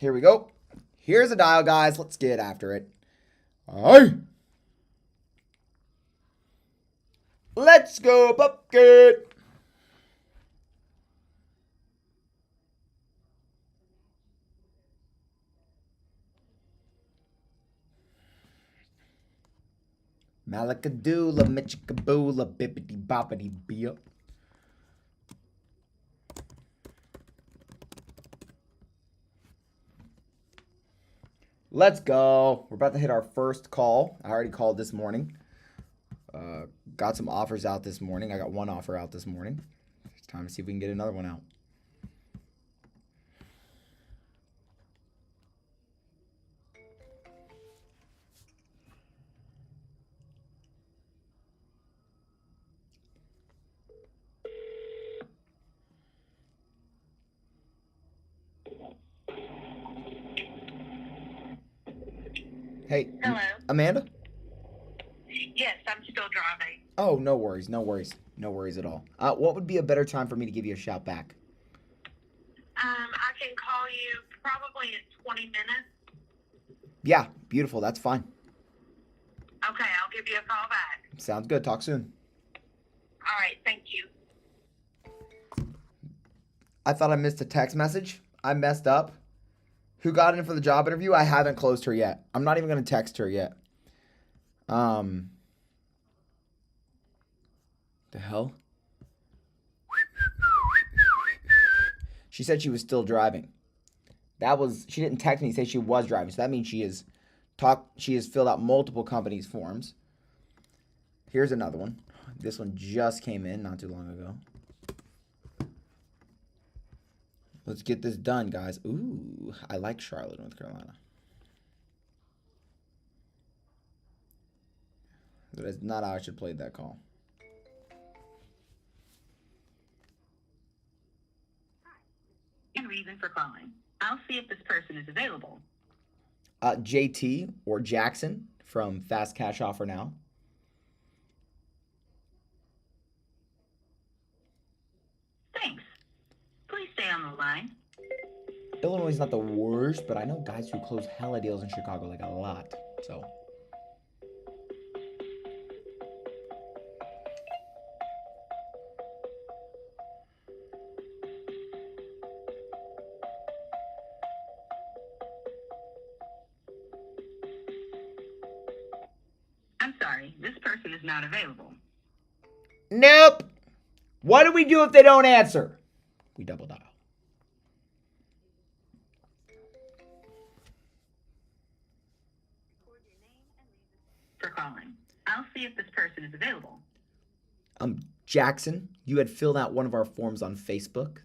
Here we go. Here's a dial, guys. Let's get after it. Aye. Let's go, Pumpkin. Malakadoola, Michikaboola, bippity boppity beep. Let's go. We're about to hit our first call. I already called this morning. Got some offers out this morning. I got one offer out this morning. It's time to see if we can get another one out. Hey. Hello. Amanda? Yes, I'm still driving. Oh, no worries. No worries. No worries at all. What would be a better time for me to give you a shout back? I can call you probably in 20 minutes. Yeah, beautiful. That's fine. Okay, I'll give you a call back. Sounds good. Talk soon. All right, thank you. I thought I missed a text message. I messed up. Who got in for the job interview? I haven't closed her yet. I'm not even going to text her yet. The hell? She said she was still driving. She didn't text me to say she was driving. So that means she has filled out multiple companies' forms. Here's another one. This one just came in not too long ago. Let's get this done, guys. Ooh, I like Charlotte, North Carolina. That is not how I should play that call. And reason for calling. I'll see if this person is available. JT or Jackson from Fast Cash Offer Now. Thanks. Please stay on the line. Illinois is not the worst, but I know guys who close hella deals in Chicago, like a lot. So. I'm sorry, this person is not available. Nope. What do we do if they don't answer? We double dial. Record your name and reason for calling. I'll see if this person is available. Jackson, you had filled out one of our forms on Facebook.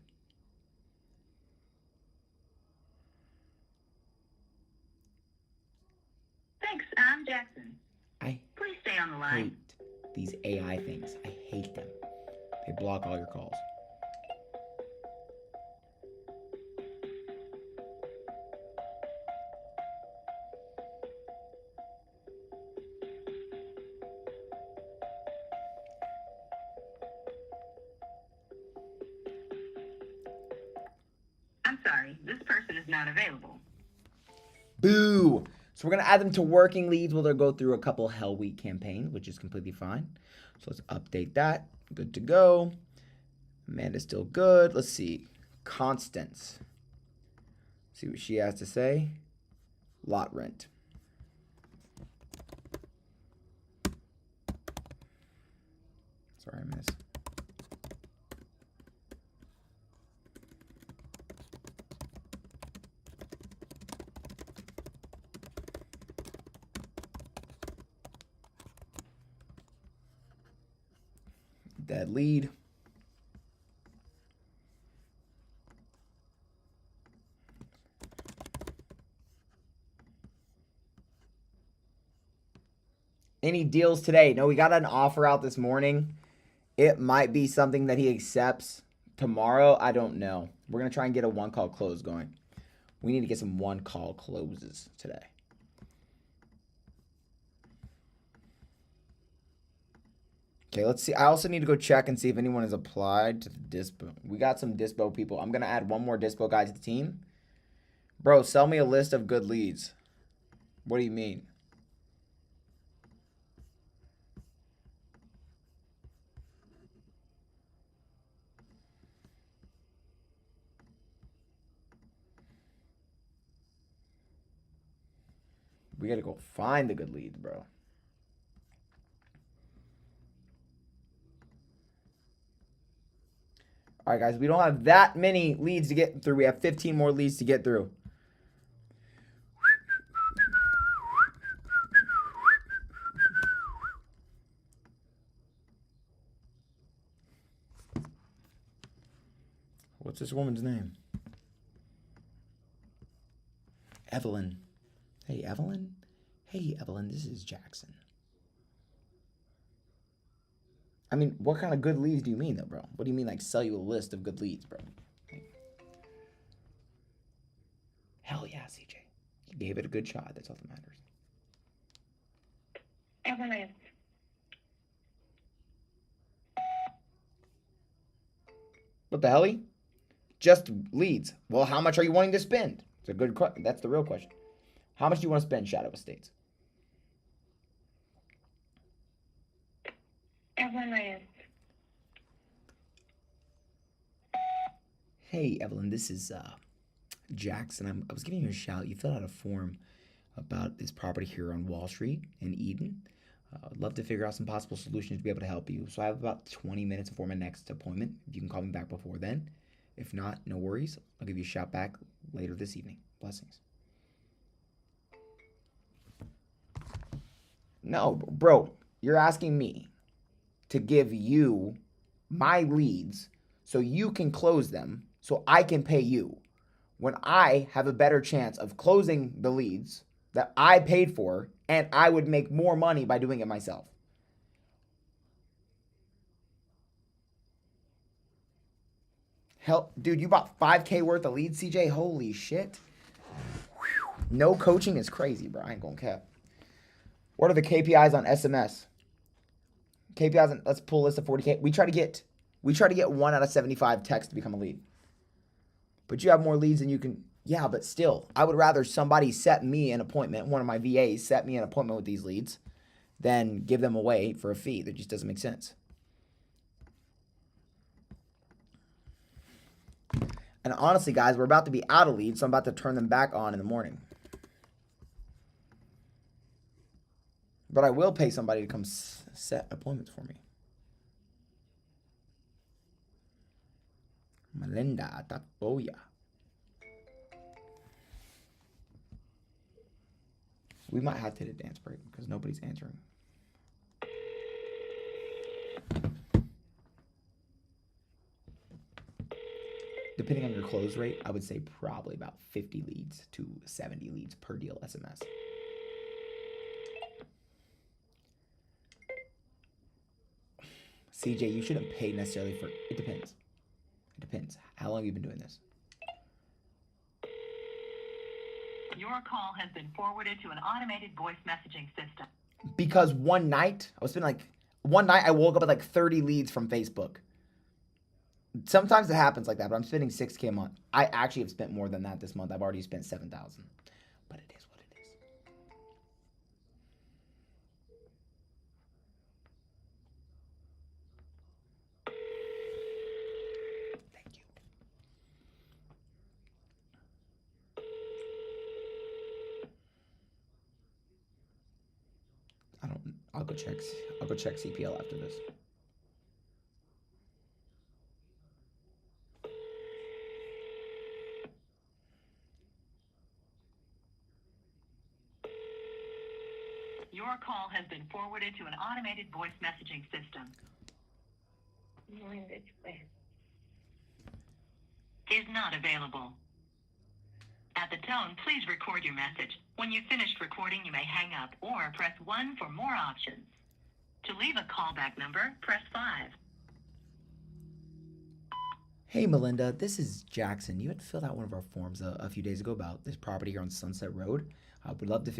Thanks, I'm Jackson. I Please stay on the line. hate these AI things. I hate them. They block all your calls. I'm sorry, this person is not available. Boo! So we're going to add them to working leads while they'll go through a couple Hell Week campaigns, which is completely fine. So let's update that. Good to go. Amanda's still good. Let's see. Constance. See what she has to say. Lot rent. Sorry, I missed. Dead lead. Any deals today? No, we got an offer out this morning. It might be something that he accepts tomorrow. I don't know. We're going to try and get a one call close going. We need to get some one call closes today. Okay, let's see. I also need to go check and see if anyone has applied to the Dispo. We got some Dispo people. I'm going to add one more Dispo guy to the team. Bro, sell me a list of good leads. What do you mean? We gotta go find the good leads, bro. All right, guys, we don't have that many leads to get through. We have 15 more leads to get through. What's this woman's name? Evelyn. Hey, Evelyn. Hey, Evelyn, this is Jackson. I mean, what kind of good leads do you mean, though, bro? What do you mean, like, sell you a list of good leads, bro? Hell yeah, CJ. You gave it a good shot. That's all that matters. Evelyn. What the hell? Just leads. Well, how much are you wanting to spend? It's a good question. That's the real question. How much do you want to spend, Shadow Estates? Evelyn. Hey, Evelyn, this is Jackson. I was giving you a shout. You filled out a form about this property here on Wall Street in Eden. I'd love to figure out some possible solutions to be able to help you. So I have about 20 minutes before my next appointment. If you can call me back before then. If not, no worries. I'll give you a shout back later this evening. Blessings. No, bro, you're asking me to give you my leads so you can close them so I can pay you when I have a better chance of closing the leads that I paid for and I would make more money by doing it myself. Hell, dude, you bought 5K worth of leads, CJ? Holy shit. No coaching is crazy, bro. I ain't gonna cap. What are the KPIs on SMS? KPIs, let's pull a list of 40K. We try to get 1 out of 75 texts to become a lead. But you have more leads than you can. Yeah, but still, I would rather somebody set me an appointment, one of my VAs set me an appointment with these leads, than give them away for a fee. That just doesn't make sense. And honestly, guys, we're about to be out of leads, so I'm about to turn them back on in the morning. But I will pay somebody to come set appointments for me. Melinda, oh yeah. We might have to hit a dance break because nobody's answering. Depending on your close rate, I would say probably about 50 leads to 70 leads per deal SMS. CJ, you shouldn't pay necessarily for, it depends. It depends. How long have you been doing this? Your call has been forwarded to an automated voice messaging system. Because one night I woke up with like 30 leads from Facebook. Sometimes it happens like that, but I'm spending 6K a month. I actually have spent more than that this month. I've already spent 7,000. But it is what it is. Thank you. I'll go check CPL after this. Your call has been forwarded to an automated voice messaging system. Is not available. At the tone, please record your message. When you've finished recording, you may hang up or press 1 for more options. To leave a callback number, press 5. Hey, Melinda, this is Jackson. You had filled out one of our forms a few days ago about this property here on Sunset Road. I would love to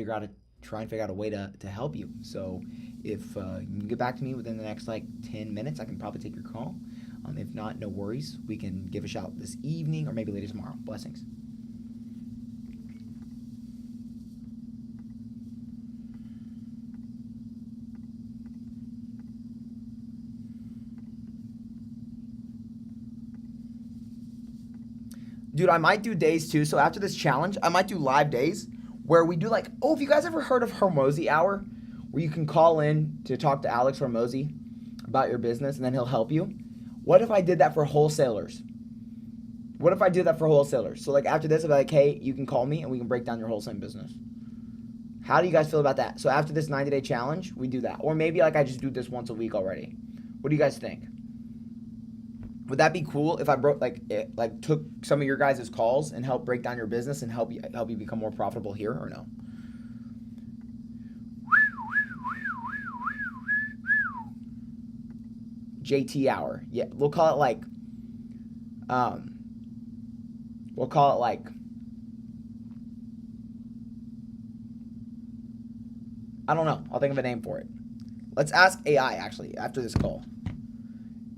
try and figure out a way to help you. So if you can get back to me within the next like 10 minutes, I can probably take your call. If not, no worries. We can give a shout this evening or maybe later tomorrow. Blessings. Dude, I might do days too. So after this challenge, I might do live days where we do like, oh, have you guys ever heard of Hormozy Hour? Where you can call in to talk to Alex Hormozy about your business and then he'll help you. What if I did that for wholesalers? What if I did that for wholesalers? So like after this, I'll be like, hey, you can call me and we can break down your wholesaling business. How do you guys feel about that? So after this 90-day challenge, we do that. Or maybe like I just do this once a week already. What do you guys think? Would that be cool if I took some of your guys' calls and help break down your business and help you become more profitable here, or no? JT hour. Yeah, we'll call it like I don't know. I'll think of a name for it. Let's ask AI actually after this call.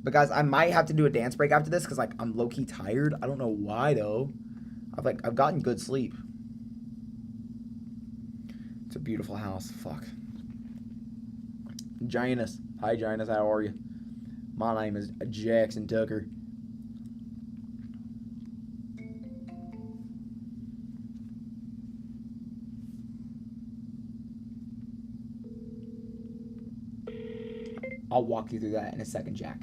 But guys, I might have to do a dance break after this because like I'm low-key tired. I don't know why though. I've gotten good sleep. It's a beautiful house. Fuck. Janus. Hi Janus, how are you? My name is Jackson Tucker. I'll walk you through that in a second, Jack.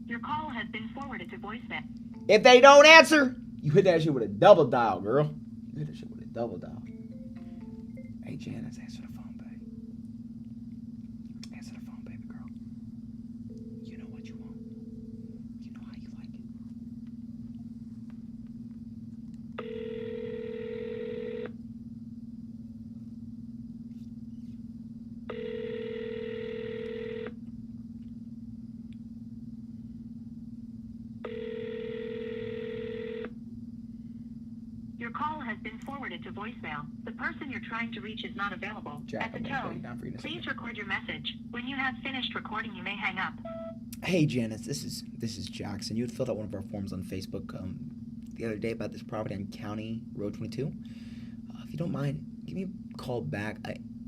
Your call has been forwarded to voicemail. If they don't answer, you hit that shit with a double dial, girl. You hit that shit with a double dial. Hey, Janice, answer the phone, baby. Answer the phone, baby girl. You know what you want. You know how you like it. Your call has been forwarded to voicemail. The person you're trying to reach is not available. Jack, At the I'm gonna put tone, it down for you in a please second. record your message. When you have finished recording, you may hang up. Hey, Janice, this is Jackson. You had filled out one of our forms on Facebook the other day about this property on County Road 22. If you don't mind, give me a call back.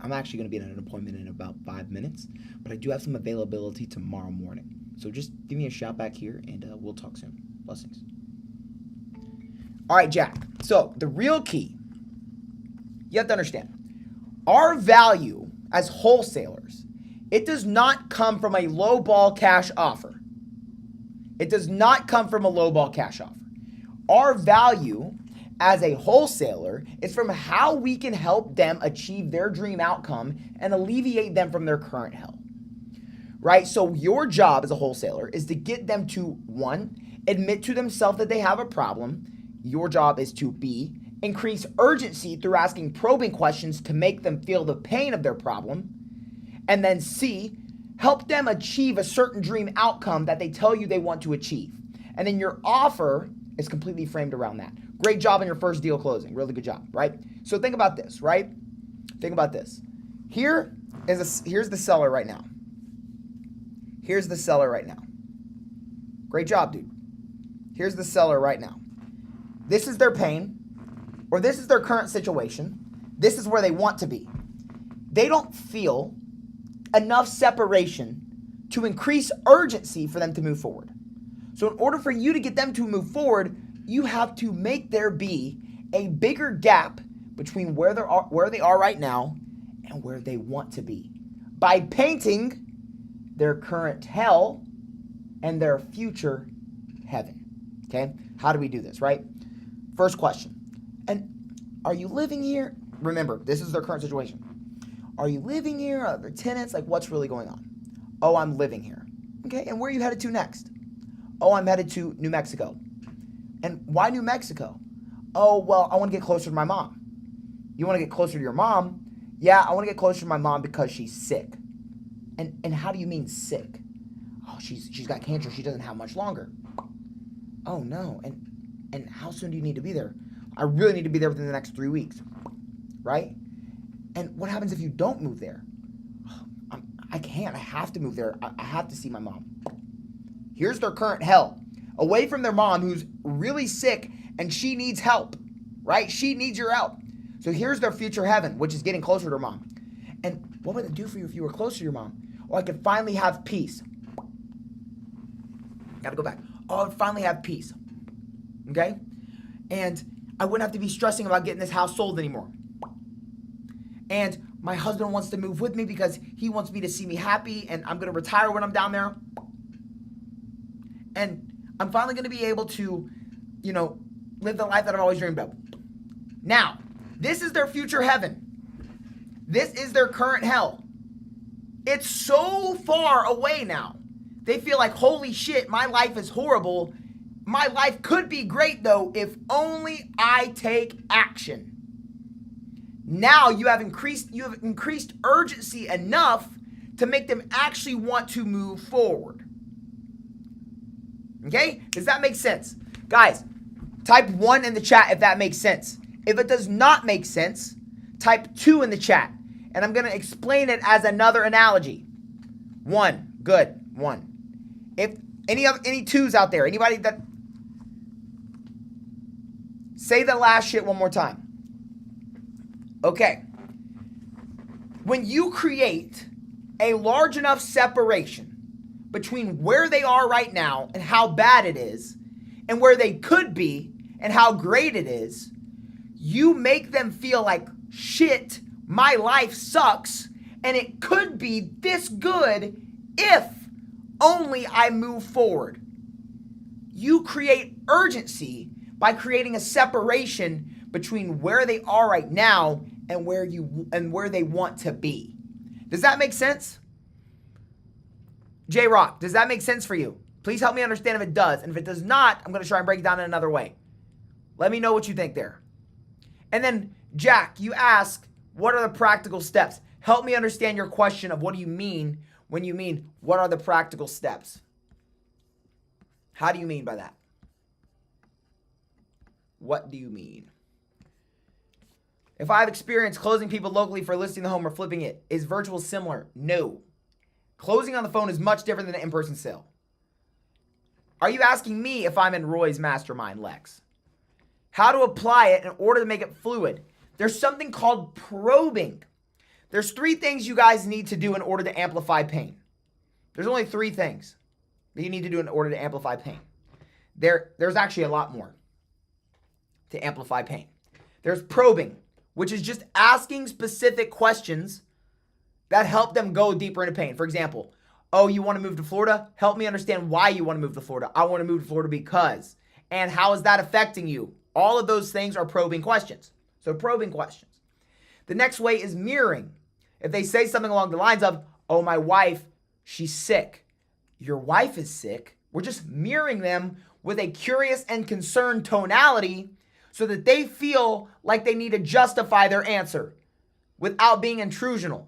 I'm actually going to be at an appointment in about 5 minutes, but I do have some availability tomorrow morning. So just give me a shout back here, and we'll talk soon. Blessings. All right, Jack. So the real key, you have to understand, our value as wholesalers, it does not come from a low ball cash offer. It does not come from a low ball cash offer. Our value as a wholesaler is from how we can help them achieve their dream outcome and alleviate them from their current hell. Right? So your job as a wholesaler is to get them to, one, admit to themselves that they have a problem. Your job is to, B, increase urgency through asking probing questions to make them feel the pain of their problem. And then C, help them achieve a certain dream outcome that they tell you they want to achieve. And then your offer is completely framed around that. Great job on your first deal closing. Really good job, right? So think about this, right? Think about this. Here's the seller right now. Here's the seller right now. Great job, dude. Here's the seller right now. This is their pain, or this is their current situation. This is where they want to be. They don't feel enough separation to increase urgency for them to move forward. So in order for you to get them to move forward, you have to make there be a bigger gap between where they are right now and where they want to be by painting their current hell and their future heaven. Okay? How do we do this, right? First question. And are you living here? Remember, this is their current situation. Are you living here? Are there tenants? Like, what's really going on? Oh, I'm living here. Okay, and where are you headed to next? Oh, I'm headed to New Mexico. And why New Mexico? Oh, well, I want to get closer to my mom. You want to get closer to your mom? Yeah, I want to get closer to my mom because she's sick. And how do you mean sick? Oh, she's got cancer. She doesn't have much longer. Oh, no. And how soon do you need to be there? I really need to be there within the next 3 weeks, right? And what happens if you don't move there? I can't. I have to move there. I have to see my mom. Here's their current hell. Away from their mom who's really sick and she needs help, right? She needs your help. So here's their future heaven, which is getting closer to her mom. And what would it do for you if you were closer to your mom? Oh, I could finally have peace. Gotta go back. Oh, I would finally have peace. Okay? And I wouldn't have to be stressing about getting this house sold anymore. And my husband wants to move with me because he wants me to see me happy, and I'm going to retire when I'm down there. And I'm finally going to be able to, live the life that I've always dreamed of. Now, this is their future heaven. This is their current hell. It's so far away now. They feel like, holy shit, my life is horrible. My life could be great, though, if only I take action. Now you have increased urgency enough to make them actually want to move forward. Okay? Does that make sense? Guys, type 1 in the chat if that makes sense. If it does not make sense, type 2 in the chat. And I'm going to explain it as another analogy. 1. Good. 1. If any twos out there, anybody that... Say the last shit one more time. Okay. When you create a large enough separation between where they are right now and how bad it is, and where they could be and how great it is, you make them feel like, shit, my life sucks, and it could be this good if only I move forward. You create urgency by creating a separation between where they are right now and where they want to be. Does that make sense? J-Rock, does that make sense for you? Please help me understand if it does. And if it does not, I'm going to try and break it down in another way. Let me know what you think there. And then, Jack, you ask, what are the practical steps? Help me understand your question of what do you mean when you mean, what are the practical steps? How do you mean by that? What do you mean? If I have experience closing people locally for listing the home or flipping it, is virtual similar? No. Closing on the phone is much different than an in-person sale. Are you asking me if I'm in Roy's mastermind, Lex? How to apply it in order to make it fluid? There's something called probing. There's 3 things you guys need to do in order to amplify pain. There's only 3 things that you need to do in order to amplify pain. There's actually a lot more to amplify pain. There's probing, which is just asking specific questions that help them go deeper into pain. For example, oh, you want to move to Florida? Help me understand why you want to move to Florida. I want to move to Florida because. And how is that affecting you? All of those things are probing questions. So probing questions. The next way is mirroring. If they say something along the lines of, oh, my wife, she's sick. Your wife is sick. We're just mirroring them with a curious and concerned tonality so that they feel like they need to justify their answer without being intrusional.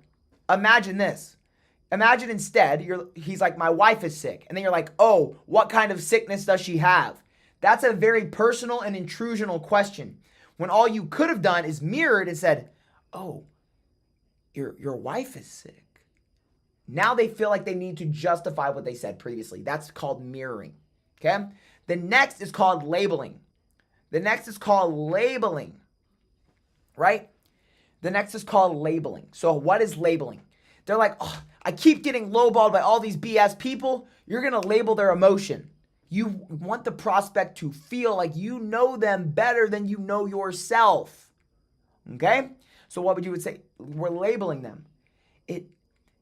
Imagine this. Imagine instead, he's like, my wife is sick. And then you're like, oh, what kind of sickness does she have? That's a very personal and intrusional question. When all you could have done is mirrored and said, oh, your wife is sick. Now they feel like they need to justify what they said previously. That's called mirroring. Okay? The next is called labeling. Right? The next is called labeling. So what is labeling? They're like, oh, I keep getting lowballed by all these BS people. You're going to label their emotion. You want the prospect to feel like you know them better than you know yourself. Okay? So what would you say? We're labeling them.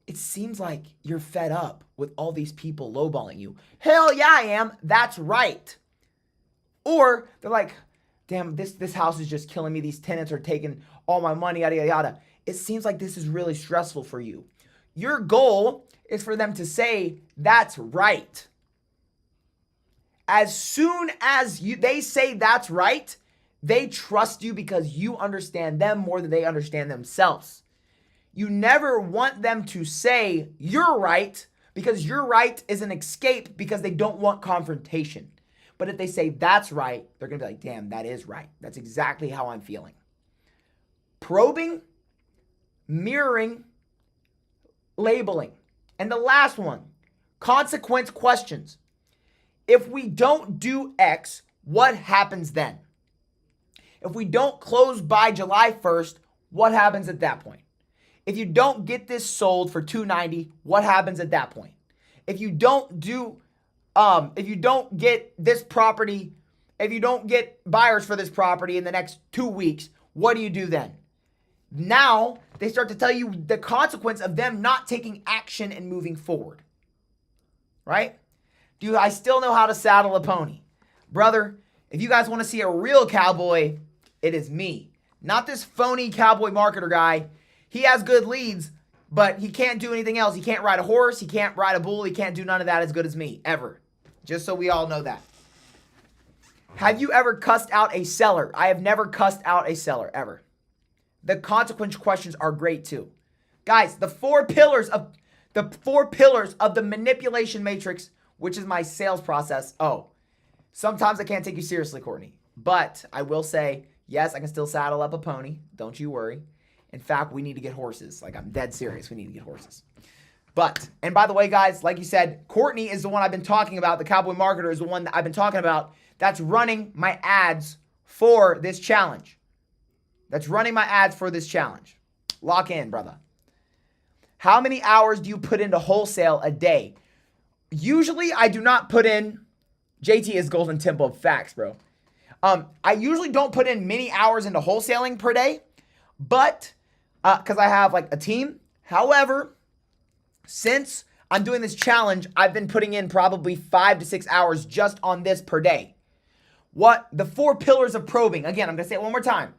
It seems like you're fed up with all these people lowballing you. Hell yeah, I am. That's right. Or they're like, damn, this house is just killing me. These tenants are taking all my money, yada, yada, yada. It seems like this is really stressful for you. Your goal is for them to say, that's right. As soon as they say that's right, they trust you because you understand them more than they understand themselves. You never want them to say you're right because you're right is an escape because they don't want confrontation. But if they say that's right, they're going to be like, damn, that is right. That's exactly how I'm feeling. Probing, mirroring, labeling. And the last one, consequence questions. If we don't do X, what happens then? If we don't close by July 1st, what happens at that point? If you don't get this sold for $290, what happens at that point? If you don't get this property, if you don't get buyers for this property in the next 2 weeks, what do you do then? Now they start to tell you the consequence of them not taking action and moving forward. Right? Do I still know how to saddle a pony? Brother, if you guys want to see a real cowboy, it is me. Not this phony cowboy marketer guy. He has good leads, but he can't do anything else. He can't ride a horse. He can't ride a bull. He can't do none of that as good as me, ever. Just so we all know that. Have you ever cussed out a seller? I have never cussed out a seller, ever. The consequence questions are great too. Guys, the four pillars of the manipulation matrix, which is my sales process. Oh, sometimes I can't take you seriously, Courtney. But I will say, yes, I can still saddle up a pony. Don't you worry. In fact, we need to get horses. Like, I'm dead serious. We need to get horses. But, and by the way, guys, like you said, Courtney is the one I've been talking about. The cowboy marketer is the one that I've been talking about that's running my ads for this challenge. That's running my ads for this challenge. Lock in, brother. How many hours do you put into wholesale a day? Usually, I do not put in, JT is golden temple of facts, bro. I usually don't put in many hours into wholesaling per day, but because I have like a team. However, since I'm doing this challenge, I've been putting in probably 5 to 6 hours just on this per day. What the 4 pillars of probing, again, I'm going to say it one more time.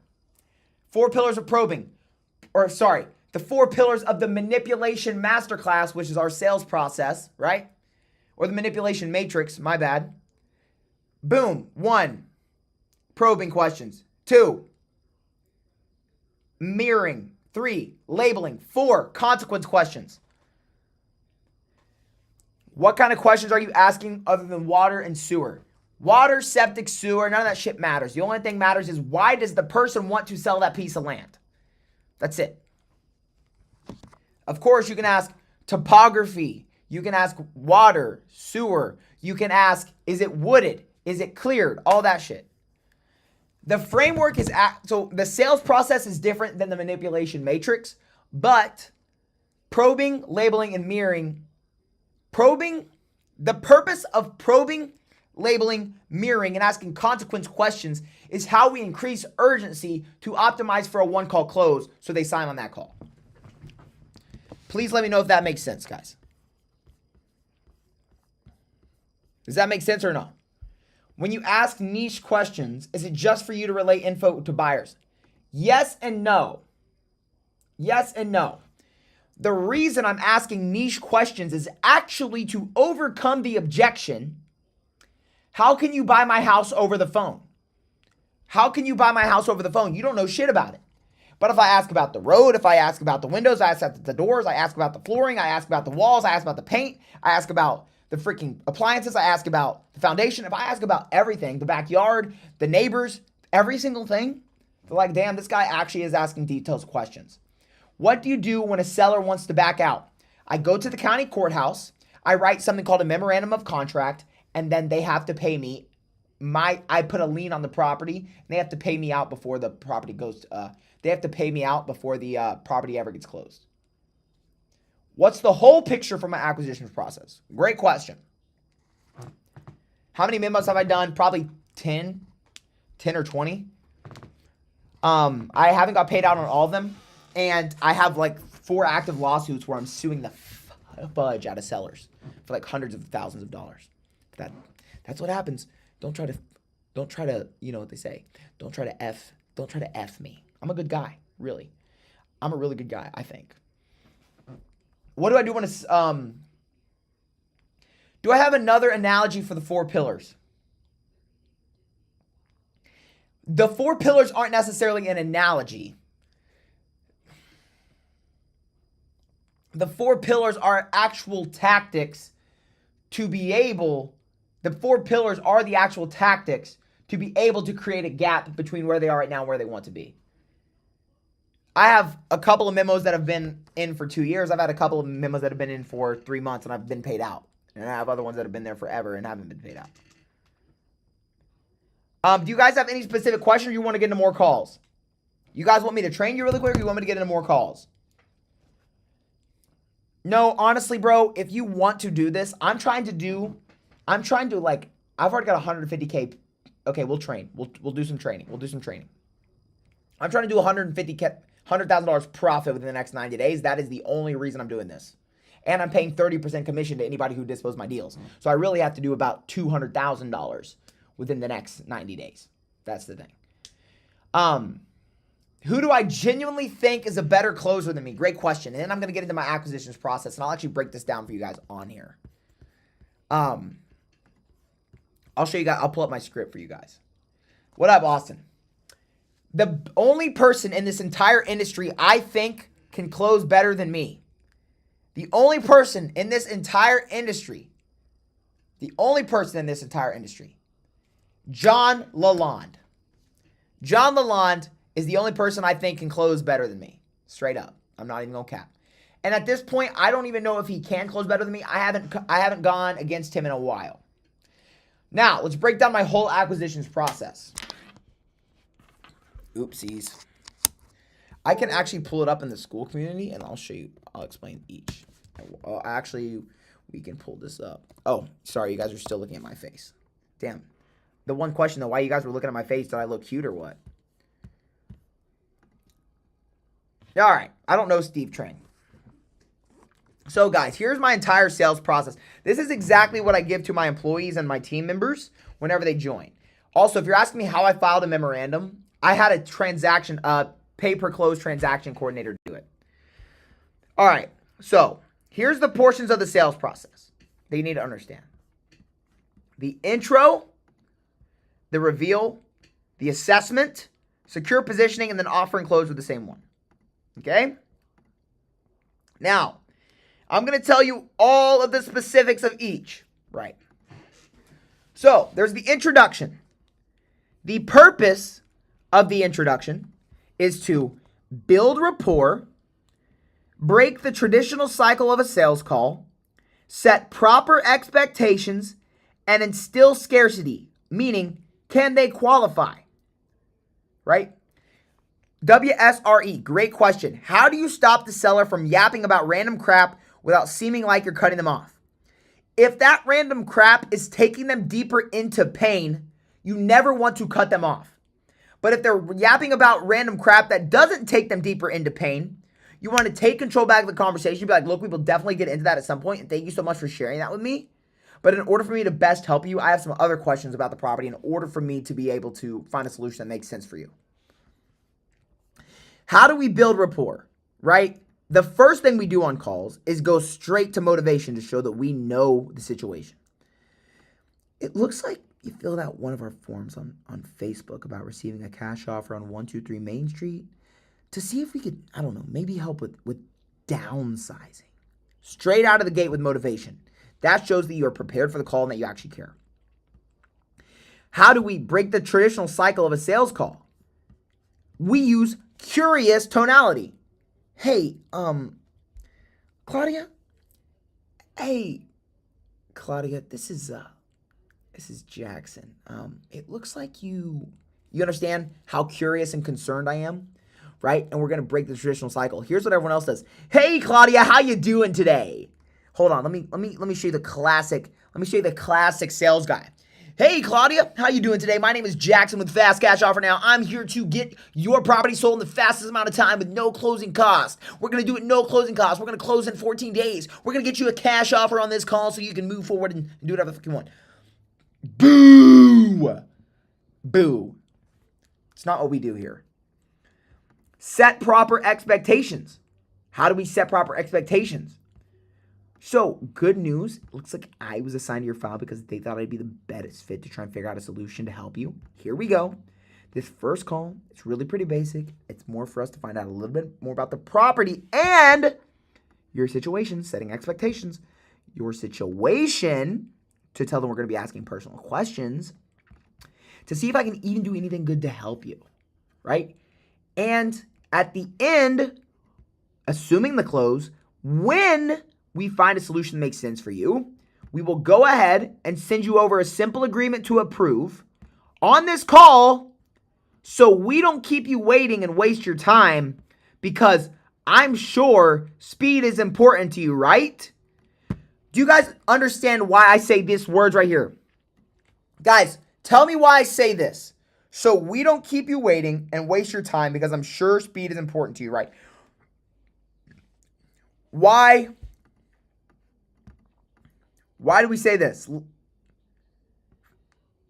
4 pillars of probing, the 4 pillars of the manipulation masterclass, which is our sales process, right? Or the manipulation matrix, my bad. Boom. 1, probing questions. 2, mirroring. 3, labeling. 4, consequence questions. What kind of questions are you asking other than water and sewer? Water, septic, sewer, none of that shit matters. The only thing matters is why does the person want to sell that piece of land? That's it. Of course, you can ask topography. You can ask water, sewer. You can ask, is it wooded? Is it cleared? All that shit. The framework is, so the sales process is different than the manipulation matrix, but probing, labeling, and mirroring. The purpose of probing, labeling, mirroring, and asking consequence questions is how we increase urgency to optimize for a 1-call close so they sign on that call. Please let me know if that makes sense, guys. Does that make sense or no? When you ask niche questions, is it just for you to relay info to buyers? Yes and no. Yes and no. The reason I'm asking niche questions is actually to overcome the objection. How can you buy my house over the phone? How can you buy my house over the phone? You don't know shit about it. But if I ask about the road, if I ask about the windows, I ask about the doors, I ask about the flooring, I ask about the walls, I ask about the paint, I ask about the freaking appliances, I ask about the foundation. If I ask about everything, the backyard, the neighbors, every single thing, they're like, damn, this guy actually is asking detailed questions. What do you do when a seller wants to back out? I go to the county courthouse, I write something called a memorandum of contract, and then they have to pay me. I put a lien on the property, and they have to pay me out before the property goes, they have to pay me out before the property ever gets closed. What's the whole picture for my acquisitions process? Great question. How many memos have I done? Probably 10 or 20. I haven't got paid out on all of them. And I have like 4 active lawsuits where I'm suing the fudge out of sellers for like hundreds of thousands of dollars. That's what happens. Don't try to, you know what they say. Don't try to F me. I'm a good guy, really. I'm a really good guy, I think. What do I do when it's, do I have another analogy for the 4 pillars? The 4 pillars aren't necessarily an analogy. The 4 pillars are actual tactics to be able, the 4 pillars are the actual tactics to be able to create a gap between where they are right now and where they want to be. I have a couple of memos that have been in for 2 years. I've had a couple of memos that have been in for 3 months and I've been paid out. And I have other ones that have been there forever and haven't been paid out. Do you guys have any specific questions or you want to get into more calls? You guys want me to train you really quick or you want me to get into more calls? No, honestly, bro, if you want to do this, I've already got 150K. Okay, we'll train. We'll do some training. I'm trying to do $100,000 profit within the next 90 days. That is the only reason I'm doing this. And I'm paying 30% commission to anybody who disposes my deals. So I really have to do about $200,000 within the next 90 days. That's the thing. Who do I genuinely think is a better closer than me? Great question. And then I'm going to get into my acquisitions process, and I'll actually break this down for you guys on here. I'll show you guys. I'll pull up my script for you guys. What up, Austin? The only person in this entire industry I think can close better than me. The only person in this entire industry. John Lalonde. John Lalonde is the only person I think can close better than me. Straight up. I'm not even going to cap. And at this point, I don't even know if he can close better than me. I haven't gone against him in a while. Now, let's break down my whole acquisitions process. Oopsies. I can actually pull it up in the Skool community, and I'll show you. I'll explain each. Actually, we can pull this up. Oh, sorry, you guys are still looking at my face. Damn. The one question, though, why you guys were looking at my face, did I look cute or what? All right, I don't know Steve Trang. So, guys, here's my entire sales process. This is exactly what I give to my employees and my team members whenever they join. Also, if you're asking me how I filed a memorandum, I had a pay-per-close transaction coordinator do it. All right, so here's the portions of the sales process that you need to understand. The intro, the reveal, the assessment, secure positioning, and then offer and close with the same one. Okay? Now, I'm going to tell you all of the specifics of each. Right. So, there's the introduction. The purpose of the introduction is to build rapport, break the traditional cycle of a sales call, set proper expectations, and instill scarcity, meaning, can they qualify? Right? WSRE, great question. How do you stop the seller from yapping about random crap without seeming like you're cutting them off? If that random crap is taking them deeper into pain, you never want to cut them off. But if they're yapping about random crap that doesn't take them deeper into pain, you want to take control back of the conversation. Be like, look, we will definitely get into that at some point, and thank you so much for sharing that with me. But in order for me to best help you, I have some other questions about the property in order for me to be able to find a solution that makes sense for you. How do we build rapport, right? The first thing we do on calls is go straight to motivation to show that we know the situation. It looks like you filled out one of our forms on Facebook about receiving a cash offer on 123 Main Street to see if we could, I don't know, maybe help with downsizing. Straight out of the gate with motivation. That shows that you are prepared for the call and that you actually care. How do we break the traditional cycle of a sales call? We use curious tonality. Hey, Claudia? Hey, Claudia, this is Jackson. It looks like you understand how curious and concerned I am, right? And we're going to break the traditional cycle. Here's what everyone else does. Hey, Claudia, how you doing today? Hold on. Let me show you the classic. Let me show you the classic sales guy. Hey, Claudia, how you doing today? My name is Jackson with Fast Cash Offer Now. I'm here to get your property sold in the fastest amount of time with no closing cost. We're going to do it no closing cost. We're going to close in 14 days. We're going to get you a cash offer on this call so you can move forward and do whatever the fuck you want. Boo! Boo. It's not what we do here. Set proper expectations. How do we set proper expectations? So, good news. It looks like I was assigned to your file because they thought I'd be the best fit to try and figure out a solution to help you. Here we go. This first call, it's really pretty basic. It's more for us to find out a little bit more about the property and your situation, setting expectations. Your situation, to tell them we're going to be asking personal questions, to see if I can even do anything good to help you, right? And at the end, assuming the close, when we find a solution that makes sense for you, we will go ahead and send you over a simple agreement to approve on this call so we don't keep you waiting and waste your time, because I'm sure speed is important to you, right? Do you guys understand why I say these words right here? Guys, tell me why I say this. So we don't keep you waiting and waste your time, because I'm sure speed is important to you, right? Why do we say this?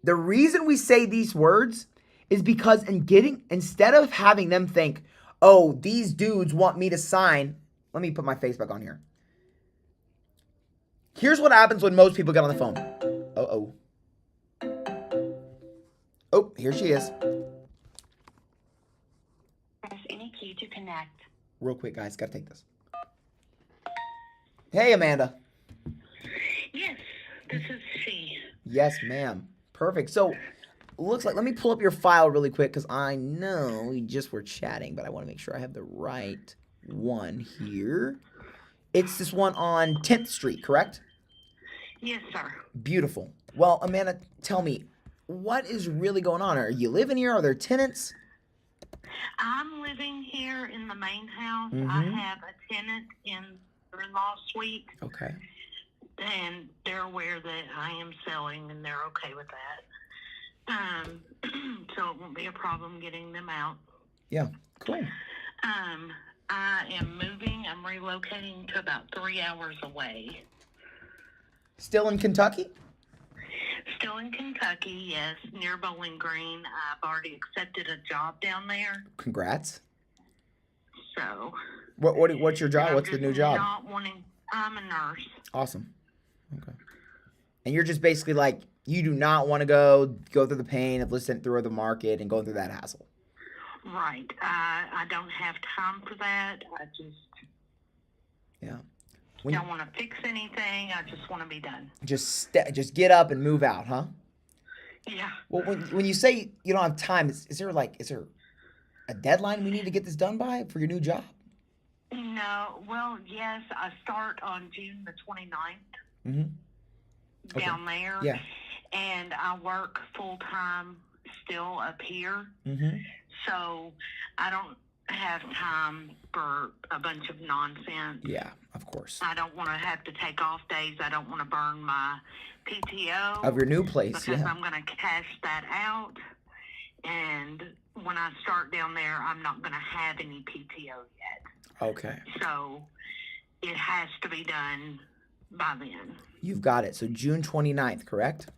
The reason we say these words is because instead of having them think, oh, these dudes want me to sign. Let me put my face back on here. Here's what happens when most people get on the phone. Uh-oh. Oh, here she is. Press any key to connect. Real quick, guys. Got to take this. Hey, Amanda. Yes, this is she. Yes, ma'am. Perfect. So, looks like, let me pull up your file really quick, because I know we just were chatting, but I want to make sure I have the right one here. It's this one on 10th Street, correct? Yes, sir. Beautiful. Well, Amanda, tell me, what is really going on? Are you living here? Are there tenants? I'm living here in the main house. I Mm-hmm. have a tenant in the in-law suite, Okay. and they're aware that I am selling, and they're okay with that. So it won't be a problem getting them out. Yeah, cool. I am moving. I'm relocating to about 3 hours away. Still in Kentucky? Still in Kentucky, yes, near Bowling Green. I've already accepted a job down there. Congrats. So. What's your job? I'm What's the just new job? I'm a nurse. Awesome. Okay. And you're just basically like, you do not want to go through the pain of listening through the market and going through that hassle. Right. I don't have time for that. I just don't want to fix anything. I just want to be done. Just get up and move out, huh? Yeah. Well, when you say you don't have time, is there a deadline we need to get this done by for your new job? No. Well, yes, I start on June the 29th. Mm-hmm. Down there. Yeah. And I work full-time still up here. Mm-hmm. So I don't have time for a bunch of nonsense. Yeah, of course. I don't want to have to take off days. I don't want to burn my PTO. Of your new place, because yeah. I'm going to cash that out. And when I start down there, I'm not going to have any PTO yet. Okay. So it has to be done by then. You've got it. So June 29th, correct?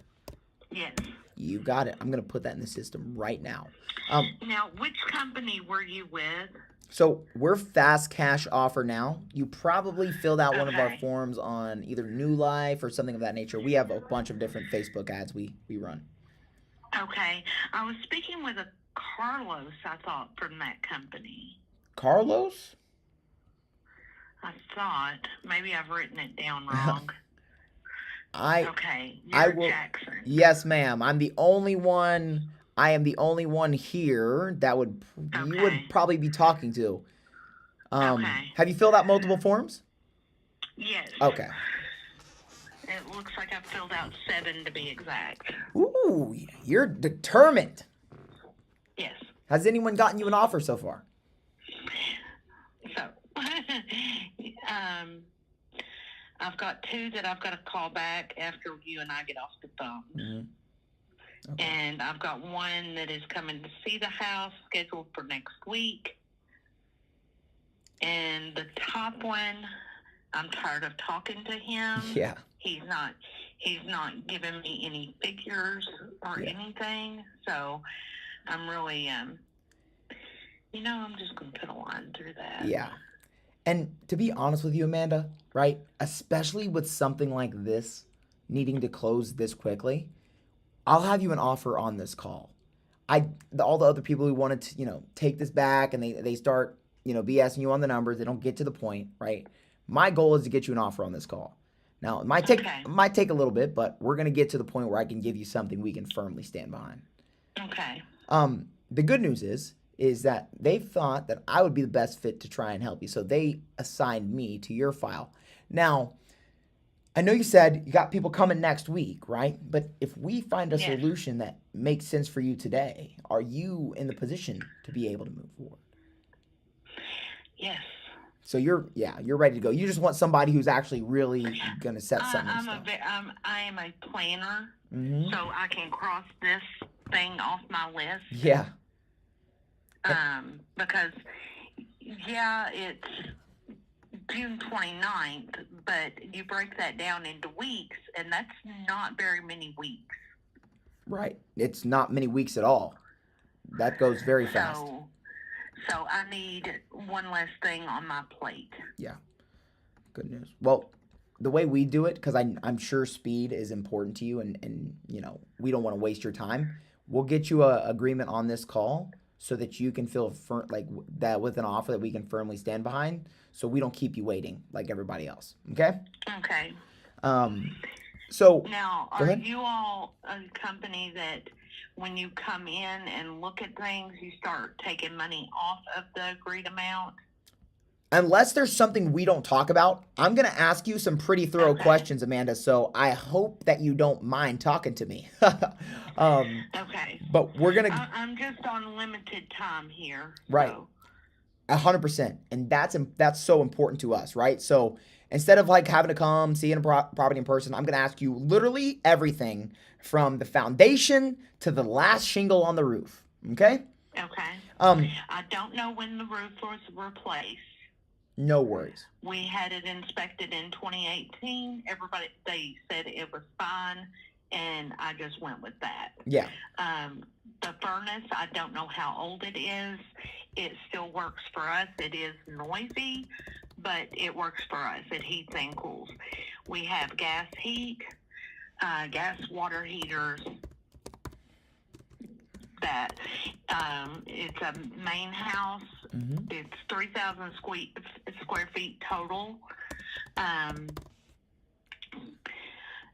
Yes. You got it. I'm going to put that in the system right now. Now, which company were you with? So we're Fast Cash Offer now. You probably filled out one of our Okay. forms on either New Life or something of that nature. We have a bunch of different Facebook ads we run. Okay. I was speaking with a Carlos, I thought, from that company. Carlos? I thought. Maybe I've written it down wrong. Okay. I You're will. Jackson. Yes, ma'am. I am the only one here that you would probably be talking to. Okay. Have you filled out multiple forms? Yes. Okay. It looks like I've filled out 7 to be exact. Ooh, you're determined. Yes. Has anyone gotten you an offer so far? So, I've got 2 that I've got to call back after you and I get off the phone. Mm-hmm. Okay. And I've got 1 that is coming to see the house, scheduled for next week. And the top one, I'm tired of talking to him. Yeah. He's not giving me any figures or anything. So I'm really, I'm just going to put a line through that. Yeah. And to be honest with you, Amanda, right? Especially with something like this, needing to close this quickly, I'll have you an offer on this call. All the other people who wanted to, take this back and they start, BSing you on the numbers, they don't get to the point, right? My goal is to get you an offer on this call. Now, it might take a little bit, but we're going to get to the point where I can give you something we can firmly stand behind. Okay. The good news is that they thought that I would be the best fit to try and help you. So they assigned me to your file. Now, I know you said you got people coming next week, right? But if we find a Yes. solution that makes sense for you today, are you in the position to be able to move forward? Yes. So you're ready to go. You just want somebody who's actually really gonna set something in stone. I am a planner, Mm-hmm. so I can cross this thing off my list. Yeah. Because it's June 29th, but you break that down into weeks, and that's not very many weeks. Right. It's not many weeks at all. That goes very fast. So I need one less thing on my plate. Yeah. Good news. Well, the way we do it, because I'm sure speed is important to you, and you know we don't want to waste your time. We'll get you a agreement on this call so that you can feel that with an offer that we can firmly stand behind, so we don't keep you waiting like everybody else. Okay. Okay. So now, go are ahead. you all a company that when you come in and look at things, you start taking money off of the agreed amount? Unless there's something we don't talk about, I'm going to ask you some pretty thorough Okay. questions, Amanda. So I hope that you don't mind talking to me. Okay. But we're going to. I'm just on limited time here. Right. So. 100%. And that's so important to us, right? So instead of like having to come see a property in person, I'm going to ask you literally everything from the foundation to the last shingle on the roof. Okay? Okay. I don't know when the roof was replaced. No worries. We had it inspected in 2018. They said it was fine, and I just went with that. Yeah. The furnace, I don't know how old it is. It still works for us. It is noisy, but it works for us. It heats and cools. We have gas heat, gas water heaters. That it's a main house. Mm-hmm. It's 3,000 square feet total.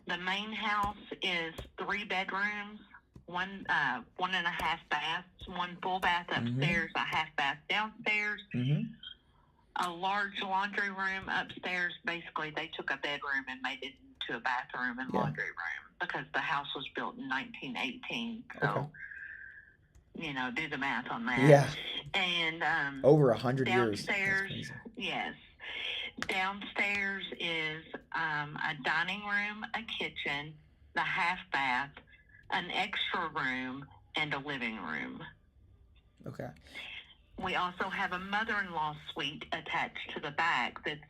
The main house is 3 bedrooms, one and a half baths, one full bath upstairs, a half bath downstairs, a large laundry room upstairs. Basically, they took a bedroom and made it into a bathroom and laundry room because the house was built in 1918. So. Okay. You know, do the math on that. Yeah. And over 100 years. Downstairs, yes. Downstairs is a dining room, a kitchen, the half bath, an extra room, and a living room. Okay. We also have a mother-in-law suite attached to the back that's,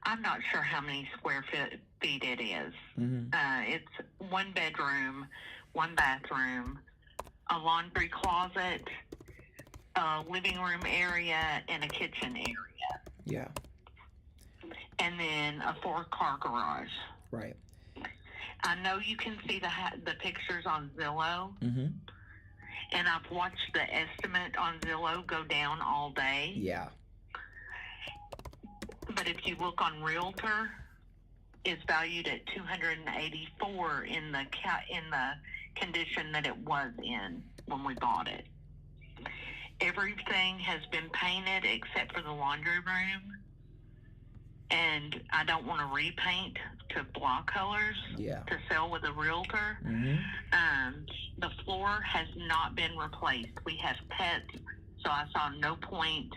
I'm not sure how many square feet it is. It's 1 bedroom, 1 bathroom, a laundry closet, a living room area, and a kitchen area. Yeah. And then a 4-car garage. Right. I know you can see the pictures on Zillow. And I've watched the estimate on Zillow go down all day. Yeah. But if you look on Realtor, it's valued at $284 in the condition that it was in when we bought it. Everything has been painted except for the laundry room, and I don't want to repaint to block colors to sell with a realtor. The floor has not been replaced. We have pets, so I saw no point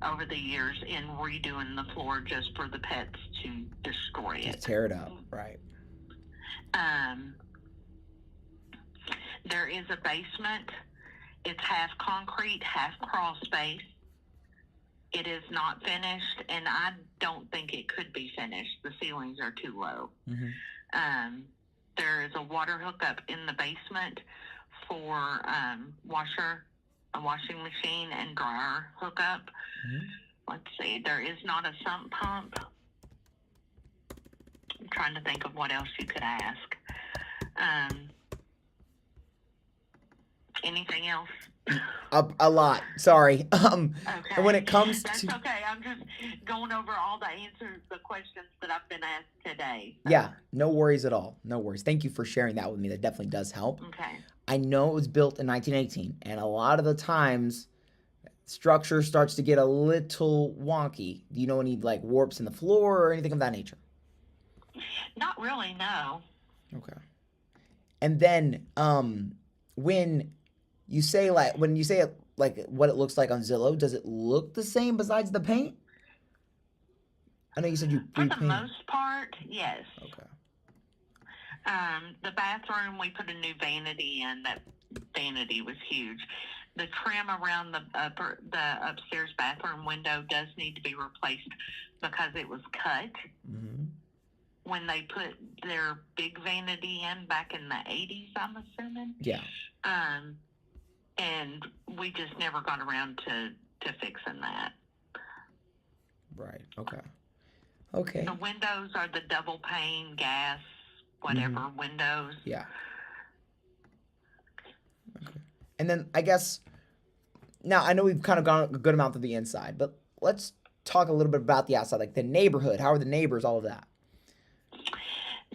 over the years in redoing the floor just for the pets to destroy it. Just tear it up, right. There is a basement. It's half concrete, half crawl space. It is not finished, and I don't think it could be finished. The ceilings are too low. There is a water hookup in the basement for a washing machine and dryer hookup. Let's see. There is not a sump pump. I'm trying to think of what else you could ask. Anything else? A lot. Sorry. Okay. And when it comes That's to okay. I'm just going over all the answers, the questions that I've been asked today. Yeah, no worries at all. No worries. Thank you for sharing that with me. That definitely does help. Okay. I know it was built in 1918, and a lot of the times structure starts to get a little wonky. Do you know any like warps in the floor or anything of that nature? Not really, no. Okay. And then, when you say like what it looks like on Zillow, does it look the same besides the paint? I know you said you For the repainted. most part, yes. Okay. The bathroom, we put a new vanity in. That vanity was huge. The trim around the upstairs bathroom window does need to be replaced because it was cut when they put their big vanity in back in the 80s, I'm assuming. Yeah. And we just never got around to fixing that. Right. Okay. Okay. The windows are the double pane gas, whatever windows. Yeah. Okay. And then I guess now I know we've kind of gone a good amount to the inside, but let's talk a little bit about the outside, like the neighborhood. How are the neighbors? All of that.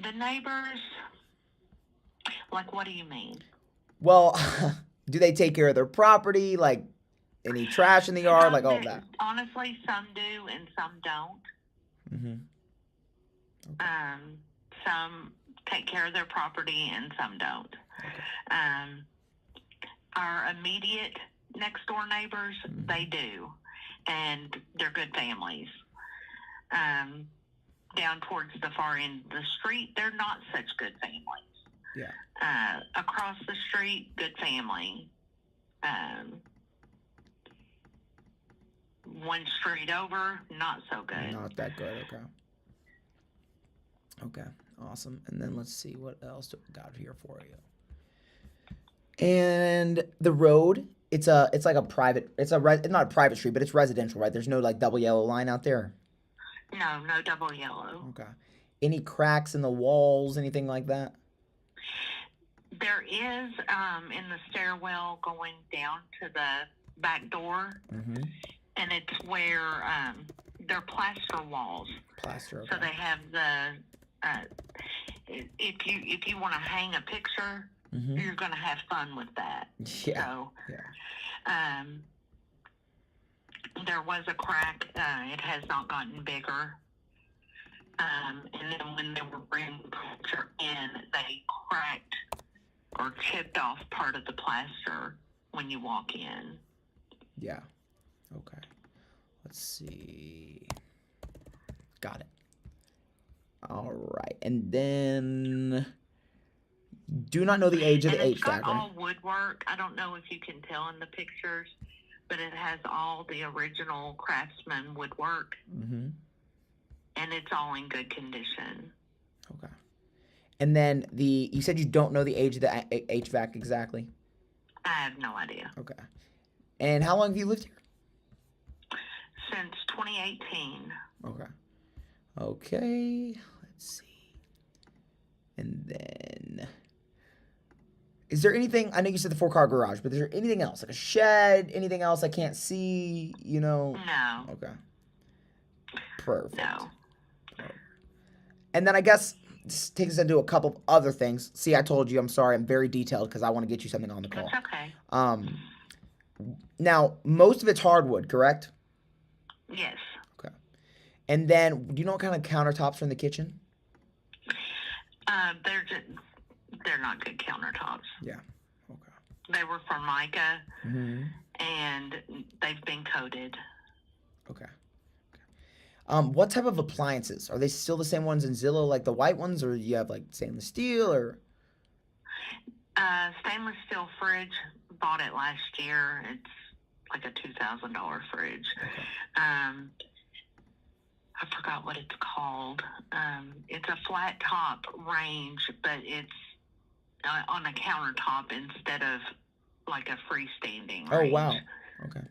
The neighbors, like, what do you mean? Well, do they take care of their property? Like any trash in the yard? Like all of that? Honestly, some do and some don't. Okay. Some take care of their property and some don't. Okay. Our immediate next door neighbors, they do, and they're good families. Down towards the far end of the street, they're not such good families. Yeah. Across the street, good family. One street over, not so good. Not that good. Okay. Okay. Awesome. And then let's see what else we got here for you. And the road, it's like a private. It's not a private street, but it's residential, right? There's no like double yellow line out there. No double yellow. Okay. Any cracks in the walls, anything like that? There is in the stairwell going down to the back door, and it's where they're plaster walls. Plaster. Okay. So they have the if you want to hang a picture, you're going to have fun with that. Yeah. So, yeah. There was a crack. It has not gotten bigger. And then when they were bringing the picture in, they cracked or chipped off part of the plaster when you walk in. Yeah. Okay. Let's see. Got it. All right. And then do not know the age of the HVAC. It's got all woodwork. I don't know if you can tell in the pictures, but it has all the original Craftsman woodwork. And it's all in good condition. Okay. And then you said you don't know the age of the HVAC exactly? I have no idea. Okay. And how long have you lived here? Since 2018. Okay. Okay. Let's see. And then, is there anything, I know you said the 4-car garage, but is there anything else? Like a shed, anything else I can't see, No. Okay. Perfect. No. And then I guess this takes us into a couple of other things. See, I told you, I'm sorry, I'm very detailed because I want to get you something on the call. That's okay. Now, most of it's hardwood, correct? Yes. Okay. And then, do you know what kind of countertops are in the kitchen? They're not good countertops. Yeah. Okay. They were Formica, and they've been coated. Okay. What type of appliances? Are they still the same ones in Zillow, like the white ones, or do you have like stainless steel or? Stainless steel fridge. Bought it last year. It's like a $2,000 fridge. Okay. I forgot what it's called. It's a flat top range, but it's on a countertop instead of like a freestanding range. Oh, wow. Okay.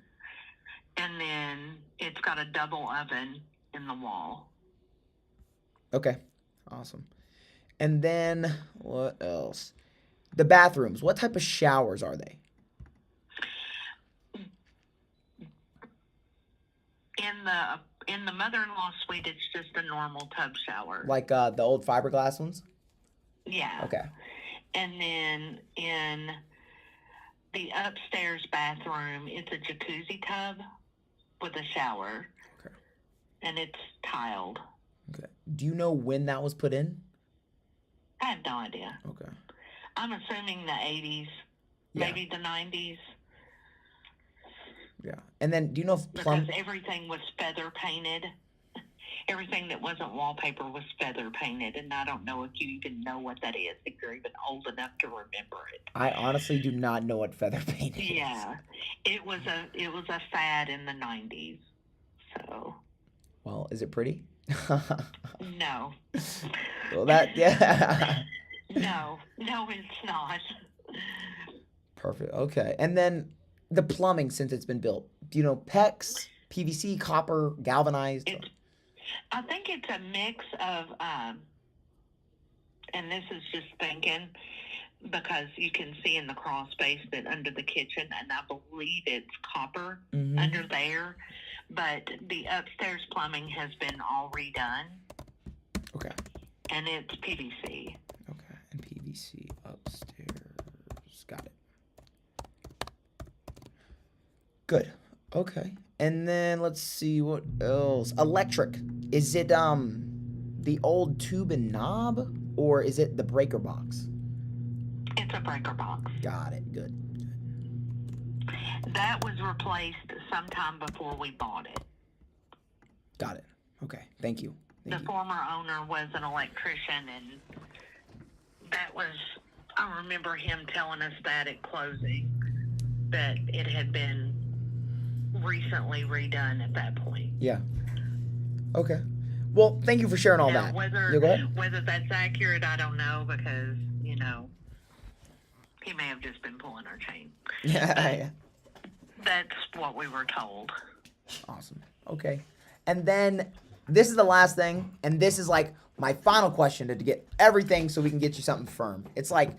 And then it's got a double oven in the wall. Okay. Awesome. And then what else? The bathrooms. What type of showers are they? In the mother-in-law suite, it's just a normal tub shower. Like the old fiberglass ones? Yeah. Okay. And then in the upstairs bathroom, it's a jacuzzi tub with a shower. Okay. And it's tiled. Okay. Do you know when that was put in? I have no idea. Okay. I'm assuming the 80s, maybe the 90s. Yeah. And then do you know if because everything was feather painted. Everything that wasn't wallpaper was feather painted, and I don't know if you even know what that is, if you're even old enough to remember it. I honestly do not know what feather paint is. Yeah. It was a fad in the 90s. So. Well, is it pretty? No. Well, yeah. No, it's not. Perfect. Okay. And then the plumbing, since it's been built, do you know PEX, PVC, copper, galvanized? I think it's a mix of, and this is just thinking, because you can see in the crawl space that under the kitchen, and I believe it's copper under there, but the upstairs plumbing has been all redone. Okay. And it's PVC. Okay, and PVC upstairs. Got it. Good. Okay. And then let's see what else. Electric. Is it the old tube and knob, or is it the breaker box? It's a breaker box. Got it. Good. That was replaced sometime before we bought it. Got it. Okay. Thank you. The former owner was an electrician, and that was, I remember him telling us that at closing, that it had been recently redone at that point. Yeah. Okay. Well, thank you for sharing all that. Whether that's accurate, I don't know, because, he may have just been pulling our chain. Yeah. That's what we were told. Awesome. Okay. And then this is the last thing, and this is like my final question to get everything so we can get you something firm. It's like,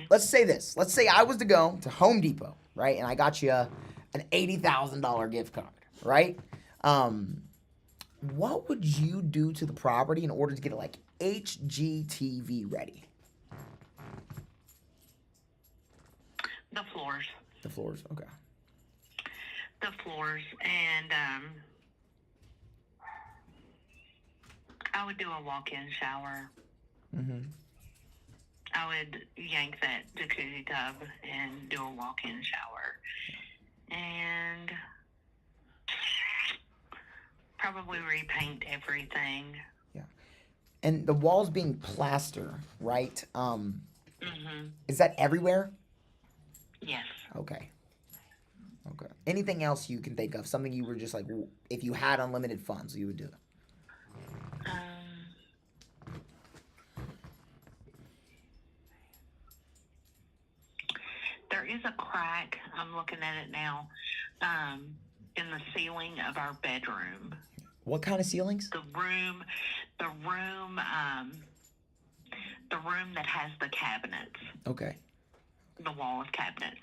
let's say this. Let's say I was to go to Home Depot, right, and I got you an $80,000 gift card, right? What would you do to the property in order to get it like HGTV ready? The floors. The floors, okay. The floors, and I would do a walk-in shower. I would yank that jacuzzi tub and do a walk-in shower. And probably repaint everything. Yeah. And the walls being plaster, right? Is that everywhere? Yes. Okay. Okay. Anything else you can think of? Something you were just like, if you had unlimited funds, you would do? There is a crack, I'm looking at it now, in the ceiling of our bedroom. What kind of ceilings? The room that has the cabinets. Okay. The wall of cabinets.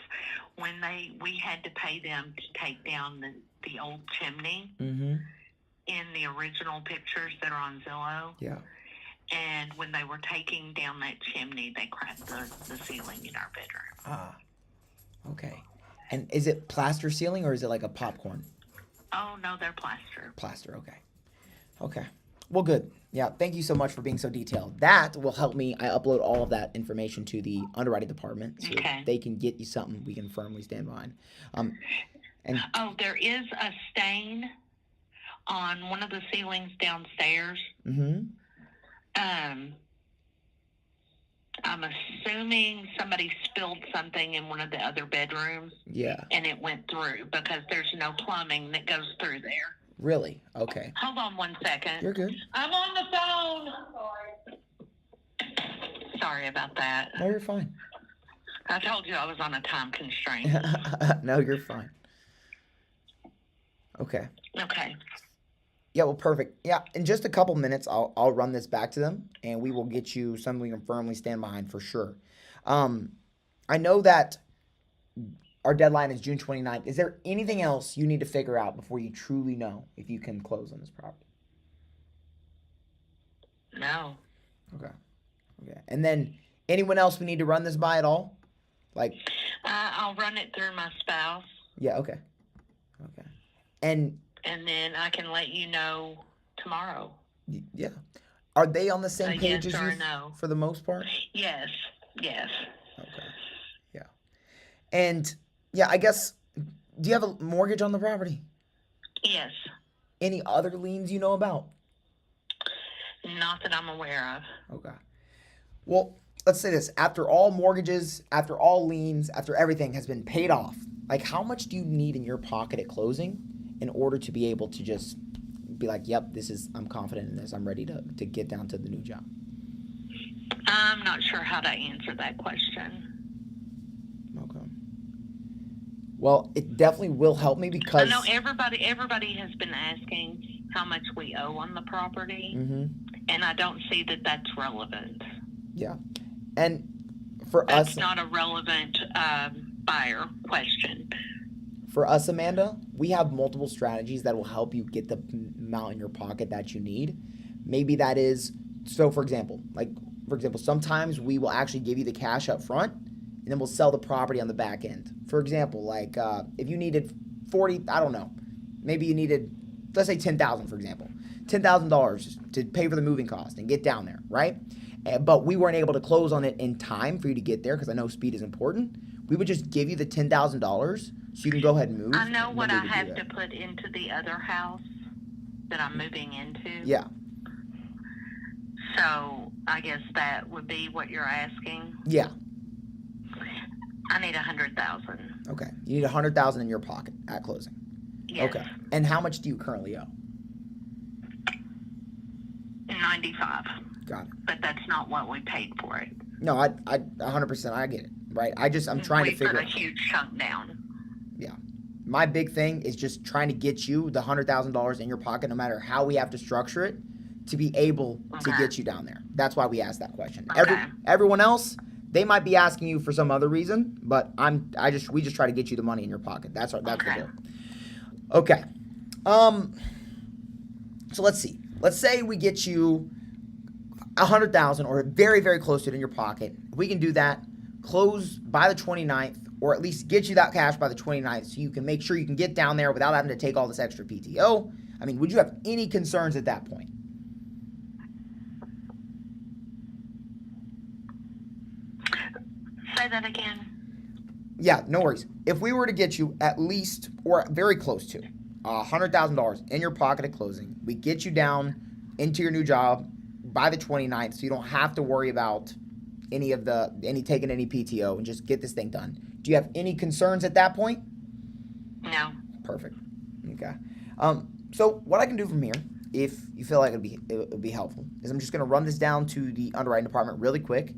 When we had to pay them to take down the old chimney in the original pictures that are on Zillow. Yeah. And when they were taking down that chimney, they cracked the ceiling in our bedroom. Ah. Okay. And is it plaster ceiling or is it like a popcorn? Oh, no, they're plaster. Plaster, okay. Okay. Well, good. Yeah, thank you so much for being so detailed. That will help me. I upload all of that information to the underwriting department so they can get you something we can firmly stand behind. There is a stain on one of the ceilings downstairs. I'm assuming somebody spilled something in one of the other bedrooms. Yeah. And it went through because there's no plumbing that goes through there. Really? Okay. Hold on 1 second. You're good. I'm on the phone. Sorry about that. No, you're fine. I told you I was on a time constraint. No, you're fine. Okay. Okay. Yeah, well, perfect. Yeah, in just a couple minutes, I'll run this back to them, and we will get you something we can firmly stand behind for sure. I know that our deadline is June 29th. Is there anything else you need to figure out before you truly know if you can close on this property? No. Okay. Okay. And then anyone else we need to run this by at all? Like, I'll run it through my spouse. Yeah, okay. Okay. And then I can let you know tomorrow. Yeah. Are they on the same page yes as or you a no. for the most part? Yes. Yes. Okay. Yeah. And yeah, I guess, do you have a mortgage on the property? Yes. Any other liens you know about? Not that I'm aware of. Okay. Well, let's say this. After all mortgages, after all liens, after everything has been paid off, like how much do you need in your pocket at closing in order to be able to just be like, yep, I'm confident in this. I'm ready to get down to the new job? I'm not sure how to answer that question. Okay. Well, it definitely will help me because I know everybody has been asking how much we owe on the property, and I don't see that that's relevant. Yeah. And for that's us, not a relevant buyer question. For us, Amanda, we have multiple strategies that will help you get the amount in your pocket that you need. Maybe that is, so for example, sometimes we will actually give you the cash up front and then we'll sell the property on the back end. For example, like if you needed 40, I don't know, maybe you needed, let's say 10,000 for example, $10,000 to pay for the moving cost and get down there, right? But we weren't able to close on it in time for you to get there because I know speed is important. We would just give you the $10,000 so you can go ahead and move. I know what I have to put into the other house that I'm moving into. Yeah. So I guess that would be what you're asking. Yeah. I need $100,000. Okay. You need $100,000 in your pocket at closing. Yes. Okay. And how much do you currently owe? 95. Got it. But that's not what we paid for it. No, I 100%. I get it. Right. I'm trying to figure. We put a huge chunk down. Yeah. My big thing is just trying to get you the $100,000 in your pocket, no matter how we have to structure it, to be able to get you down there. That's why we asked that question. Okay. Everyone else, they might be asking you for some other reason, but we just try to get you the money in your pocket. That's the goal. Okay. So let's see. Let's say we get you $100,000 or very, very close to it in your pocket. If we can do that, close by the 29th, or at least get you that cash by the 29th so you can make sure you can get down there without having to take all this extra PTO. I mean, would you have any concerns at that point? Say that again. Yeah, no worries. If we were to get you at least, or very close to, $100,000 in your pocket at closing, we get you down into your new job by the 29th so you don't have to worry about taking any PTO and just get this thing done. Do you have any concerns at that point? No. Perfect. Okay. So what I can do from here, if you feel like it would be helpful, is I'm just going to run this down to the underwriting department really quick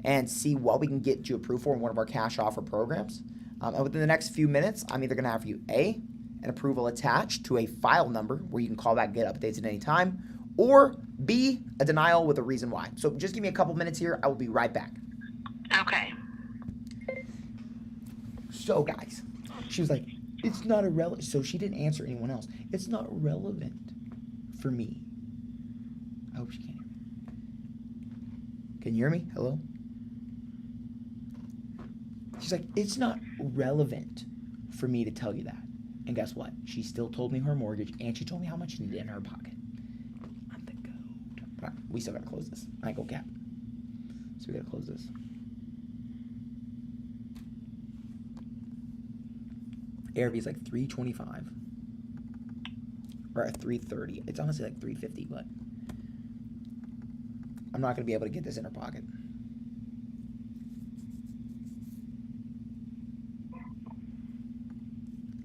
and see what we can get you approved for in one of our cash offer programs. And within the next few minutes, I'm either going to have you an approval attached to a file number where you can call back and get updates at any time, or B, a denial with a reason why. So just give me a couple minutes here. I will be right back. Okay. So guys, she was like, it's not irrelevant. So she didn't answer anyone else. It's not relevant for me. I hope she can hear me. Can you hear me? Hello? She's like, it's not relevant for me to tell you that. And guess what? She still told me her mortgage, and she told me how much she needed in her pocket. I'm the goat. But we still gotta close this. I ain't go cap. So we gotta close this. ARV is like 325 or 330. It's honestly like 350, but I'm not gonna be able to get this in her pocket.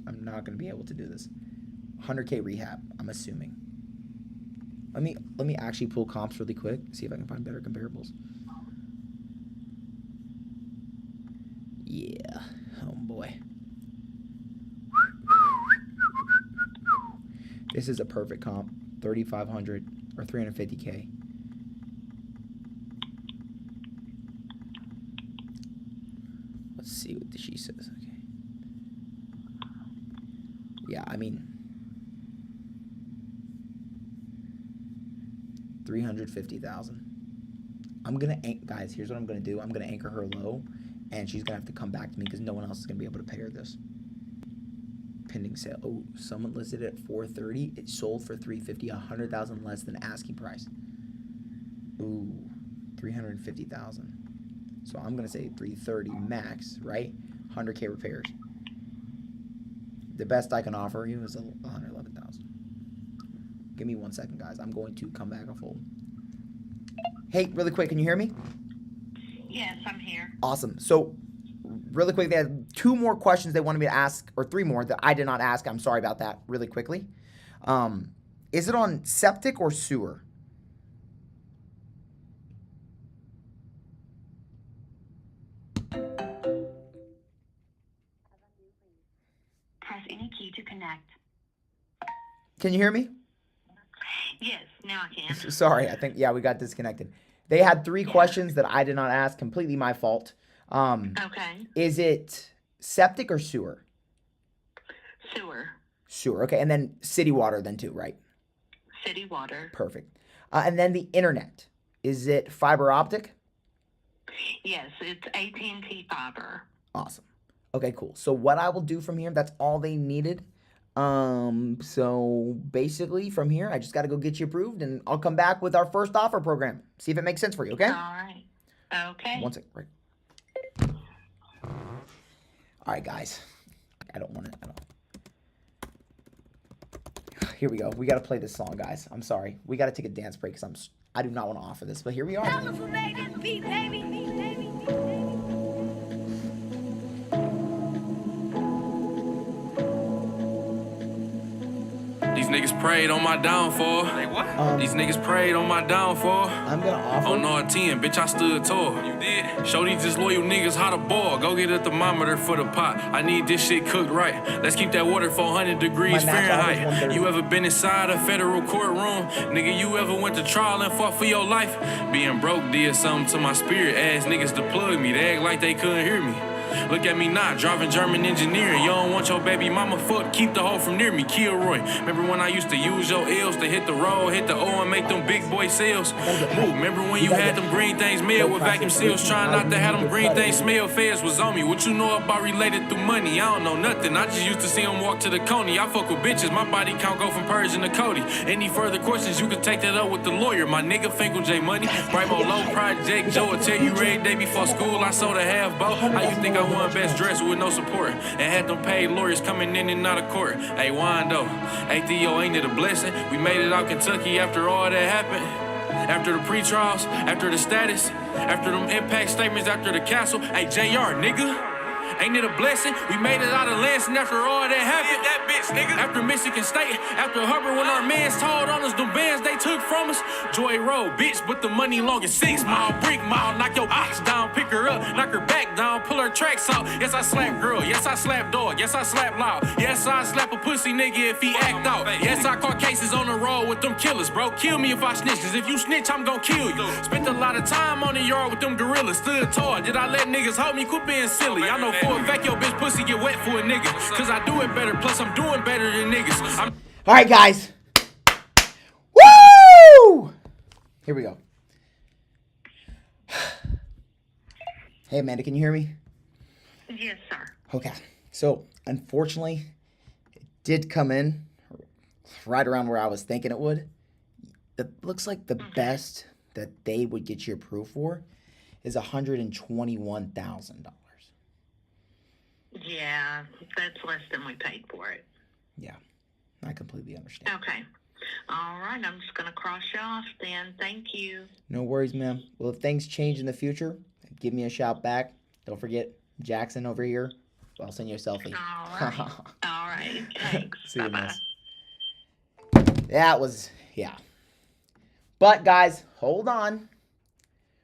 I'm not gonna be able to do this. 100K rehab, I'm assuming. Let me actually pull comps really quick, see if I can find better comparables. Yeah, oh boy. This is a perfect comp, 3,500 or 350K. Let's see what she says. Okay. Yeah, I mean, 350,000. I'm gonna guys. Here's what I'm gonna do. I'm gonna anchor her low, and she's gonna have to come back to me because no one else is gonna be able to pay her this. Pending sale. Oh, someone listed it at 430. It sold for 350, 100,000 less than asking price. Ooh, 350,000. So I'm gonna say 330 max, right? 100K repairs. The best I can offer you is 111,000. Give me 1 second, guys. I'm going to come back off hold. Hey, really quick, can you hear me? Yes, I'm here. Awesome. So, really quick, they had 2 more questions they wanted me to ask, or 3 more that I did not ask. I'm sorry about that. Really quickly, is it on septic or sewer? Press any key to connect. Can you hear me? Yes, now I can. Sorry, I think, yeah, we got disconnected. They had 3 questions that I did not ask. Completely my fault. Okay. Is it septic or sewer? Sewer. Sewer. Okay, and then city water then too, right? City water. Perfect. And then the internet. Is it fiber optic? Yes, it's AT&T fiber. Awesome. Okay, cool. So what I will do from here, that's all they needed. So basically from here, I just got to go get you approved, and I'll come back with our first offer program. See if it makes sense for you, okay? All right. Okay. 1 second, right. All right, guys. I don't want to. Here we go. We got to play this song, guys. I'm sorry. We got to take a dance break because I do not want to offer this, but here we are. These niggas prayed on my downfall. Like what? These niggas prayed on my downfall. I'm gonna offer. On R10, bitch, I stood tall. You did? Show these disloyal niggas how to ball. Go get a thermometer for the pot. I need this shit cooked right. Let's keep that water 400 degrees Fahrenheit. You ever been inside a federal courtroom? Nigga, you ever went to trial and fought for your life? Being broke did something to my spirit. Ass niggas to plug me. They act like they couldn't hear me. Look at me now, driving German engineering. You don't want your baby mama fucked, keep the hoe from near me. Kilroy, remember when I used to use your L's to hit the road, hit the O and make them big boy sales? Ooh, remember when you had them green things mailed with vacuum seals, trying not to have them green things smell? Feds was on me. What you know about related through money? I don't know nothing. I just used to see them walk to the Coney. I fuck with bitches, my body count go from Persian to Cody. Any further questions, you can take that up with the lawyer. My nigga Finkel J Money, Brimo Low Project Joe will tell you every day before school I sold a half boat. How you think I won best dress with no support and had them paid lawyers coming in and out of court? Hey Wando, hey Theo, ain't it a blessing? We made it out Kentucky after all that happened. After the pre-trials, after the status, after them impact statements, after the castle. Hey JR, nigga, ain't it a blessing? We made it out of Lansing after all that happened. That bitch, nigga. After Michigan State, after Hubbard, when our mans told on us, them bands they took from us. Joy Road, bitch, but the money long as 6 mile, brick mile. Knock your ox down, pick her up, knock her back down, pull her tracks out. Yes, I slap girl. Yes, I slap dog. Yes, I slap loud. Yes, I slap a pussy nigga if he act out. Yes, I caught cases on the road with them killers, bro. Kill me if I snitch, cause if you snitch, I'm gon' kill you. Spent a lot of time on the yard with them gorillas, stood tall. Did I let niggas hold me? Quit being silly. I know for a fact your bitch pussy get wet for a nigga, cause I do it better, plus I'm doing better than niggas. All right, guys. Woo! Here we go. Hey, Amanda, can you hear me? Yes, sir. Okay. So, unfortunately, it did come in right around where I was thinking it would. It looks like the best that they would get you approved for is $121,000. Yeah, that's less than we paid for it. Yeah, I completely understand. Okay. All right, I'm just going to cross you off then. Thank you. No worries, ma'am. Well, if things change in the future, give me a shout back. Don't forget Jackson over here. I'll send you a selfie. All right. All right. Thanks. See you, Bye-bye. miss. That was, yeah. But, guys, hold on.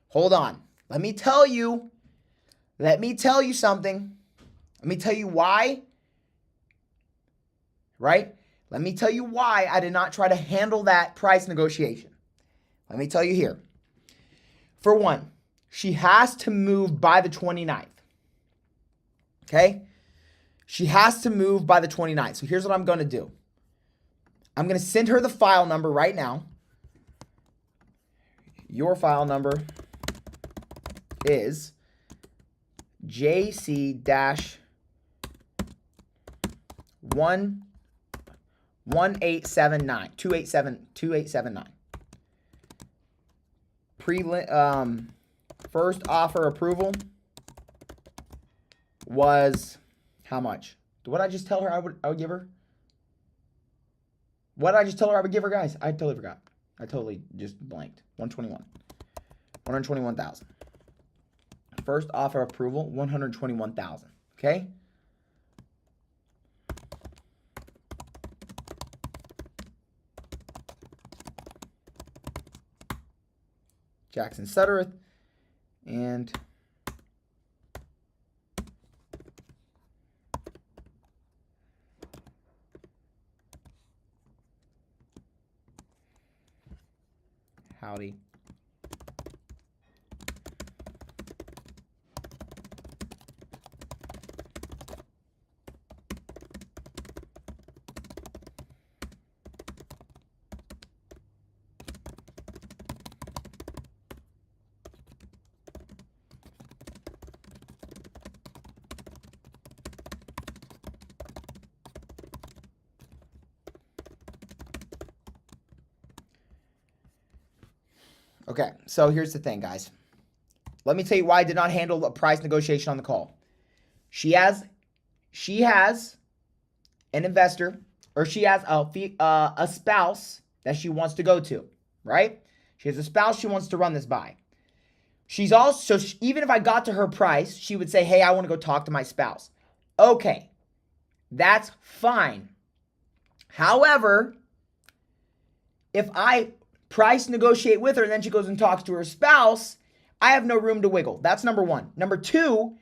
Hold on. Let me tell you something. Let me tell you why. Right? Let me tell you why I did not try to handle that price negotiation. Let me tell you here. For one, she has to move by the 29th. Okay? She has to move by the 29th. So here's what I'm going to do. I'm going to send her the file number right now. Your file number is JC-1 1879. 2879. First offer approval was how much? What did I just tell her I would give her? What did I just tell her I would give her, guys? I totally forgot. I totally just blanked. 121,000. First offer approval, 121,000. Okay? Jackson Suttereth and howdy. Okay, so here's the thing, guys. Let me tell you why I did not handle a price negotiation on the call. She has an investor, or she has a spouse that she wants to go to, right? She has a spouse she wants to run this by. She's also, even if I got to her price, she would say, hey, I want to go talk to my spouse. Okay, that's fine. However, if I price negotiate with her and then she goes and talks to her spouse, I have no room to wiggle. That's number one. Number two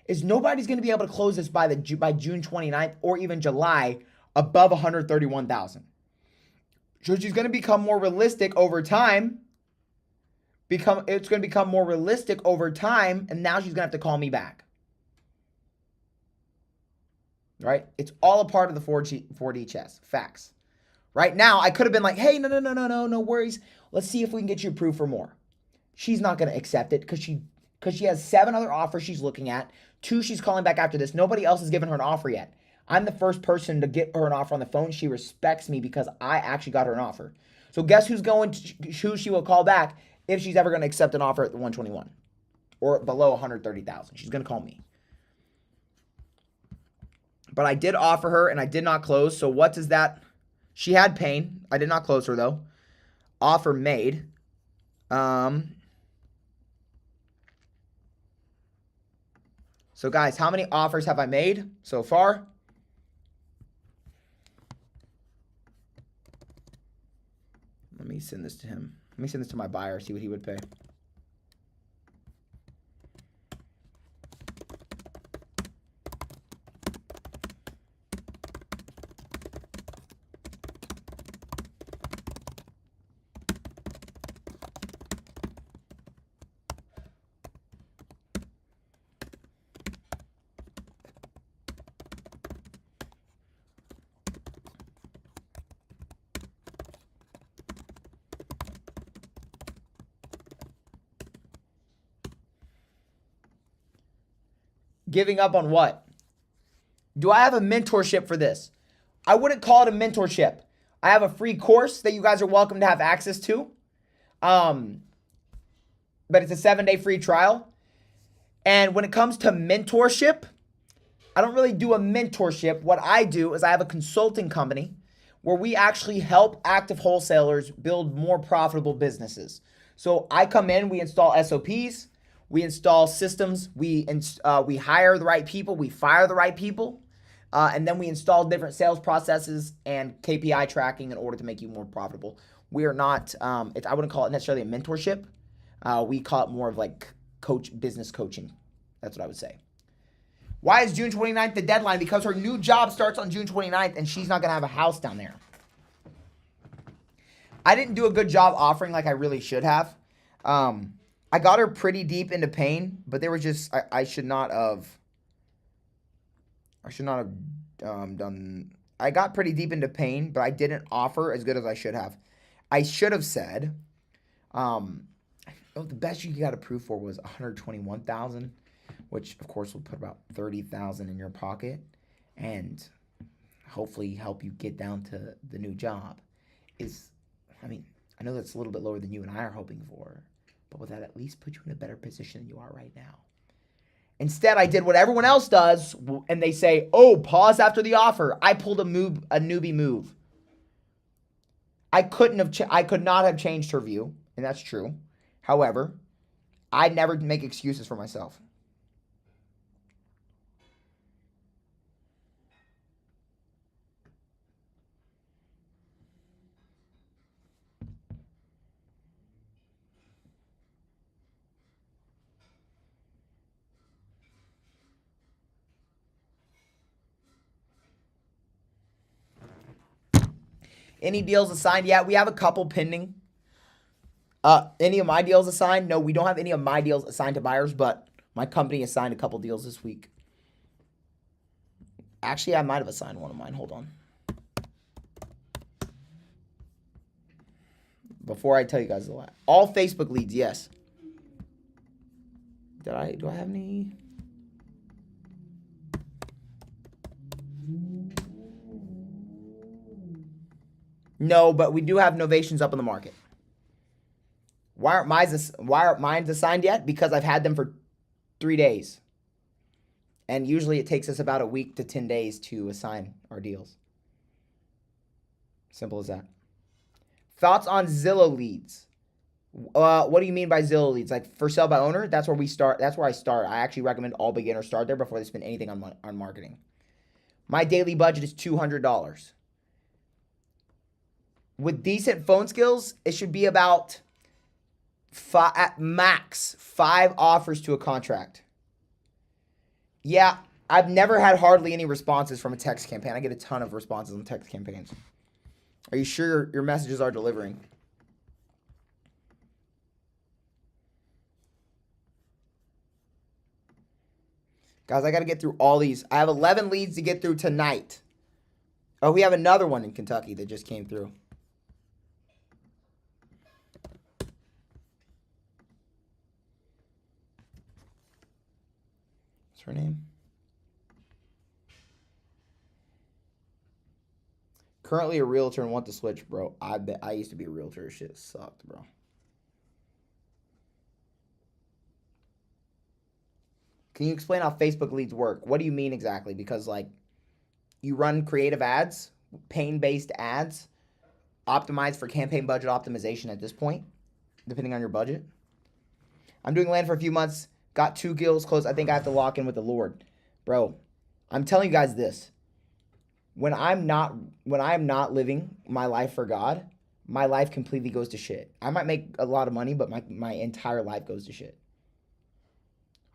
is nobody's going to be able to close this by June 29th or even July above 131,000. So she's going to become more realistic over time. It's going to become more realistic over time, and now she's going to have to call me back. Right? It's all a part of the 4D chess. Facts. Right now, I could have been like, hey, no worries. Let's see if we can get you approved for more. She's not going to accept it because she has 7 other offers she's looking at. 2, she's calling back after this. Nobody else has given her an offer yet. I'm the first person to get her an offer on the phone. She respects me because I actually got her an offer. So guess who she will call back if she's ever going to accept an offer at the 121 or below 130,000. She's going to call me. But I did offer her and I did not close. So what does that? She had pain. I did not close her though. Offer made. So guys, how many offers have I made so far? Let me send this to him. Let me send this to my buyer, see what he would pay. Giving up on what? Do I have a mentorship for this? I wouldn't call it a mentorship. I have a free course that you guys are welcome to have access to. But it's a 7-day free trial. And when it comes to mentorship, I don't really do a mentorship. What I do is I have a consulting company where we actually help active wholesalers build more profitable businesses. So I come in, we install SOPs, we install systems, we hire the right people, we fire the right people, and then we install different sales processes and KPI tracking in order to make you more profitable. We are not, I wouldn't call it necessarily a mentorship. We call it more of like business coaching. That's what I would say. Why is June 29th the deadline? Because her new job starts on June 29th and she's not going to have a house down there. I didn't do a good job offering like I really should have. I got her pretty deep into pain, but there was just, I should not have done, I got pretty deep into pain, but I didn't offer as good as I should have. I should have said, the best you got approved for was 121,000, which of course will put about 30,000 in your pocket. And hopefully help you get down to the new job is, I mean, I know that's a little bit lower than you and I are hoping for, but would that at least put you in a better position than you are right now? Instead, I did what everyone else does, and they say, oh, pause after the offer. I pulled a newbie move. I could not have changed her view, and that's true. However, I never make excuses for myself. Any deals assigned? Yeah, we have a couple pending. Any of my deals assigned? No, we don't have any of my deals assigned to buyers, but my company assigned a couple deals this week. Actually, I might have assigned one of mine. Hold on. Before I tell you guys the last. All Facebook leads, yes. Do I have any? No, but we do have novations up on the market. Why aren't mine assigned yet? Because I've had them for 3 days. And usually it takes us about a week to 10 days to assign our deals. Simple as that. Thoughts on Zillow leads? What do you mean by Zillow leads? Like for sale by owner? That's where we start. That's where I start. I actually recommend all beginners start there before they spend anything on marketing. My daily budget is $200. With decent phone skills, it should be about at max 5 offers to a contract. Yeah, I've never had hardly any responses from a text campaign. I get a ton of responses on text campaigns. Are you sure your messages are delivering? Guys, I got to get through all these. I have 11 leads to get through tonight. Oh, we have another one in Kentucky that just came through. What's her name? Currently a realtor and want to switch, bro. I used to be a realtor. Shit sucked, bro. Can you explain how Facebook leads work? What do you mean exactly? Because like you run creative ads, pain-based ads, optimized for campaign budget optimization at this point, depending on your budget. I'm doing land for a few months, got 2 deals closed. I think I have to lock in with the Lord. Bro, I'm telling you guys this. When I'm not living my life for God, my life completely goes to shit. I might make a lot of money, but my entire life goes to shit.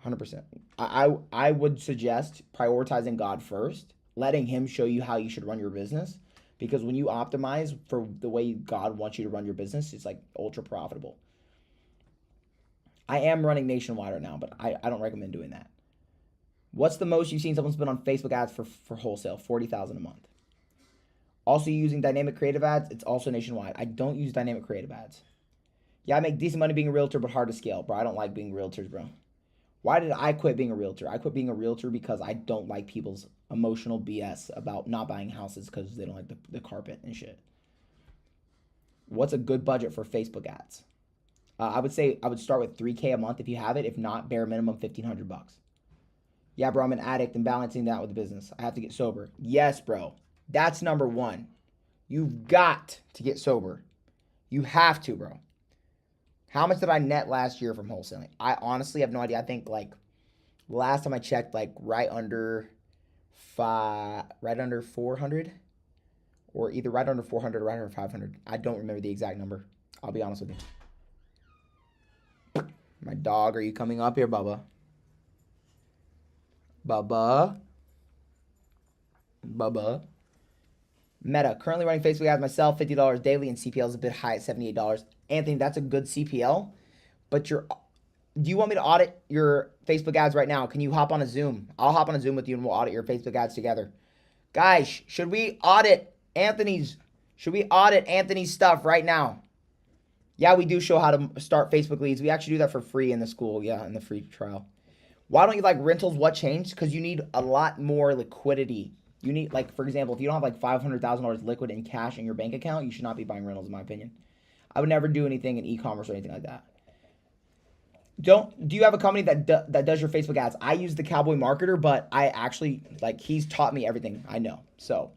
100%. I would suggest prioritizing God first, letting him show you how you should run your business. Because when you optimize for the way God wants you to run your business, it's like ultra profitable. I am running nationwide right now, but I don't recommend doing that. What's the most you've seen someone spend on Facebook ads for wholesale? $40,000 a month. Also using dynamic creative ads, it's also nationwide. I don't use dynamic creative ads. Yeah, I make decent money being a realtor, but hard to scale. Bro, I don't like being realtors, bro. Why did I quit being a realtor? I quit being a realtor because I don't like people's emotional BS about not buying houses because they don't like the carpet and shit. What's a good budget for Facebook ads? I would say I would start with $3K a month if you have it. If not, bare minimum $1,500. Yeah, bro, I'm an addict and balancing that with the business. I have to get sober. Yes, bro. That's number one. You've got to get sober. You have to, bro. How much did I net last year from wholesaling? I honestly have no idea. I think like last time I checked, like right under 400, or either right under 400 or right under 500. I don't remember the exact number. I'll be honest with you. My dog, are you coming up here, Bubba? Bubba. Meta, currently running Facebook ads myself, $50 daily, and CPL is a bit high at $78. Anthony, that's a good CPL, but do you want me to audit your Facebook ads right now? Can you hop on a Zoom? I'll hop on a Zoom with you and we'll audit your Facebook ads together. Guys, should we audit Anthony's stuff right now? Yeah, we do show how to start Facebook leads. We actually do that for free in the school. Yeah, in the free trial. Why don't you like rentals? What changed? Because you need a lot more liquidity You need, like, for example, if you don't have like $500,000 liquid in cash in your bank account, you should not be buying rentals, in my opinion. I would never do anything in e-commerce or anything like that. Do you have a company that does your Facebook ads? I use the Cowboy Marketer, but I actually, like, he's taught me everything I know. So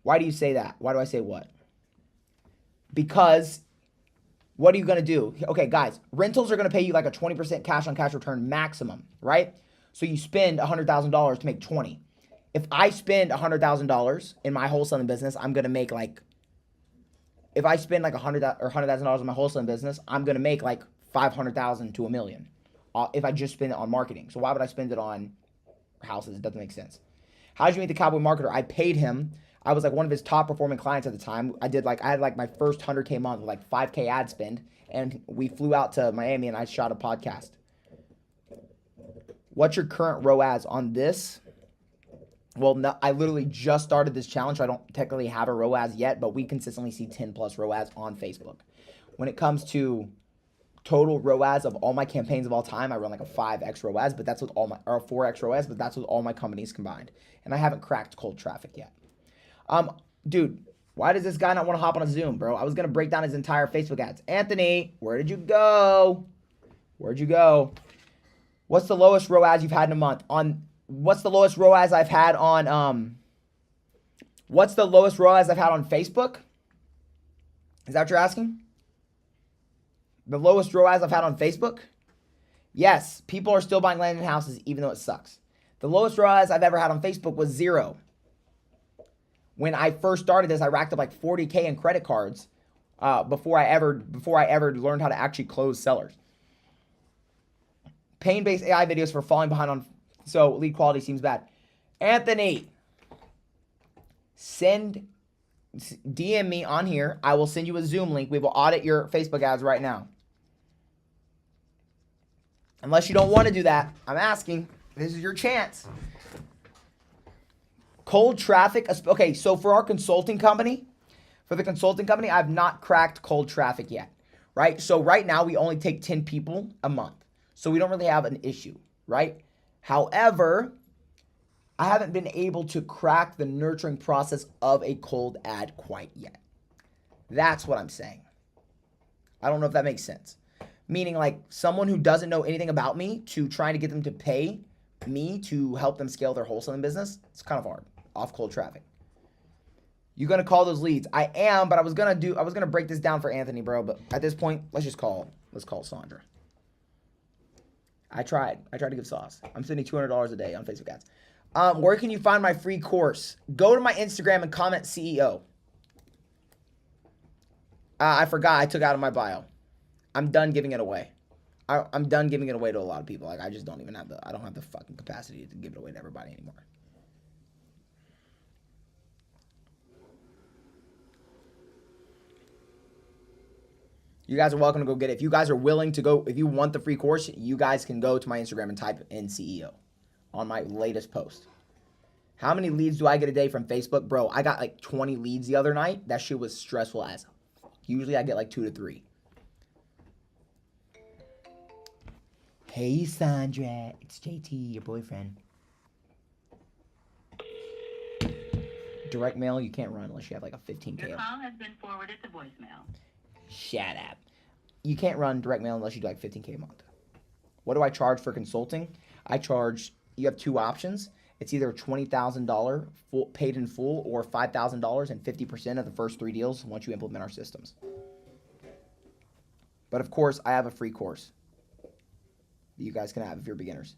why do you say that? Why do I say what? Because what are you going to do? Okay, guys, rentals are going to pay you like a 20% cash on cash return maximum, right? So you spend $100,000 to make 20. If I spend $100,000 in my wholesaling business, I'm going to make like, if I spend like $100,000 in my wholesaling business, I'm going to make like $500,000 to $1 million if I just spend it on marketing. So why would I spend it on houses? It doesn't make sense. How did you meet the Cowboy Marketer? I paid him. I was like one of his top performing clients at the time. I had like my first 100K month with like 5K ad spend, and we flew out to Miami and I shot a podcast. What's your current ROAS on this? Well, no, I literally just started this challenge, so I don't technically have a ROAS yet, but we consistently see 10 plus ROAS on Facebook. When it comes to total ROAS of all my campaigns of all time, I run like a 5x ROAS, but that's with all my, or a 4x ROAS, but that's with all my companies combined. And I haven't cracked cold traffic yet. Dude, why does this guy not want to hop on a Zoom, bro? I was going to break down his entire Facebook ads. Anthony, where did you go? Where'd you go? What's the lowest ROAS you've had in a month? What's the lowest ROAS I've had on, what's the lowest ROAS I've had on Facebook? Is that what you're asking? The lowest ROAS I've had on Facebook? Yes, people are still buying land and houses even though it sucks. The lowest ROAS I've ever had on Facebook was 0. When I first started this, I racked up like 40K in credit cards before I ever learned how to actually close sellers. Pain-based AI videos for falling behind on, so lead quality seems bad. Anthony, DM me on here. I will send you a Zoom link. We will audit your Facebook ads right now. Unless you don't want to do that, I'm asking. This is your chance. Cold traffic. Okay, so for our consulting company, I've not cracked cold traffic yet, right? So right now we only take 10 people a month. So we don't really have an issue, right? However, I haven't been able to crack the nurturing process of a cold ad quite yet. That's what I'm saying. I don't know if that makes sense. Meaning like someone who doesn't know anything about me to trying to get them to pay me to help them scale their wholesaling business, it's kind of hard off cold traffic. You gonna call those leads? I am, but I was gonna break this down for Anthony, bro. But at this point, let's call Sandra. I tried to give sauce. I'm spending $200 a day on Facebook ads. Where can you find my free course? Go to my Instagram and comment CEO. I forgot. I took it out of my bio. I'm done giving it away. I'm done giving it away to a lot of people. Like I just don't even have I don't have the fucking capacity to give it away to everybody anymore. You guys are welcome to go get it. If you guys are willing to go, if you want the free course, you guys can go to my Instagram and type in CEO on my latest post. How many leads do I get a day from Facebook? Bro, I got like 20 leads the other night. That shit was stressful as fuck. Usually I get like 2 to 3. Hey, Sandra. It's JT, your boyfriend. Direct mail, you can't run unless you have like a 15K. Your call has been forwarded to voicemail. Shut up. You can't run direct mail unless you do like 15K a month. What do I charge for consulting? You have 2 options. It's either $20,000 paid in full or $5,000 and 50% of the first 3 deals once you implement our systems. But of course, I have a free course that you guys can have if you're beginners.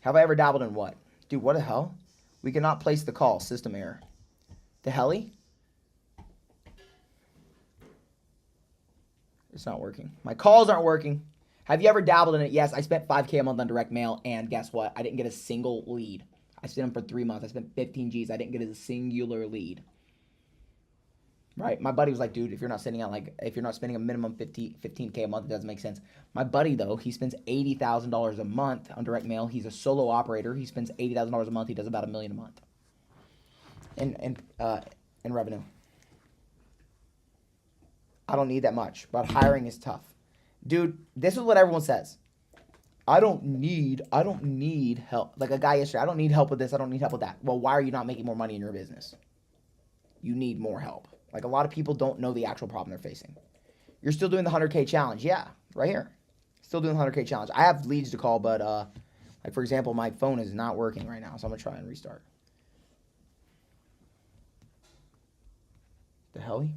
Have I ever dabbled in what? Dude, what the hell? We cannot place the call. System error. The helly? It's not working. My calls aren't working. Have you ever dabbled in it? Yes, I spent $5K a month on direct mail, and guess what? I didn't get a single lead. I spent them for 3 months. I spent 15 G's. I didn't get a singular lead. Right? My buddy was like, dude, if you're not spending a minimum 15K a month, it doesn't make sense. My buddy, though, he spends $80,000 a month on direct mail. He's a solo operator. He spends $80,000 a month. He does about $1 million a month in revenue. I don't need that much, but hiring is tough. Dude, this is what everyone says. I don't need help. Like a guy yesterday, I don't need help with this. I don't need help with that. Well, why are you not making more money in your business? You need more help. Like a lot of people don't know the actual problem they're facing. You're still doing the 100K challenge. Yeah, right here. Still doing the 100K challenge. I have leads to call, but like for example, my phone is not working right now, so I'm gonna try and restart. The hell?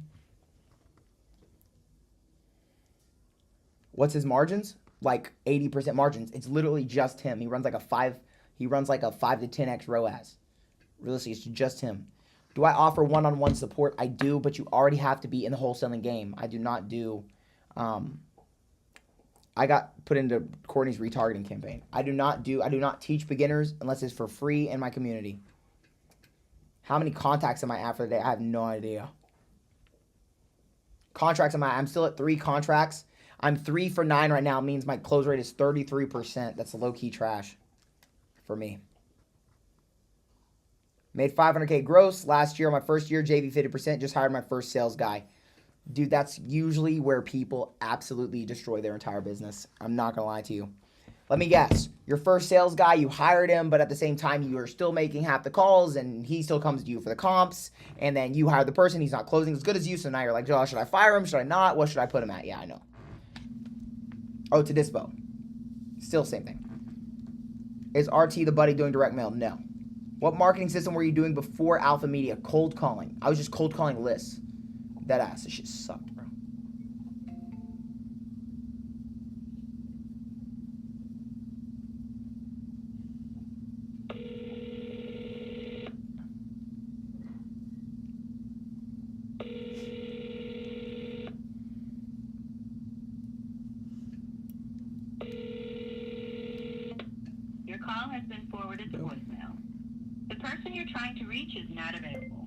What's his margins? Like 80% margins. It's literally just him. He runs like a 5 to 10x ROAS. Realistically, it's just him. Do I offer one-on-one support? I do, but you already have to be in the wholesaling game. I do not do I got put into Courtney's retargeting campaign. I do not teach beginners unless it's for free in my community. How many contacts am I at for the day? I have no idea. Contracts I'm still at 3 contracts. I'm 3 for 9 right now. It means my close rate is 33%. That's low-key trash for me. Made 500K gross last year. My first year, JV 50%. Just hired my first sales guy. Dude, that's usually where people absolutely destroy their entire business. I'm not going to lie to you. Let me guess. Your first sales guy, you hired him, but at the same time, you are still making half the calls, and he still comes to you for the comps, and then you hire the person, he's not closing as good as you, so now you're like, Josh, should I fire him? Should I not? What should I put him at? Yeah, I know. Oh, to Dispo. Still same thing. Is RT the buddy doing direct mail? No. What marketing system were you doing before Alpha Media? Cold calling. I was just cold calling lists. That ass. This shit sucked, bro. Your call has been forwarded to voicemail. The person you're trying to reach is not available.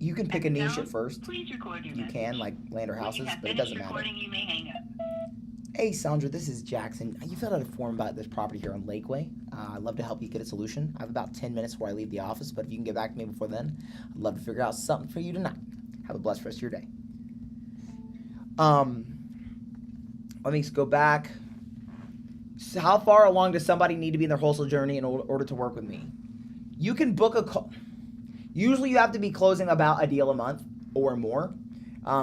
You can pick a niche at first. Please record your You message. can, like land or houses, but it doesn't matter. You may hang up. Hey, Sandra, this is Jackson. You filled out a form about this property here on Lakeway. I'd love to help you get a solution. I have about 10 minutes before I leave the office, but if you can get back to me before then, I'd love to figure out something for you tonight. Have a blessed rest of your day. Let me go back. So how far along does somebody need to be in their wholesale journey in order to work with me? You can book a call. Usually you have to be closing about a deal a month or more,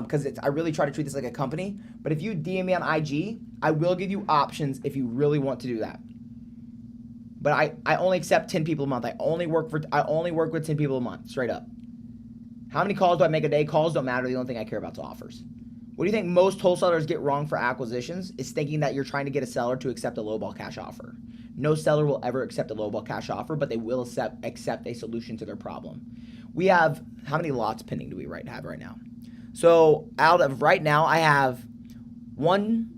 because I really try to treat this like a company. But if you DM me on IG, I will give you options if you really want to do that. But I only accept 10 people a month. I only work with 10 people a month, straight up. How many calls do I make a day? Calls don't matter. The only thing I care about is offers. What do you think most wholesalers get wrong for acquisitions? Is thinking that you're trying to get a seller to accept a lowball cash offer. No seller will ever accept a lowball cash offer, but they will accept a solution to their problem. We have, how many lots pending do we have right now? So out of right now, I have 1,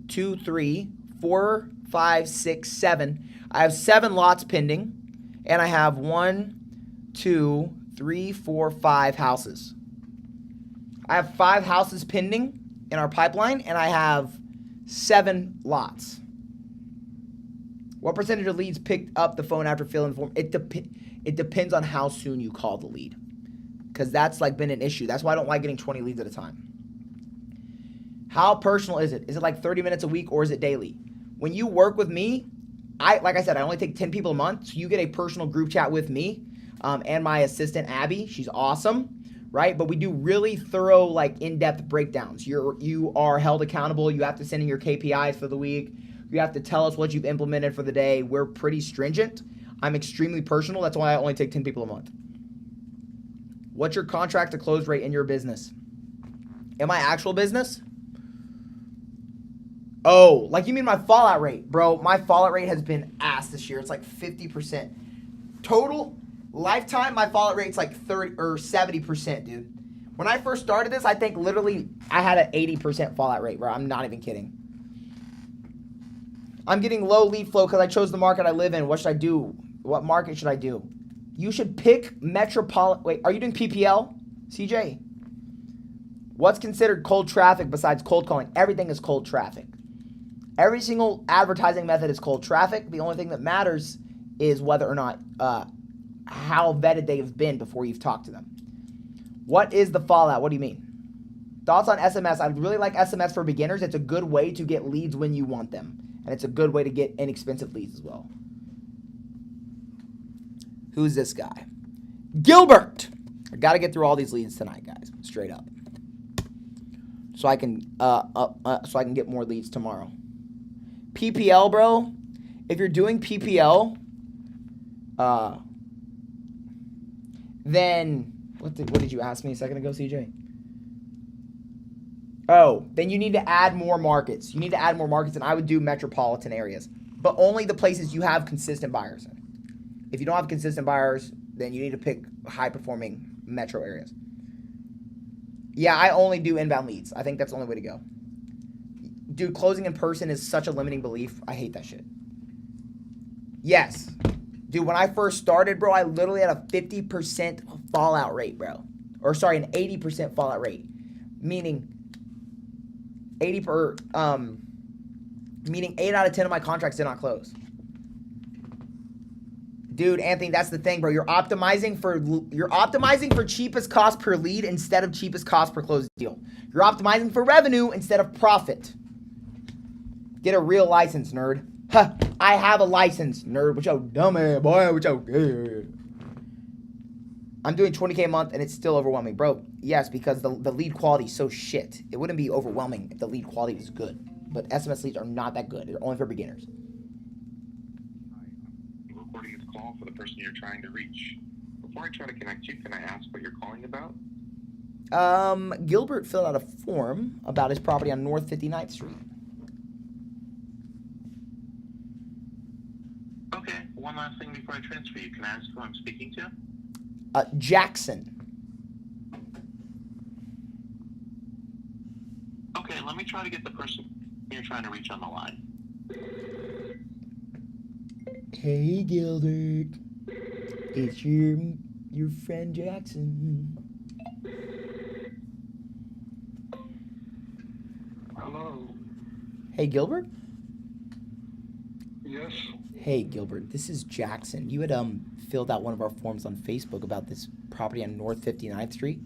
2, 3, 4, 5, 6, 7. I have 7 lots pending, and I have 1, 2, 3, 4, 5 houses. I have 5 houses pending in our pipeline, and I have 7 lots. What percentage of leads picked up the phone after filling the form? It depends on how soon you call the lead, because that's like been an issue. That's why I don't like getting 20 leads at a time. How personal is it? Is it like 30 minutes a week, or is it daily? When you work with me, like I said, I only take 10 people a month, so you get a personal group chat with me and my assistant, Abby. She's awesome, right? But we do really thorough, like in-depth breakdowns. You are held accountable. You have to send in your KPIs for the week. You have to tell us what you've implemented for the day. We're pretty stringent. I'm extremely personal. That's why I only take 10 people a month. What's your contract to close rate in your business? In my actual business? Oh, like you mean my fallout rate. Bro, my fallout rate has been ass this year. It's like 50%. Total lifetime, my fallout rate's like 30 or 70%, dude. When I first started this, I think literally I had an 80% fallout rate, bro. I'm not even kidding. I'm getting low lead flow because I chose the market I live in. What should I do? What market should I do? You should pick metropolitan. Wait, are you doing PPL, CJ? What's considered cold traffic besides cold calling? Everything is cold traffic. Every single advertising method is cold traffic. The only thing that matters is whether or not how vetted they've been before you've talked to them. What is the fallout? What do you mean? Thoughts on SMS? I really like SMS for beginners. It's a good way to get leads when you want them. And it's a good way to get inexpensive leads as well. Who's this guy? Gilbert! I got to get through all these leads tonight, guys. Straight up. So I can get more leads tomorrow. PPL, bro. If you're doing PPL, then what did you ask me a second ago, CJ? Oh, then you need to add more markets. You need to add more markets, and I would do metropolitan areas, but only the places you have consistent buyers in. If you don't have consistent buyers, then you need to pick high-performing metro areas. Yeah, I only do inbound leads. I think that's the only way to go. Dude, closing in person is such a limiting belief. I hate that shit. Yes. Dude, when I first started, bro, I literally had a 50% fallout rate, bro. Or sorry, an 80% fallout rate. Meaning 8 out of 10 of my contracts did not close. Dude, Anthony, that's the thing, bro. You're optimizing for cheapest cost per lead instead of cheapest cost per closed deal. You're optimizing for revenue instead of profit. Get a real license, nerd. Huh, I have a license, nerd. What y'all dumbass, boy? What y'all good? I'm doing 20K a month and it's still overwhelming. Bro, yes, because the lead quality is so shit. It wouldn't be overwhelming if the lead quality was good. But SMS leads are not that good. They're only for beginners. Recording this call for the person you're trying to reach. Before I try to connect you, can I ask what you're calling about? Gilbert filled out a form about his property on North 59th Street. Okay, one last thing before I transfer you. Can I ask who I'm speaking to? Jackson. Okay, let me try to get the person you're trying to reach on the line. Hey, Gilbert. It's your friend Jackson. Hello. Hey, Gilbert? Yes. Hey, Gilbert. This is Jackson. You had filled out one of our forms on Facebook about this property on North 59th Street.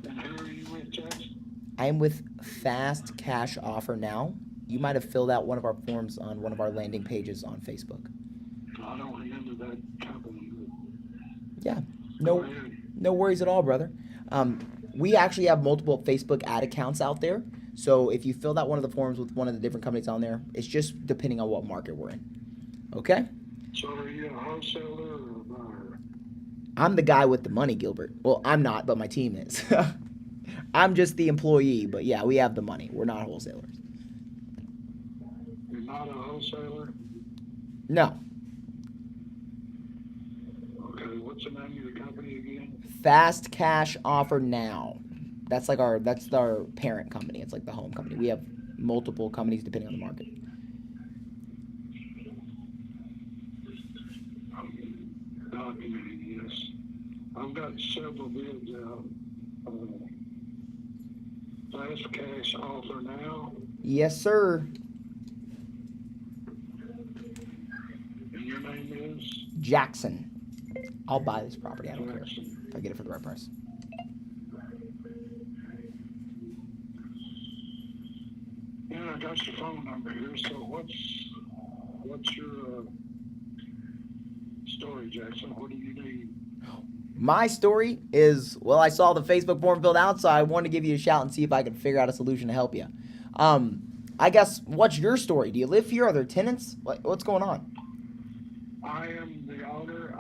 And who are you with, Jackson? I am with Fast Cash Offer Now. You might have filled out one of our forms on one of our landing pages on Facebook. I don't remember that company. Yeah, no worries at all, brother. We actually have multiple Facebook ad accounts out there. So if you filled out one of the forms with one of the different companies on there, it's just depending on what market we're in. Okay? So are you a wholesaler or a buyer? I'm the guy with the money, Gilbert. Well, I'm not, but my team is. I'm just the employee, but yeah, we have the money. We're not wholesalers. You're not a wholesaler? No. Okay, what's the name of the company again? Fast Cash Offer Now. That's our parent company. It's like the home company. We have multiple companies depending on the market. Documenting, yes. I've got several bids out. Fast Cash Offer Now. Yes, sir. And your name is? Jackson. I'll buy this property. I don't care if I get it for the right price. Yeah, I got your phone number here. So what's your story, Jackson? What do you need? My story is, well, I saw the Facebook form filled out, so I wanted to give you a shout and see if I could figure out a solution to help you. I guess, what's your story? Do you live here? Are there tenants? What's going on? I am the owner.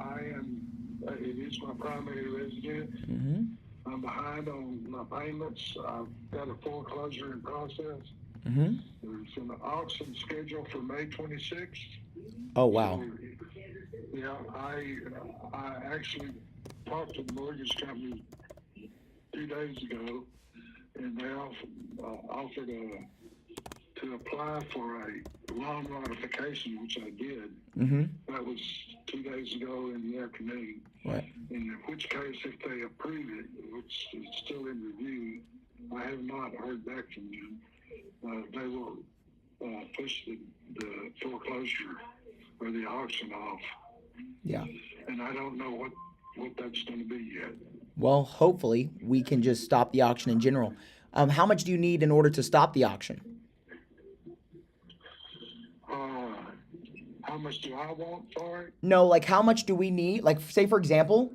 It is my primary residence. Mm-hmm. I'm behind on my payments. I've got a foreclosure in process. Mm-hmm. There's an auction scheduled for May 26th. Oh, wow. So, yeah, I actually talked to the mortgage company 2 days ago, and they offered to apply for a loan modification, which I did. Mm-hmm. That was 2 days ago in the afternoon. Right. In which case, if they approve it, which is still in review, I have not heard back from them. They will push the foreclosure or the auction off. Yeah. And I don't know what that's going to be yet. Well, hopefully we can just stop the auction in general. How much do you need in order to stop the auction? How much do I want for it? No, like how much do we need? Like say for example,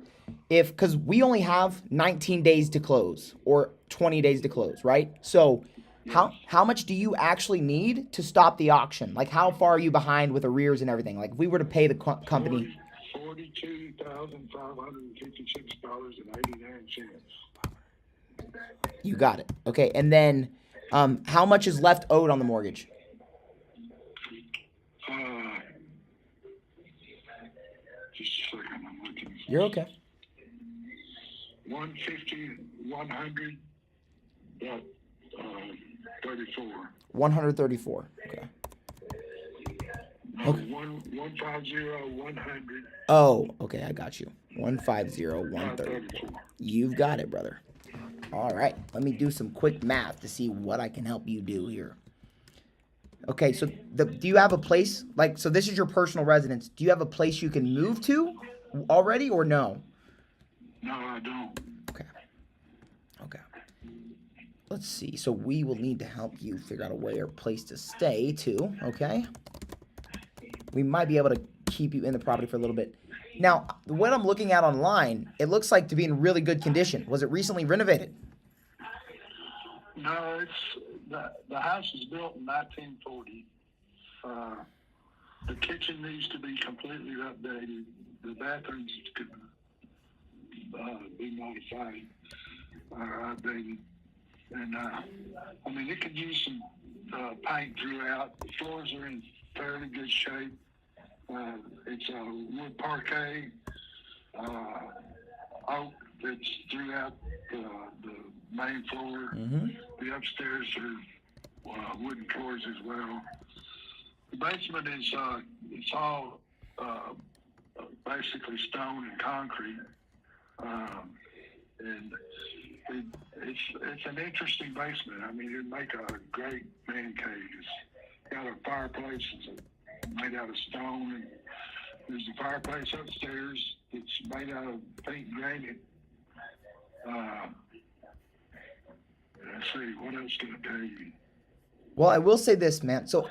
because we only have 19 days to close or 20 days to close, right? So how much do you actually need to stop the auction? Like how far are you behind with arrears and everything? Like if we were to pay the company $42,556.89. You got it. Okay, and then how much is left owed on the mortgage? Just a second, I'm looking. You're okay. 150, 100, 34. 134. Okay. No, 150, 100. Oh, okay, I got you. 150, 134. You've got it, brother. All right, let me do some quick math to see what I can help you do here. Okay, so do you have a place, like, so this is your personal residence. Do you have a place you can move to already or no? No, I don't. Okay. Okay. Let's see. So we will need to help you figure out a way or place to stay too, okay? We might be able to keep you in the property for a little bit. Now, what I'm looking at online, it looks like to be in really good condition. Was it recently renovated? No, the house was built in 1940. The kitchen needs to be completely updated. The bathrooms could be modified or updated. And, I mean, it could use some paint throughout. The floors are in fairly good shape. It's a wood parquet, oak that's throughout the main floor. Mm-hmm. The upstairs are wooden floors as well. The basement is it's all basically stone and concrete, and it's an interesting basement. I mean, it'd make a great man cave. It's got a fireplace. It's made out of stone, and there's a fireplace upstairs. It's made out of paint and granite. Let's see, what else can I tell you? Well, I will say this, man. So,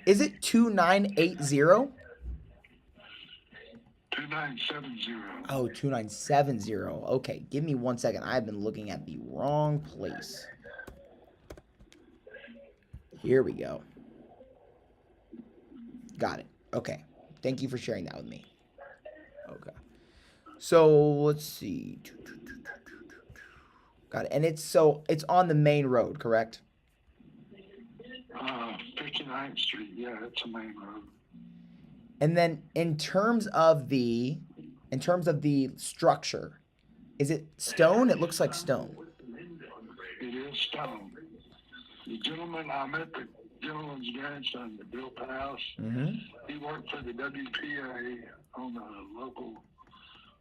is it 2980? 2970. Oh, 2970. Okay, give me 1 second. I've been looking at the wrong place. Here we go. Got it. Okay. Thank you for sharing that with me. Okay. So, let's see. Got it. And it's on the main road, correct? 59th Street. Yeah, it's a main road. And then in terms of the structure, is it stone? It looks like stone. It is stone. The gentleman, I met the gentleman's grandson that built the house. Mm-hmm. He worked for the WPA on the local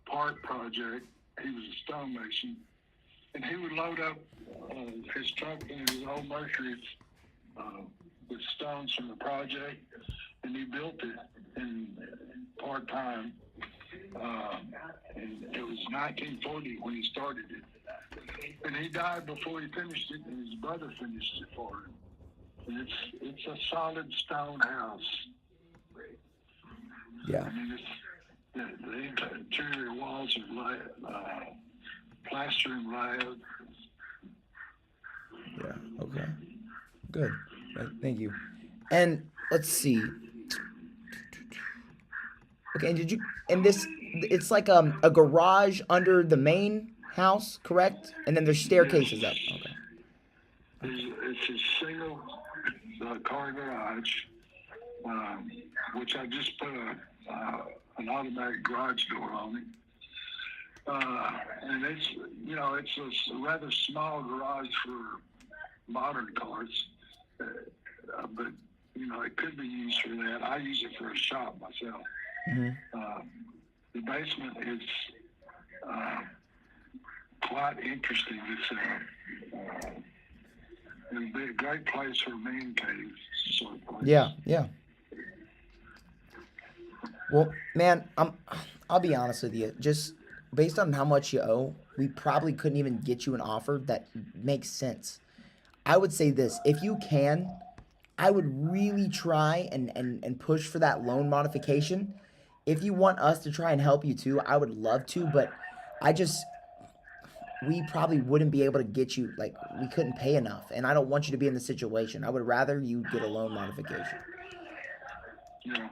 park project. He was a stonemason. And he would load up his truck and his old Mercury with stones from the project, and he built it in part-time. And it was 1940 when he started it. And he died before he finished it, and his brother finished it for him. And it's a solid stone house. Yeah. I mean, the interior walls are plaster and layout. Yeah. Okay. Good. Right, thank you. And let's see. Okay. And it's like a garage under the main house, correct? And then there's staircases up. Okay. It's a single car garage, which I just put an automatic garage door on it. And it's a rather small garage for modern cars, but it could be used for that. I use it for a shop myself. Mm-hmm. The basement is quite interesting. It'd be a great place for man caves, sort of place. Yeah. Well, man, I'll be honest with you. Just based on how much you owe, we probably couldn't even get you an offer that makes sense. I would say this: if you can, I would really try and push for that loan modification. If you want us to try and help you too, I would love to, but we probably wouldn't be able to get you, like, we couldn't pay enough, and I don't want you to be in the situation. I would rather you get a loan modification. Yeah.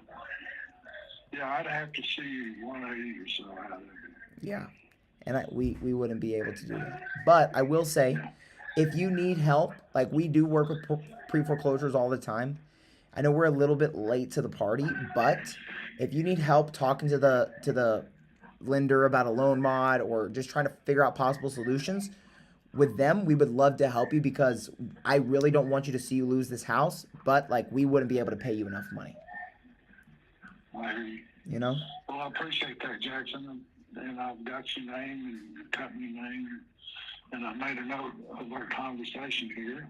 Yeah, I'd have to see 180 or so out of it. Yeah, and we wouldn't be able to do that. But I will say, if you need help, like, we do work with pre-foreclosures all the time. I know we're a little bit late to the party, but if you need help talking to the lender about a loan mod or just trying to figure out possible solutions with them, we would love to help you, because I really don't want you to see you lose this house, but, like, we wouldn't be able to pay you enough money. You know? Well, I appreciate that, Jackson. And I've got your name and your company name, and I made a note of our conversation here.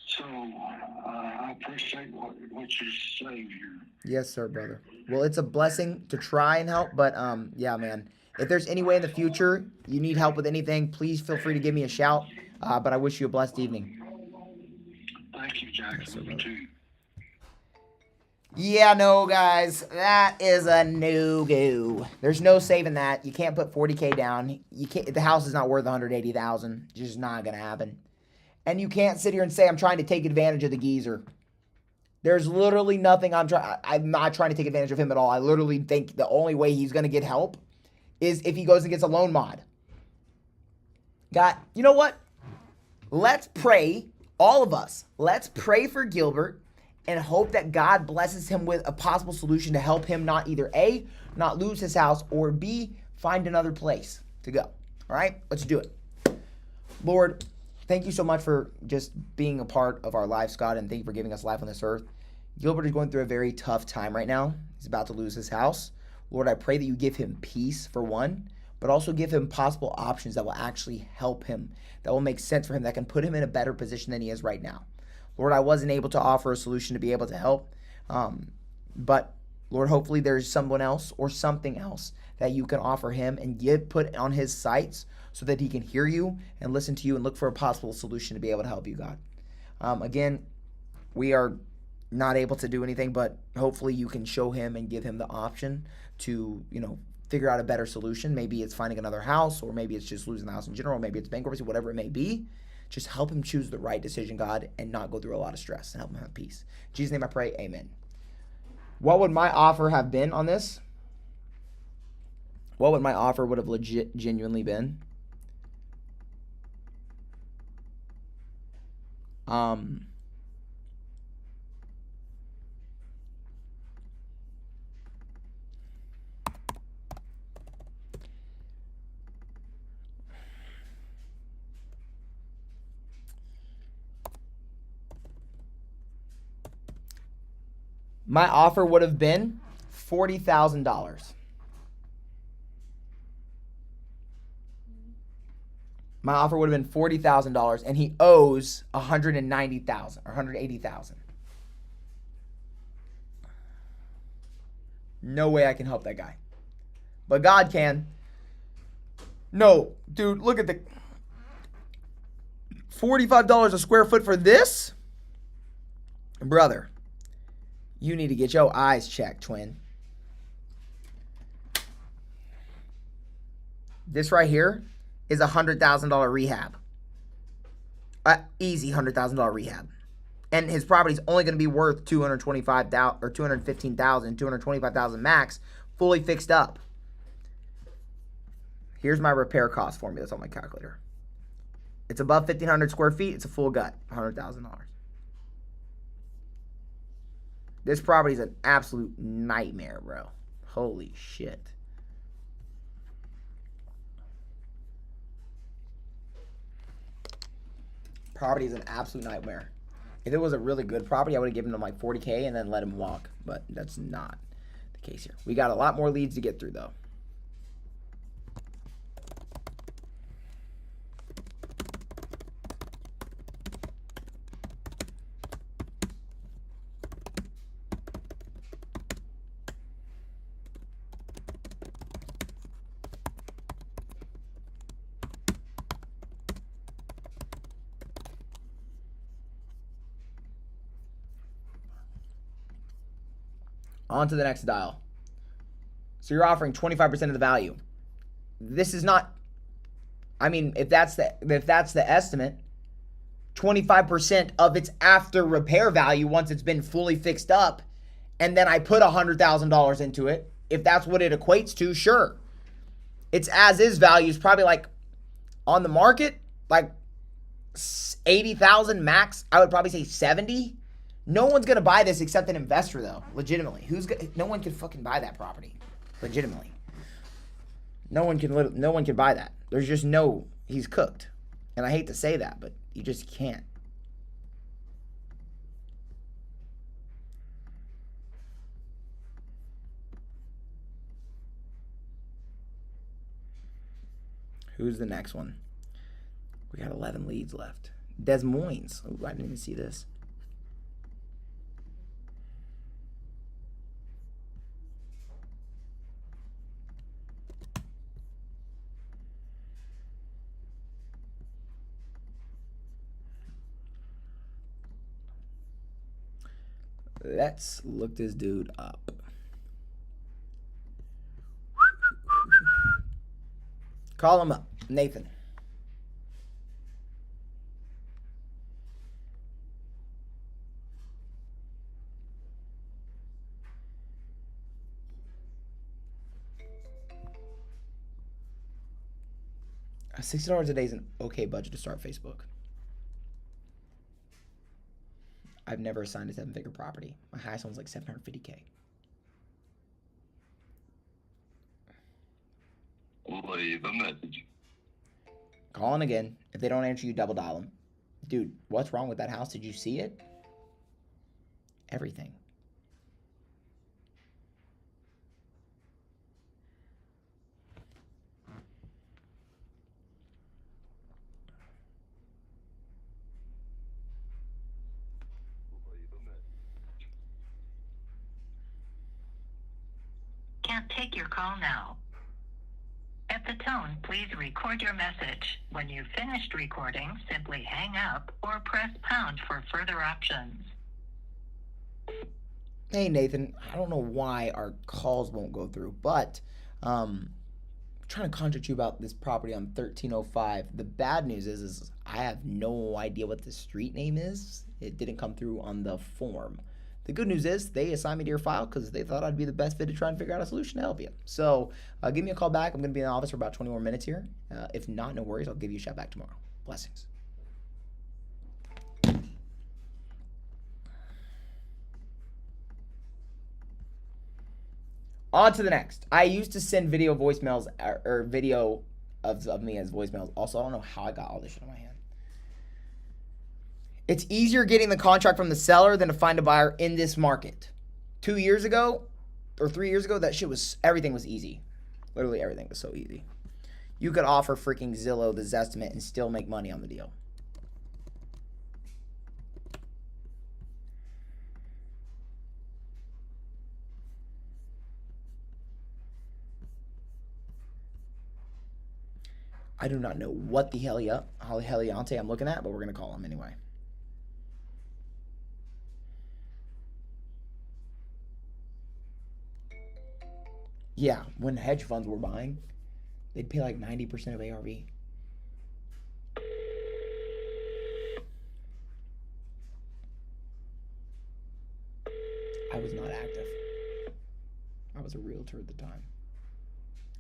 So I appreciate what you're saying here. Yes, sir, brother. Well, it's a blessing to try and help, but yeah, man. If there's any way in the future you need help with anything, please feel free to give me a shout. But I wish you a blessed evening. Thank you, Jackson. You too. Yeah, no, guys, that is a no-go. There's no saving that. You can't put $40K down. You can't. The house is not worth $180,000. It's just not gonna happen. And you can't sit here and say I'm trying to take advantage of the geezer. There's literally nothing I'm not trying to take advantage of him at all. I literally think the only way he's gonna get help is if he goes and gets a loan mod. You know what? Let's pray, all of us. Let's pray for Gilbert and hope that God blesses him with a possible solution to help him not either A, not lose his house, or B, find another place to go. All right, let's do it. Lord, thank you so much for just being a part of our lives, God, and thank you for giving us life on this earth. Gilbert is going through a very tough time right now. He's about to lose his house. Lord, I pray that you give him peace, for one, but also give him possible options that will actually help him, that will make sense for him, that can put him in a better position than he is right now. Lord, I wasn't able to offer a solution to be able to help, but Lord, hopefully there's someone else or something else that you can offer him and put on his sites so that he can hear you and listen to you and look for a possible solution to be able to help you, God. Again, we are not able to do anything, but hopefully you can show him and give him the option to, figure out a better solution. Maybe it's finding another house, or maybe it's just losing the house in general. Maybe it's bankruptcy, whatever it may be. Just help him choose the right decision, God, and not go through a lot of stress, and help him have peace. In Jesus' name I pray, amen. What would my offer have been on this? What would my offer would have genuinely been? My offer would have been $40,000. My offer would have been $40,000, and he owes $190,000 or $180,000. No way I can help that guy, but God can. No, dude, look at the $45 a square foot for this, brother. You need to get your eyes checked, twin. This right here is a $100,000 rehab. Easy $100,000 rehab. And his property's only going to be worth $225,000 or $215,000, $225,000 max, fully fixed up. Here's my repair cost formula. That's on my calculator. It's above 1,500 square feet. It's a full gut, $100,000. This property is an absolute nightmare, bro. Holy shit. Property is an absolute nightmare. If it was a really good property, I would have given him like $40K and then let him walk. But that's not the case here. We got a lot more leads to get through, though. On to the next dial. So you're offering 25% of the value. This is not, I mean, if that's the estimate, 25% of its after repair value once it's been fully fixed up, and then I put $100,000 into it, if that's what it equates to, sure. Its as-is value is probably like on the market, like 80,000 max. I would probably say 70. No one's gonna buy this except an investor, though. Legitimately, no one can fucking buy that property. Legitimately, no one can buy that. There's just no. He's cooked, and I hate to say that, but you just can't. Who's the next one? We got 11 leads left. Des Moines. Oh, I didn't even see this. Let's look this dude up. Call him up, Nathan. $60 a day is an okay budget to start Facebook. I've never assigned a 7-figure property. My highest one's like $750K. Leave a message. Call in again. If they don't answer you, double dial them. Dude, what's wrong with that house? Did you see it? Everything. Can't take your call now. At the tone, please record your message. When you've finished recording, simply hang up or press pound for further options. Hey, Nathan. I don't know why our calls won't go through, but I'm trying to contact you about this property on 1305. The bad news is I have no idea what the street name is. It didn't come through on the form. The good news is they assigned me to your file because they thought I'd be the best fit to try and figure out a solution to help you. So give me a call back. I'm going to be in the office for about 20 more minutes here. If not, no worries. I'll give you a shout back tomorrow. Blessings. On to the next. I used to send video voicemails or video of me as voicemails. Also, I don't know how I got all this shit on my hand. It's easier getting the contract from the seller than to find a buyer in this market. 2 years ago or 3 years ago, that shit was, everything was easy. Literally everything was so easy. You could offer freaking Zillow the Zestimate and still make money on the deal. I do not know what the heliante I'm looking at, but we're going to call him anyway. Yeah, when hedge funds were buying, they'd pay like 90% of ARV. I was not active. I was a realtor at the time.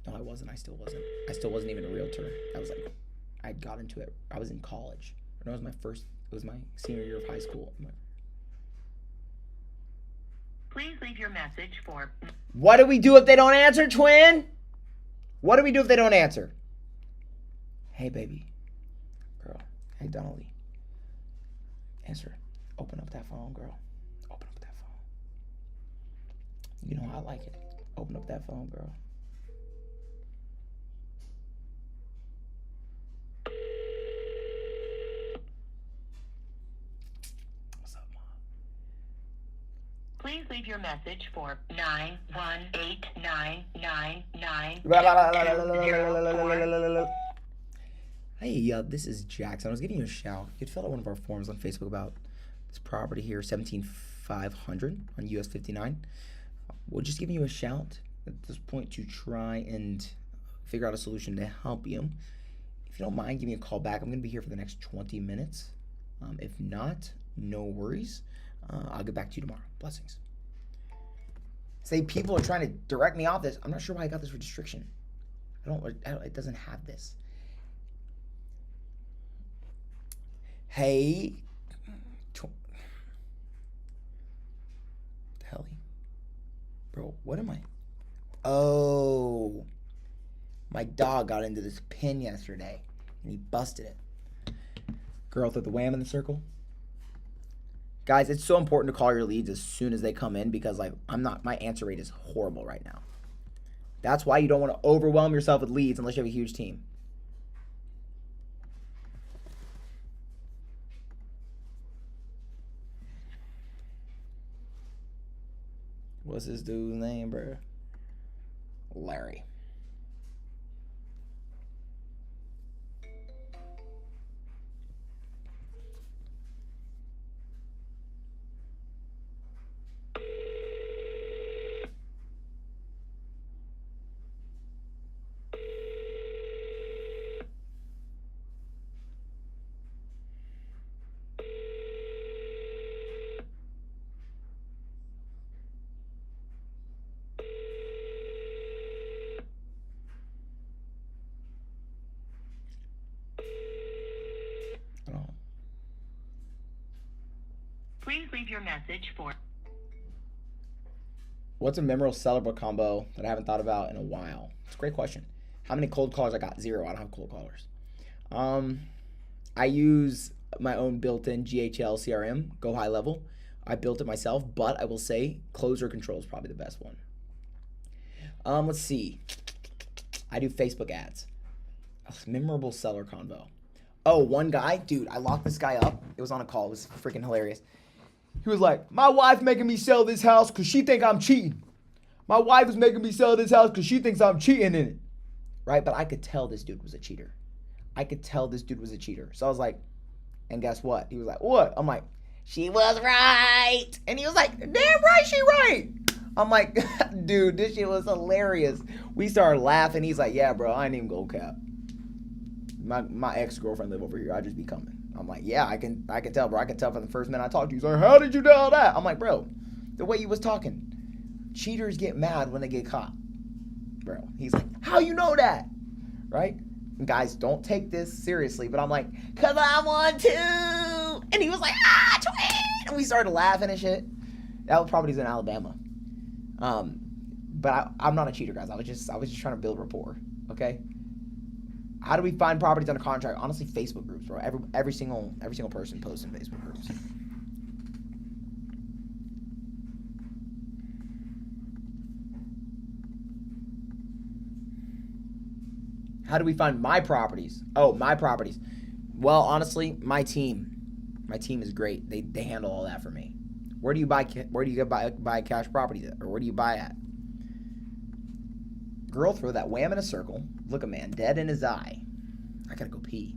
No, I wasn't. I still wasn't. I still wasn't even a realtor. I was like, I got into it. I was in college. It was my senior year of high school. Please leave your message for... What do we do if they don't answer, twin? What do we do if they don't answer? Hey, baby. Girl. Hey, Donnelly. Answer. Open up that phone, girl. Open up that phone. You know how I like it. Open up that phone, girl. Please leave your message for 9189999. Hey, this is Jackson. I was giving you a shout. You could fill out one of our forms on Facebook about this property here, 17500 on US 59. We're just giving you a shout at this point to try and figure out a solution to help you. If you don't mind, give me a call back. I'm going to be here for the next 20 minutes. If not, no worries. I'll get back to you tomorrow. Blessings. Say people are trying to direct me off this. I'm not sure why I got this restriction. I don't it doesn't have this. Hey. The hell? Bro, what am I? Oh. My dog got into this pin yesterday and he busted it. Girl threw the wham in the circle. Guys, it's so important to call your leads as soon as they come in because like my answer rate is horrible right now. That's why you don't want to overwhelm yourself with leads unless you have a huge team. What's this dude's name, bro? Larry. Please leave your message for... What's a memorable sellable combo that I haven't thought about in a while? It's a great question. How many cold callers I got? 0. I don't have cold callers. I use my own built-in GHL CRM, Go High Level. I built it myself, but I will say Closer Control is probably the best one. Let's see. I do Facebook ads. Memorable seller convo. Oh, one guy, dude, I locked this guy up. It was on a call. It was freaking hilarious. He was like, my wife making me sell this house because she think I'm cheating. My wife is making me sell this house because she thinks I'm cheating in it. Right? But I could tell this dude was a cheater. So I was like, and guess what? He was like, what? I'm like, she was right. And he was like, damn right, she right. I'm like, dude, this shit was hilarious. We started laughing. He's like, yeah, bro, I ain't even go cap. My ex-girlfriend live over here. I just be coming. I'm like, yeah, I can tell, bro. I can tell from the first minute I talked to you. He's like, how did you know that? I'm like, bro, the way you was talking. Cheaters get mad when they get caught. Bro, he's like, how you know that? Right? And guys, don't take this seriously, but I'm like, cause I want to. And he was like, twin. And we started laughing and shit. That was probably in Alabama. But I'm not a cheater, guys. I was just trying to build rapport. Okay. How do we find properties under contract? Honestly, Facebook groups, bro. Every single person posts in Facebook groups. How do we find my properties? Oh, my properties. Well, honestly, my team is great. They handle all that for me. Where do you buy cash properties at? Or where do you buy at? Girl, throw that wham in a circle. Look a man dead in his eye. I gotta go pee.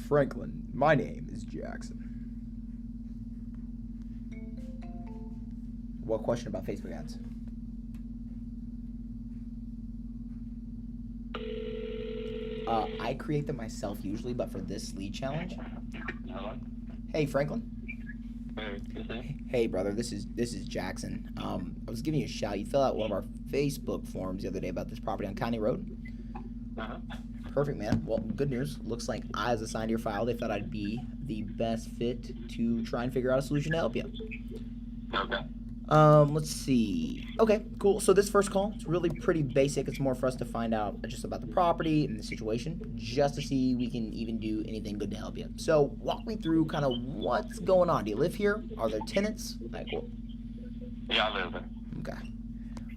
Franklin, my name is Jackson. What question about Facebook ads? I create them myself usually, but for this lead challenge. Hello? Hey, Franklin. Hey, Hey, brother. This is Jackson. I was giving you a shout. You filled out one of our Facebook forums the other day about this property on County Road. Uh-huh. Perfect, man. Well, good news. Looks like I was assigned to your file. They thought I'd be the best fit to try and figure out a solution to help you. Okay. Let's see. Okay, cool. So this first call, it's really pretty basic. It's more for us to find out just about the property and the situation, just to see we can even do anything good to help you. So walk me through kind of what's going on. Do you live here? Are there tenants? Like what? Yeah, I live there. Okay.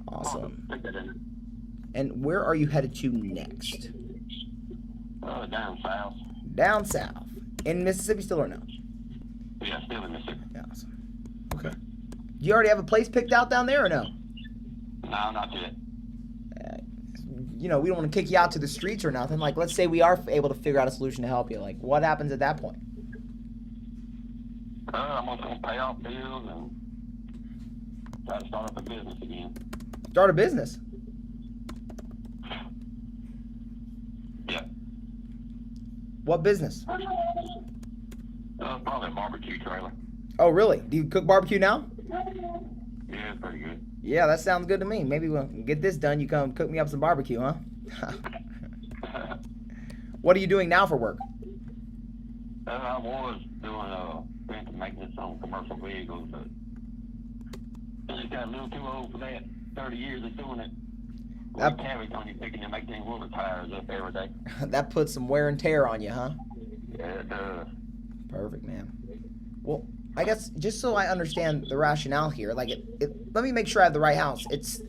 Awesome. Take that in. And where are you headed to next? Down south. Down south. In Mississippi still or no? Yeah, still in Mississippi. Yeah, awesome. Okay. Do you already have a place picked out down there or no? No, not yet. we don't want to kick you out to the streets or nothing. Like, let's say we are able to figure out a solution to help you. Like, what happens at that point? I'm going to pay off bills and try to start up a business again. Start a business? Yeah. What business? Probably a barbecue trailer. Oh, really? Do you cook barbecue now? Yeah, it's pretty good. Yeah, that sounds good to me. Maybe we'll get this done. You come cook me up some barbecue, huh? What are you doing now for work? I was doing preventive maintenance on commercial vehicles, but I just got a little too old for that. 30 years of doing it. That carries on you picking them 18-wheeler tires up every day. That puts some wear and tear on you, huh? Yeah, it does. Perfect, man. Well, I guess just so I understand the rationale here, like let me make sure I have the right house. It's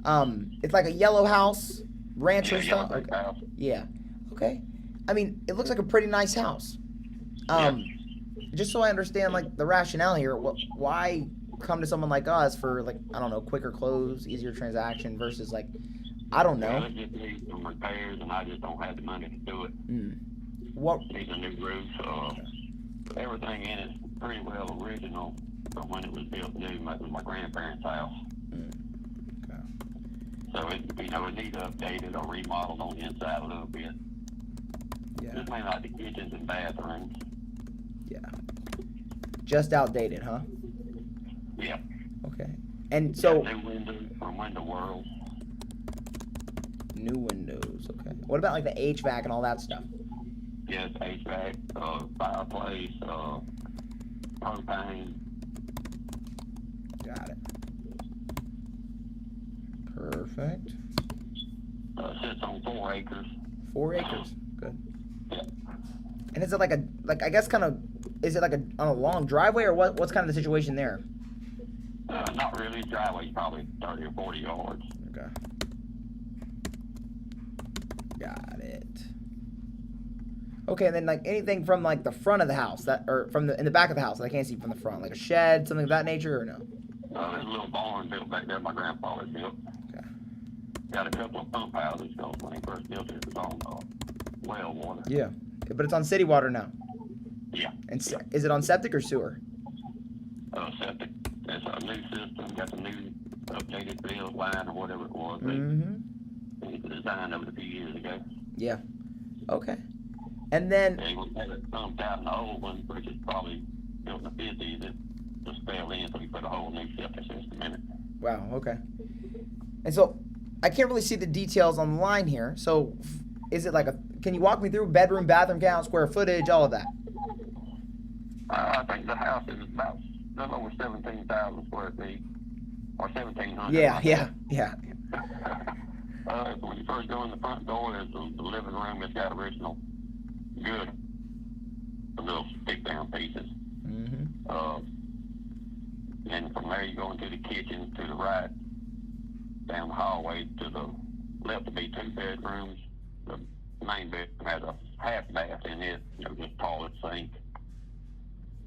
like a yellow house, rancher stuff. Okay. House. Yeah. Okay. I mean, it looks like a pretty nice house. Just so I understand like the rationale here, why come to someone like us for like, I don't know, quicker close, easier transaction versus like, I don't know. Well, it just needs some repairs, and I just don't have the money to do it. What? It needs a new roof. Everything in it's pretty well original from when it was built new. It was my grandparents' house. Okay. So it needs updated or remodeled on the inside a little bit. Yeah. Just mainly like the kitchens and bathrooms. Yeah. Just outdated, huh? Yeah. Okay. And so new windows from Window World. New windows. Okay. What about like the HVAC and all that stuff? Yes, HVAC, fireplace, propane. Got it. Perfect. Sits on 4 acres. 4 acres. Good. Yeah. And is it like I guess kind of, is it like on a long driveway or what's kind of the situation there? Not really. Driveway's probably 30 or 40 yards. Okay. Got it. Okay, and then like anything from like the front of the house or in the back of the house that I can't see from the front, like a shed, something of that nature, or no? There's a little barn built back there my grandfather built. Okay. Got a couple of pump houses because when he first built it, it was on well water. Yeah, but it's on city water now. Yeah. And is it on septic or sewer? Septic. It's a new system. Got the new updated field line or whatever it was. It was designed over a few years ago. Yeah. Okay. And then they had it pumped out in the old one, which is probably built in the 50s. It just fell in, so we put a whole new septic system in it. Wow. Okay. And so I can't really see the details on the line here. So is it like can you walk me through bedroom, bathroom count, square footage, all of that? I think the house is about a little over 17,000 square feet, or 1,700. Yeah. When you first go in the front door, there's the living room. It's got original good, little stick down pieces. And from there you go into the kitchen to the right, down the hallway to the left to be 2 bedrooms. The main bedroom has a half bath in it, just toilet, sink.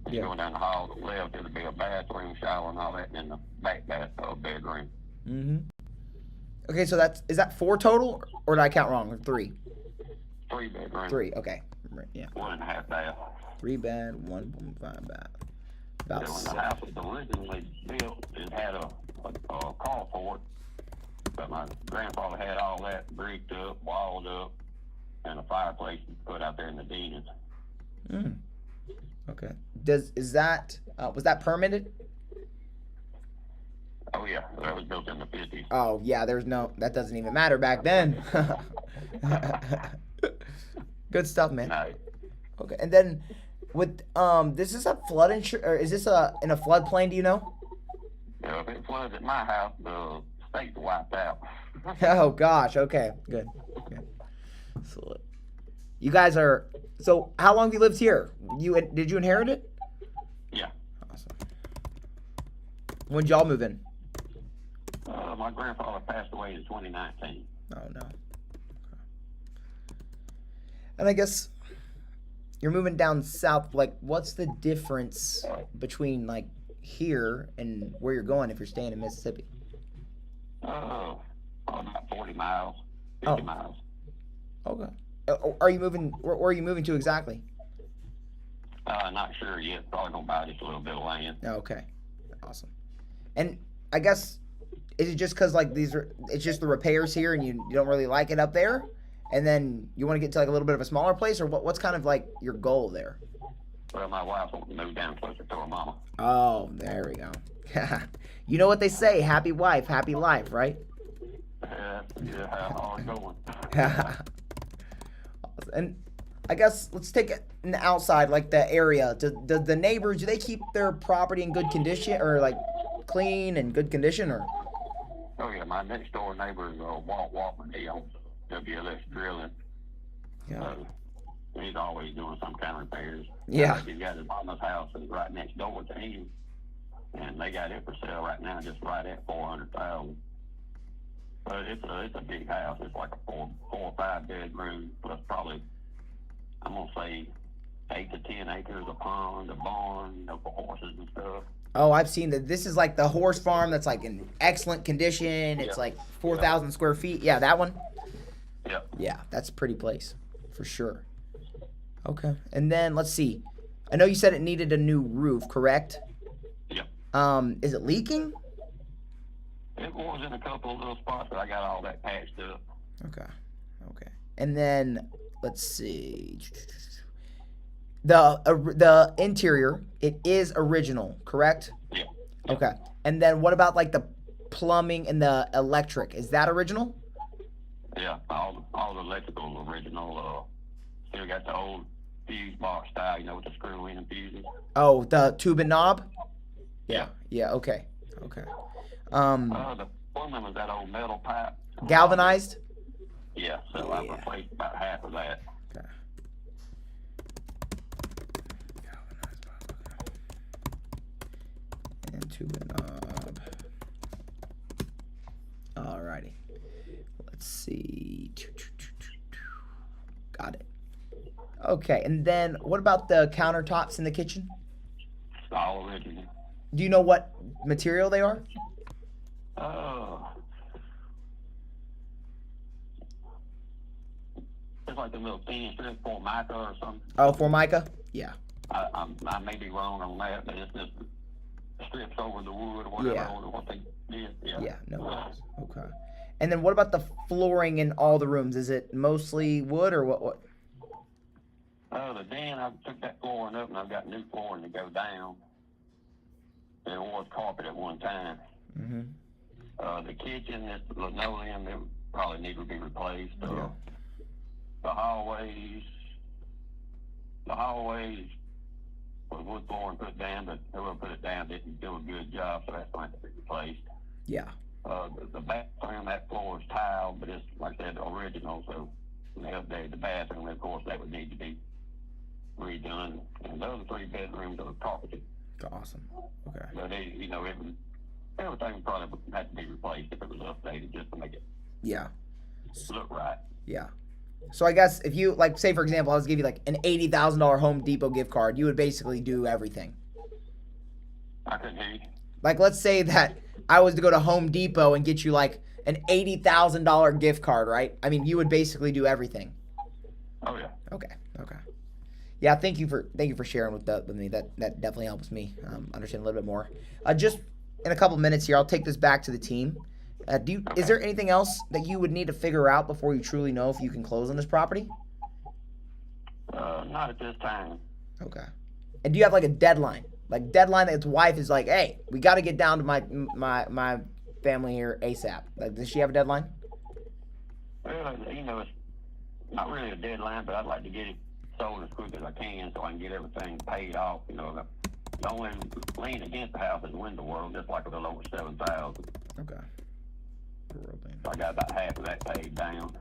Yeah. Going down the hall to the left, it'll be a bathroom, shower, and all that, and then the back bedroom. Okay, so is that 4 total, or did I count wrong? Or 3? 3 bedrooms. 3. Okay. Yeah. 1.5 bath. 3 bed, 1.5 bath. About when the house was originally built, it had a carport, but my grandfather had all that bricked up, walled up, and a fireplace put out there in the den. Okay. Was that permitted? Oh yeah, that was built in the 50s. Oh yeah, that doesn't even matter back then. Good stuff, man. Nice. Okay, and then with this is a flood insurance, or is this in a floodplain? Do you know? Yeah, if it floods at my house, the state's wiped out. Oh gosh. Okay. Good. So, you guys are. So how long have you lived here? Did you inherit it? Yeah. Awesome. When did y'all move in? My grandfather passed away in 2019. Oh no. Okay. And I guess you're moving down south. Like, what's the difference between like here and where you're going if you're staying in Mississippi? About 40 miles. 50 miles. Okay. Are you moving? Where are you moving to exactly? Not sure yet. Probably gonna buy just a little bit of land. Okay. Awesome. And I guess, is it just because like it's just the repairs here and you don't really like it up there, and then you want to get to like a little bit of a smaller place, or what's kind of like your goal there? Well, my wife wants to move down closer to her mama. Oh, there we go. You know what they say, happy wife, happy life, right? Yeah, how it's going. And I guess let's take it in the outside, like the area. Do the neighbors, do they keep their property in good condition, or like clean and good condition, or? Oh yeah, my next door neighbor is Walt Walkman. He owns WLS Drilling. Yeah. He's always doing some kind of repairs. Yeah. He's got his mama's house is right next door to him, and they got it for sale right now, just right at $400,000. But it's a big house. It's like a four or five bedroom plus probably, I'm gonna say, 8 to 10 acres, a pond, a barn, for horses and stuff. Oh, I've seen that. This is like the horse farm that's like in excellent condition. It's like 4,000 square feet. Yeah, that one. Yeah. Yeah, that's a pretty place for sure. Okay, and then let's see. I know you said it needed a new roof, correct? Yeah. Is it leaking? It was in a couple of little spots, but I got all that patched up. Okay. And then let's see. The interior, it is original, correct? Yeah. Okay. And then what about like the plumbing and the electric? Is that original? Yeah, all the electrical original. Still got the old fuse box style, with the screw in and fuses. Oh, the tube and knob? Yeah. Okay. The plumbing was that old metal pipe. Galvanized? Yeah, so I replaced about half of that. Okay. Galvanized pipe. And tube and knob. Alrighty. Let's see. Got it. Okay, and then what about the countertops in the kitchen? All original. Do you know what material they are? It's like a little thin strip Formica or something. Oh, Formica? Yeah. I may be wrong on that, but it's just strips over the wood or whatever. Yeah. What they did. Yeah, no worries. Okay. And then what about the flooring in all the rooms? Is it mostly wood or what? The den, I took that flooring up and I've got new flooring to go down. There was carpet at one time. Mm-hmm. The kitchen, this linoleum, it probably need to be replaced. Yeah. The hallways was wood flooring put down, but whoever put it down didn't do a good job, so that's going to be replaced. Yeah. The bathroom, that floor is tiled, but it's, like I said, original, so when they updated the bathroom, of course, that would need to be redone. And those 3 bedrooms are carpeted. Awesome. Okay. But everything probably would have to be replaced if it was updated just to make it look right. Yeah. So I guess if you, like, say for example, I was give you like an $80,000 Home Depot gift card, you would basically do everything. I couldn't hear you. Like, let's say that I was to go to Home Depot and get you like an $80,000 gift card, right? I mean, you would basically do everything. Oh yeah. Okay. Yeah, thank you for sharing with me. That definitely helps me understand a little bit more. Just in a couple minutes here, I'll take this back to the team. Is there anything else that you would need to figure out before you truly know if you can close on this property? Not at this time. Okay. And do you have like a deadline? Like deadline that his wife is like, hey, we got to get down to my family here ASAP. Like, does she have a deadline? Well, it's not really a deadline, but I'd like to get it sold as quick as I can so I can get everything paid off. The only lien against the house is window world, just like a little over $7,000. Okay. So I got about half of that paid down.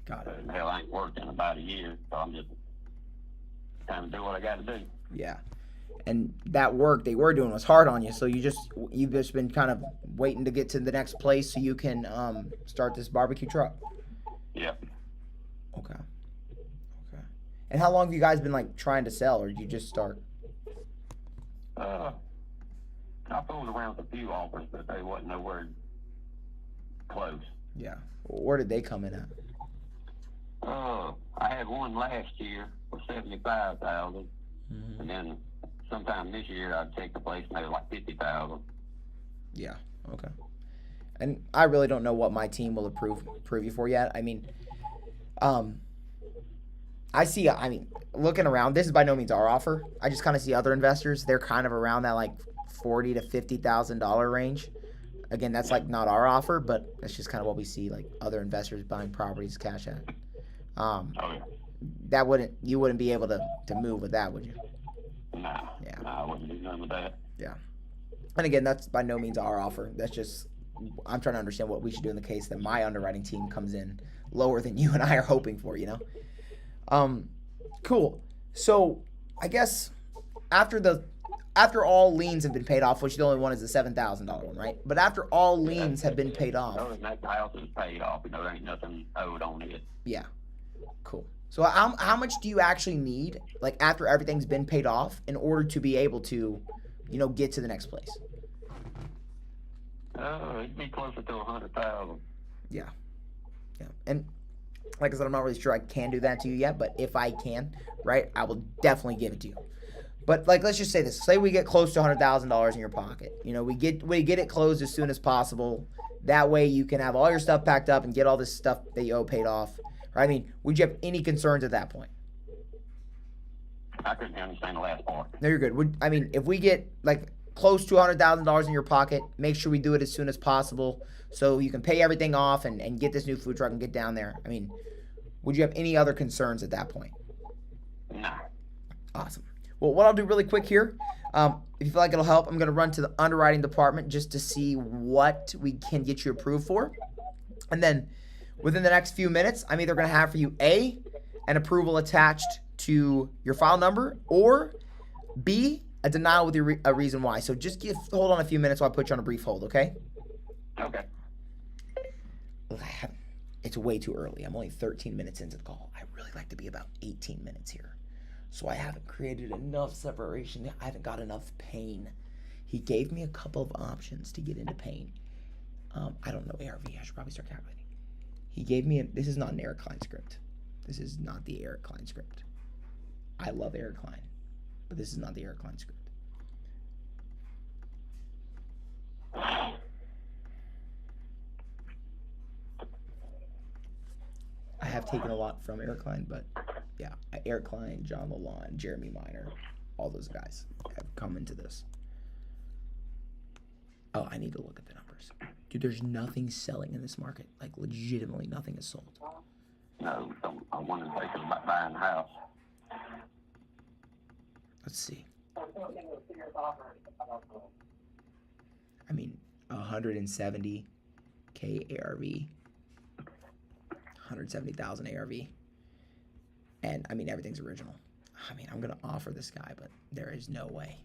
Got it. Hell, I ain't worked in about a year, so I'm just trying to do what I got to do. Yeah. And that work they were doing was hard on you, so you've just been kind of waiting to get to the next place so you can start this barbecue truck. Yep. Okay. And how long have you guys been like trying to sell, or did you just start? I fooled around with a few offers, but they wasn't nowhere close. Yeah. Where did they come in at? I had one last year for $75,000, and then sometime this year I'd take the place maybe like $50,000. Yeah. Okay. And I really don't know what my team will approve you for yet. I mean, looking around, this is by no means our offer. I just kind of see other investors. They're kind of around that like $40,000 to $50,000 range. Again, that's like not our offer, but that's just kind of what we see, like other investors buying properties cash at. You wouldn't be able to move with that, would you? Nah. Yeah. Nah, I wouldn't do nothing with that. Yeah. And again, that's by no means our offer. That's just, I'm trying to understand what we should do in the case that my underwriting team comes in lower than you and I are hoping for, you know? Cool. So I guess after all liens have been paid off, which the only one is the $7,000 one, right? But after all liens have been paid off. Other than that, the house is paid off. You know, there ain't nothing owed on it. Yeah. Cool. So how much do you actually need, like after everything's been paid off, in order to be able to, you know, get to the next place? It'd be closer to $100,000. Yeah. Yeah. And like I said, I'm not really sure I can do that to you yet, but if I can, right, I will definitely give it to you. But like, let's just say this. Say we get close to $100,000 in your pocket. You know, we get it closed as soon as possible. That way you can have all your stuff packed up and get all this stuff that you owe paid off. Right? I mean, would you have any concerns at that point? I couldn't understand the last part. No, you're good. If we get like close to $100,000 in your pocket, make sure we do it as soon as possible so you can pay everything off and get this new food truck and get down there. I mean, would you have any other concerns at that point? No. Awesome. Well, what I'll do really quick here, if you feel like it'll help, I'm going to run to the underwriting department just to see what we can get you approved for. And then within the next few minutes, I'm either going to have for you A, an approval attached to your file number, or B, a denial with a reason why. So just hold on a few minutes while I put you on a brief hold, okay? Okay. It's way too early. I'm only 13 minutes into the call. I really like to be about 18 minutes here. So I haven't created enough separation. I haven't got enough pain. He gave me a couple of options to get into pain. I don't know ARV. I should probably start calculating. He gave me this is not an Eric Klein script. This is not the Eric Klein script. I love Eric Klein, but this is not the Eric Klein script. I have taken a lot from Eric Klein, but yeah, Eric Klein, John Lalonde, Jeremy Minor, all those guys have come into this. Oh, I need to look at the numbers. Dude, there's nothing selling in this market. Like, legitimately nothing is sold. No, I wanted to think about buying the house. Let's see. I mean, 170K ARV. 170,000 ARV. And, I mean, everything's original. I mean, I'm going to offer this guy, but there is no way.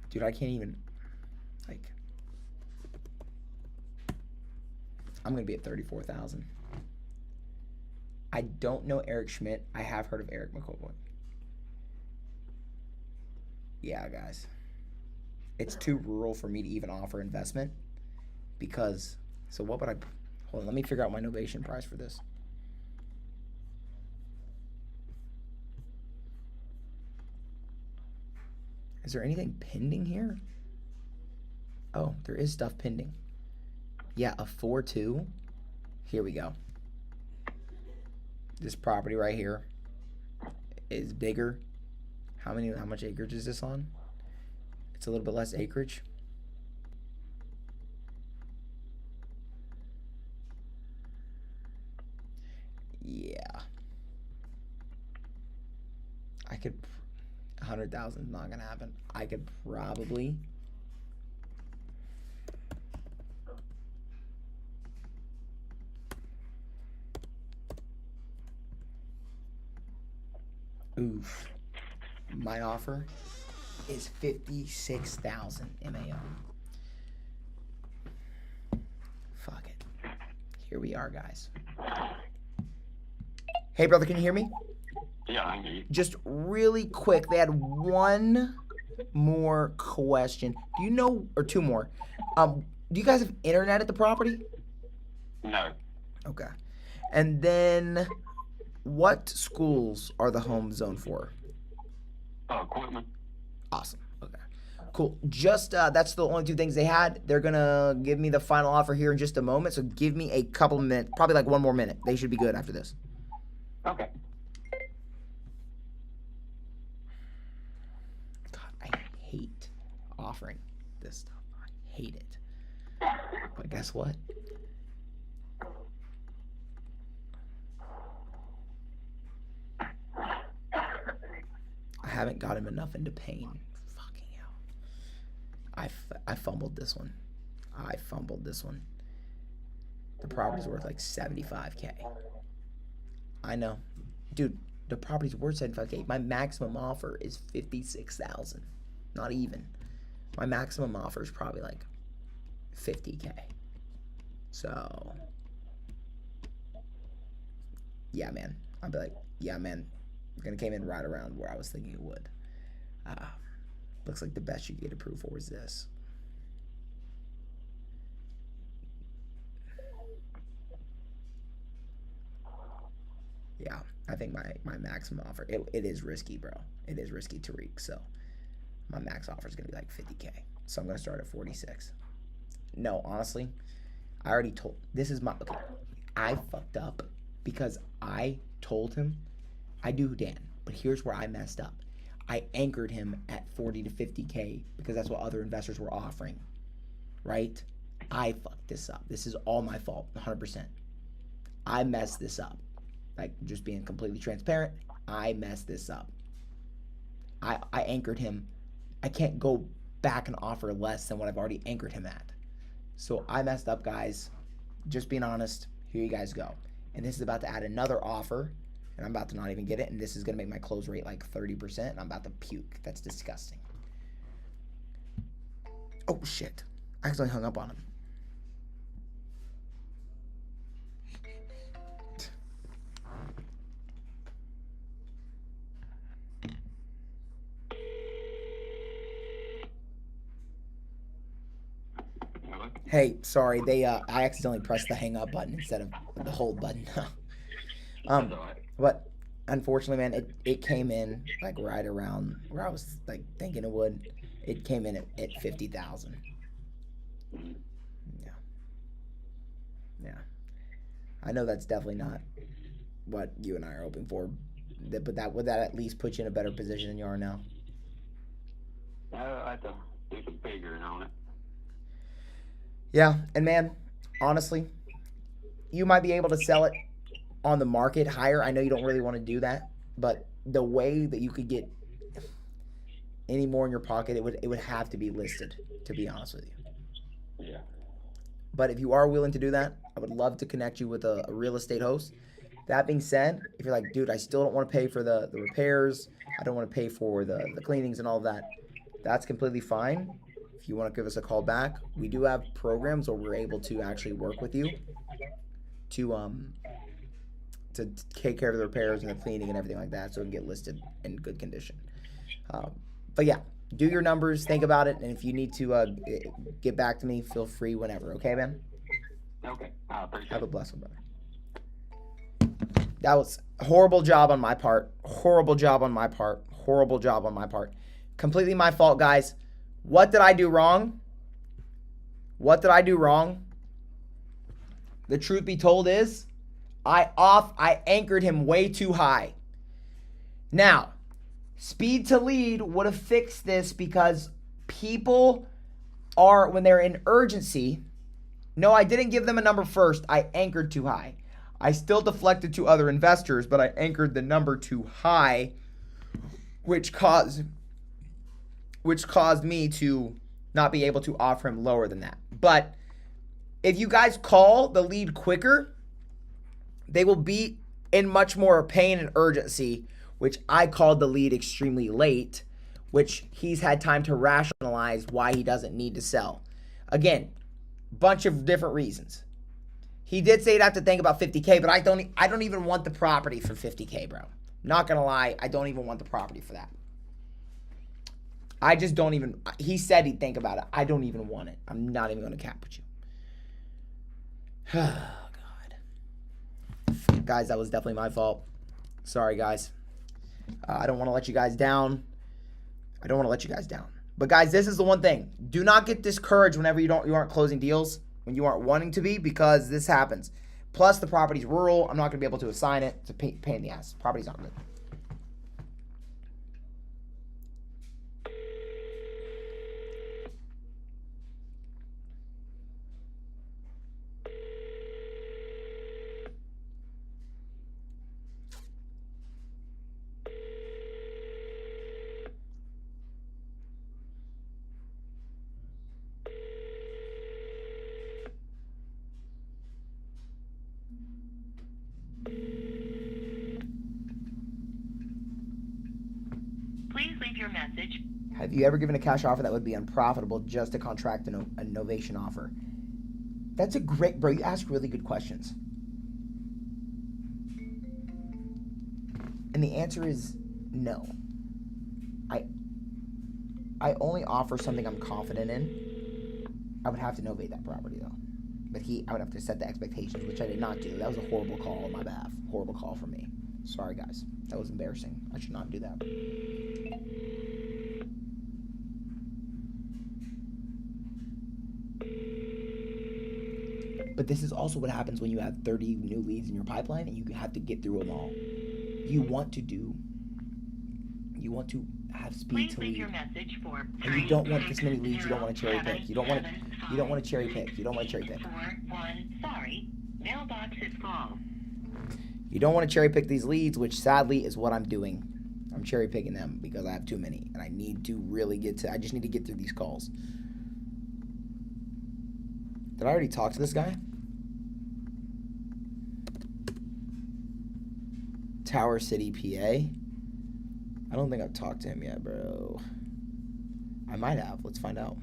Dude, I can't even, like, I'm going to be at 34,000. I don't know Eric Schmidt. I have heard of Eric McCoy. Yeah, guys. It's too rural for me to even offer investment because, so what would hold on, let me figure out my novation price for this. Is there anything pending here? Oh, there is stuff pending. Yeah, a 4.2. Here we go. This property right here is bigger. How much acreage is this on? It's a little bit less acreage. Yeah. I could, 100,000 is not gonna happen. I could probably. Oof. My offer is 56,000 MAO. Fuck it. Here we are, guys. Hey, brother, can you hear me? Yeah, I can hear you. Just really quick, they had one more question. Do you know, or two more? Do you guys have internet at the property? No. Okay. And then, what schools are the home zoned for? Equipment. Awesome. Okay. Cool. Just that's the only two things they had. They're gonna give me the final offer here in just a moment. So give me a couple minutes, probably like one more minute. They should be good after this. Okay. God, I hate offering this stuff. I hate it. But guess what? I haven't got him enough into pain. Fucking hell. I fumbled this one. The property's worth like 75K. I know. Dude, the property's worth 75K. My maximum offer is 56,000. Not even. My maximum offer is probably like 50K. So, yeah, man. I'd be like, yeah, man. It's gonna came in right around where I was thinking it would. Looks like the best you could get approved for is this. Yeah, I think my maximum offer, it is risky, bro. It is risky, Tariq. So my max offer is gonna be like 50K. So I'm gonna start at 46. No, honestly, I already told. This is my okay. I fucked up because I told him. I do, Dan, but here's where I messed up. I anchored him at 40 to 50K because that's what other investors were offering, right? I fucked this up. This is all my fault, 100%. I messed this up. Like, just being completely transparent, I messed this up. I anchored him. I can't go back and offer less than what I've already anchored him at. So I messed up, guys. Just being honest, here you guys go. And this is about to add another offer. And I'm about to not even get it. And this is going to make my close rate like 30%. And I'm about to puke. That's disgusting. Oh, shit. I accidentally hung up on him. Hey, sorry. I accidentally pressed the hang up button instead of the hold button. But unfortunately, man, it came in like right around where I was like thinking it would. It came in at 50,000. Yeah. I know that's definitely not what you and I are hoping for, but would that at least put you in a better position than you are now? I have to do some figuring on it. Yeah, and man, honestly, you might be able to sell it on the market higher. I know you don't really want to do that, but the way that you could get any more in your pocket, it would have to be listed, to be honest with you. Yeah. But if you are willing to do that, I would love to connect you with a real estate host. That being said, if you're like, dude, I still don't want to pay for the repairs, I don't want to pay for the cleanings and all of that, that's completely fine. If you want to give us a call back, we do have programs where we're able to actually work with you to take care of the repairs and the cleaning and everything like that, so it can get listed in good condition. But yeah, do your numbers, think about it, and if you need to get back to me, feel free whenever. Okay, man? Okay, I appreciate it. Have a blessed one, brother. That was a horrible job on my part. Completely my fault, guys. What did I do wrong? The truth be told is, I anchored him way too high. Now, speed to lead would have fixed this because people are, when they're in urgency, no, I didn't give them a number first. I anchored too high. I still deflected to other investors, but I anchored the number too high, which caused me to not be able to offer him lower than that. But if you guys call the lead quicker, they will be in much more pain and urgency, which I called the lead extremely late, which he's had time to rationalize why he doesn't need to sell. Again, bunch of different reasons. He did say he'd have to think about 50K, but I don't even want the property for 50K, bro. Not gonna lie, I don't even want the property for that. I just don't even, he said he'd think about it. I don't even want it. I'm not even going to cap with you. Oh, God. Guys, that was definitely my fault. Sorry, guys. I don't want to let you guys down. But, guys, this is the one thing. Do not get discouraged whenever you aren't closing deals, when you aren't wanting to be, because this happens. Plus, the property's rural. I'm not going to be able to assign it. It's a pain in the ass. Property's not good. Please leave your message. Have you ever given a cash offer that would be unprofitable just to contract a novation offer? That's a great, bro. You ask really good questions. And the answer is no. I only offer something I'm confident in. I would have to novate that property though. But I would have to set the expectations, which I did not do. That was a horrible call on my behalf. Horrible call for me. Sorry, guys. That was embarrassing. I should not do that. But this is also what happens when you have 30 new leads in your pipeline and you have to get through them all. You want to have speed Please to leave lead. your message for And you don't want this many leads. You don't want to cherry pick. You don't want to cherry pick. 41. Sorry, mailbox is full. You don't want to cherry pick these leads, which sadly is what I'm doing. I'm cherry picking them because I have too many, and I need to really I just need to get through these calls. Did I already talk to this guy? Tower City, PA. I don't think I've talked to him yet, bro. I might have. Let's find out.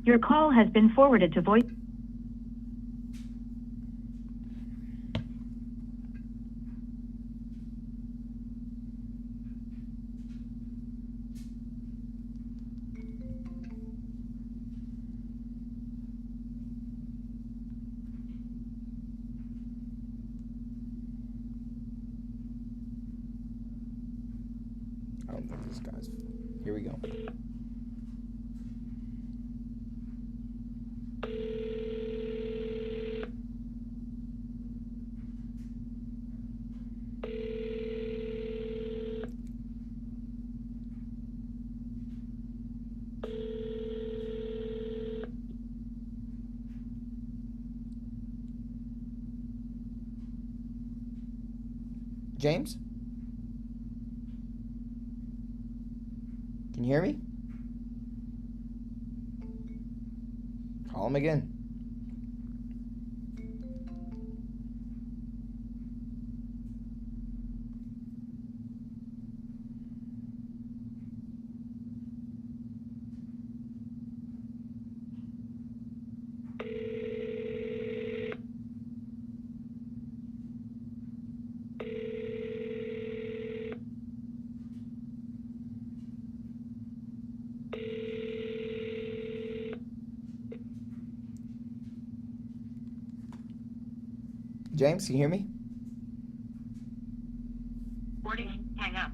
Your call has been forwarded to voice. I don't think this guy's... Here we go. James? Can you hear me? Call him again. James, can you hear me? Hang up.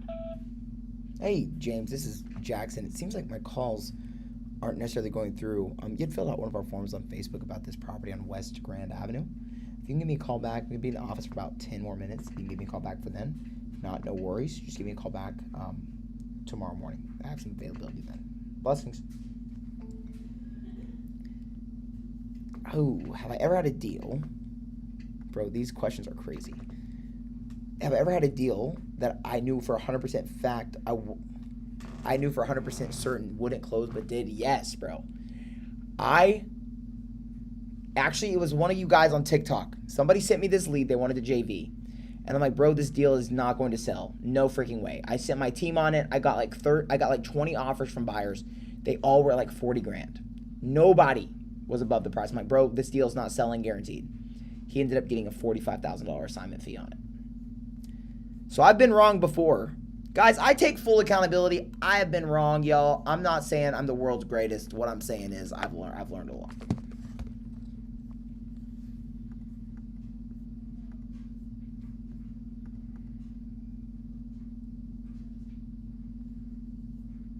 Hey, James, this is Jackson. It seems like my calls aren't necessarily going through. You had filled out one of our forms on Facebook about this property on West Grand Avenue. If you can give me a call back, we'll be in the office for about 10 more minutes. You can give me a call back for then. If not, no worries. Just give me a call back tomorrow morning. I have some availability then. Blessings. Oh, have I ever had a deal? Bro, these questions are crazy. Have I ever had a deal that I knew for 100% fact, I knew for 100% certain wouldn't close but did? Yes, bro. Actually, it was one of you guys on TikTok. Somebody sent me this lead. They wanted to JV. And I'm like, bro, this deal is not going to sell. No freaking way. I sent my team on it. I got like 20 offers from buyers. They all were like 40 grand. Nobody was above the price. I'm like, bro, this deal's not selling guaranteed. He ended up getting a $45,000 assignment fee on it. So I've been wrong before. Guys, I take full accountability. I have been wrong, y'all. I'm not saying I'm the world's greatest. What I'm saying is I've learned a lot.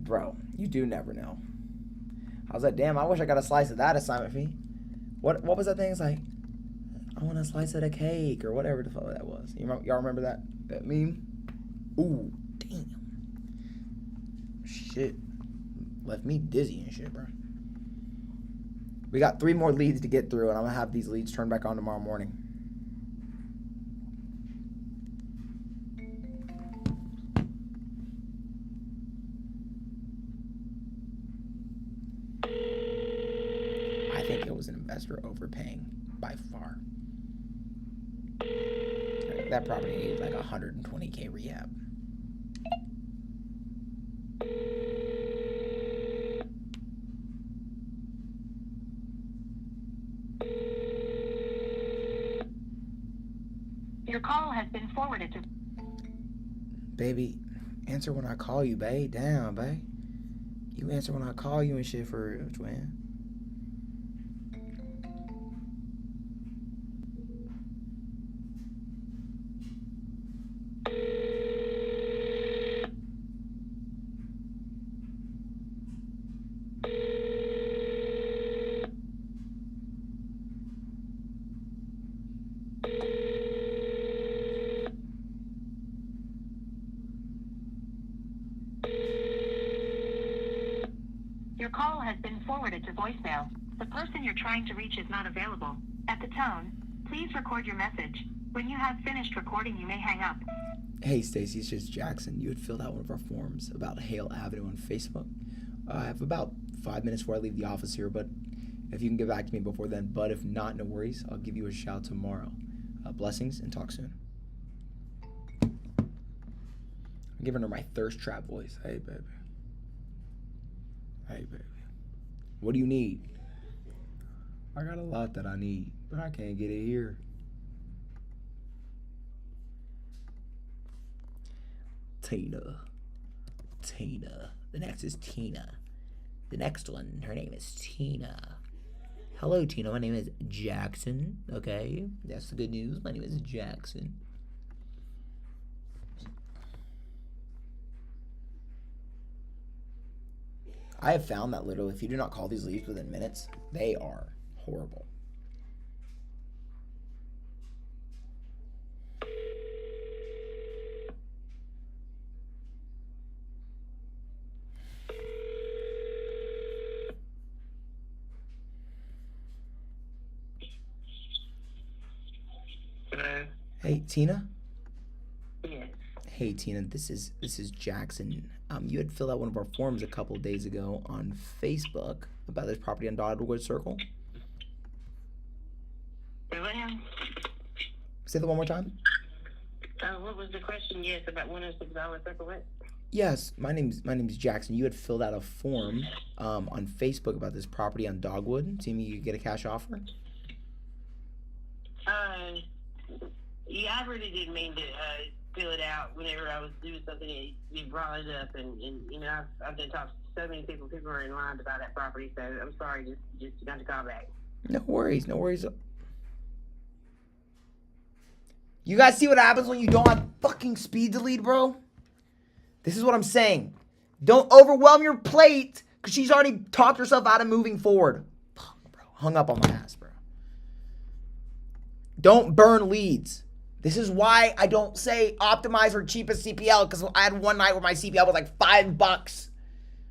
Bro, you do never know. I was like, damn, I wish I got a slice of that assignment fee. What was that thing? It's like, I want a slice of the cake or whatever the fuck that was. Y'all remember that meme? Ooh, damn. Shit. Left me dizzy and shit, bro. We got 3 more leads to get through, and I'm going to have these leads turned back on tomorrow morning. I think it was an investor overpaying by far. That property needs like 120K rehab. Your call has been forwarded to... Baby, answer when I call you, babe. Damn, babe. You answer when I call you and shit for real, twin. Your call has been forwarded to voicemail. The person you're trying to reach is not available. At the tone, please record your message. When you have finished recording, you may hang up. Hey, Stacy, it's just Jackson. You had filled out one of our forms about Hale Avenue on Facebook. I have about 5 minutes before I leave the office here, but if you can get back to me before then. But if not, no worries. I'll give you a shout tomorrow. Blessings, and talk soon. I'm giving her my thirst trap voice. Hey, baby. Hey, baby. What do you need? I got a lot that I need, but I can't get it here. Tina. The next is Tina. The next one, her name is Tina. Hello, Tina. My name is Jackson. Okay, that's the good news. My name is Jackson. I have found that literally, if you do not call these leads within minutes, they are horrible. Hello? Hey, Tina? Yes. Hey, Tina, this is Jackson. You had filled out one of our forms a couple of days ago on Facebook about this property on Dogwood Circle. William? Say that one more time. What was the question? Yes, about 106 Circle what? Yes, my name's Jackson. You had filled out a form on Facebook about this property on Dogwood. Seeing you could get a cash offer. Yeah, I really didn't mean to fill it out whenever I was doing something. You brought it up, and you know, I've been talking to so many people. People are in line to buy that property, so I'm sorry, just not to call back. No worries. You guys see what happens when you don't have fucking speed to lead, bro? This is what I'm saying. Don't overwhelm your plate, because she's already talked herself out of moving forward. Fuck, bro. Hung up on my ass, bro. Don't burn leads. This is why I don't say optimize or cheapest CPL, because I had one night where my CPL was like $5.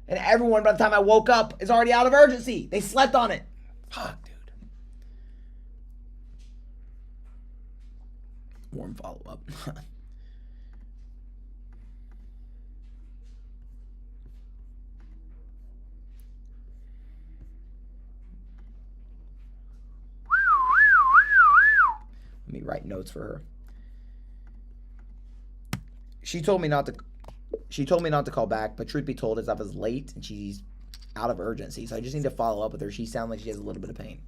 And everyone, by the time I woke up, is already out of urgency. They slept on it. Fuck, dude. Warm follow-up. Let me write notes for her. She told me not to call back, but truth be told is I was late and she's out of urgency. So I just need to follow up with her. She sounds like she has a little bit of pain.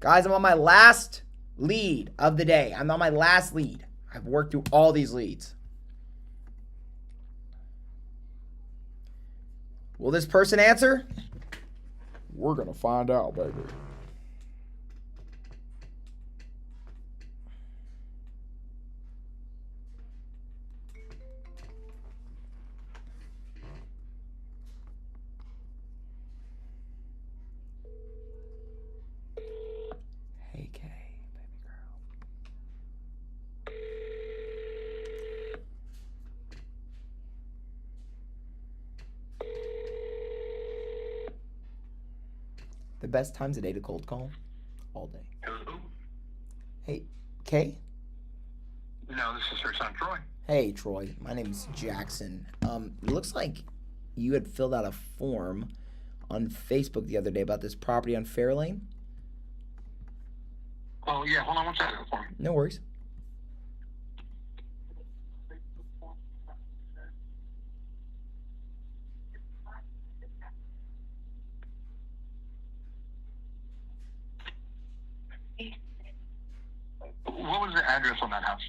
Guys, I'm on my last lead of the day. I'm on my last lead. I've worked through all these leads. Will this person answer? We're going to find out, baby. Hey, Kay, baby girl. The best times of day to cold call? All day. Hello? Hey, Kay? No, this is her son, Troy. Hey, Troy. My name's Jackson. It looks like you had filled out a form on Facebook the other day about this property on Fairlane. Oh, yeah, hold on one second for me. No worries. What was the address on that house?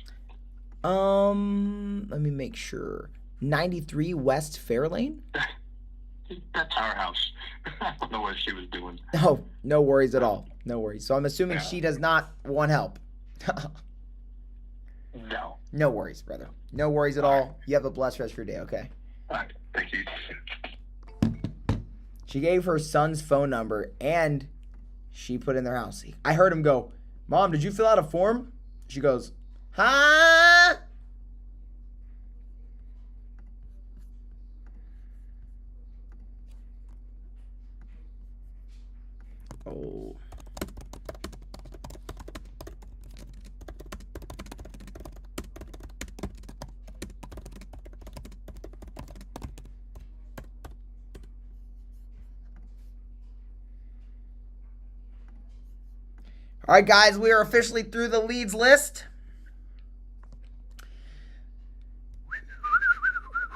Let me make sure. 93 West Fairlane? That's our house. I don't know what she was doing. Oh, no worries at all. No worries. So I'm assuming she does not want help. No. No worries, brother. No worries at all. You have a blessed rest of your day, okay? All right, thank you. She gave her son's phone number and she put in their house. I heard him go, Mom, did you fill out a form? She goes, huh? Oh. All right, guys, we are officially through the leads list.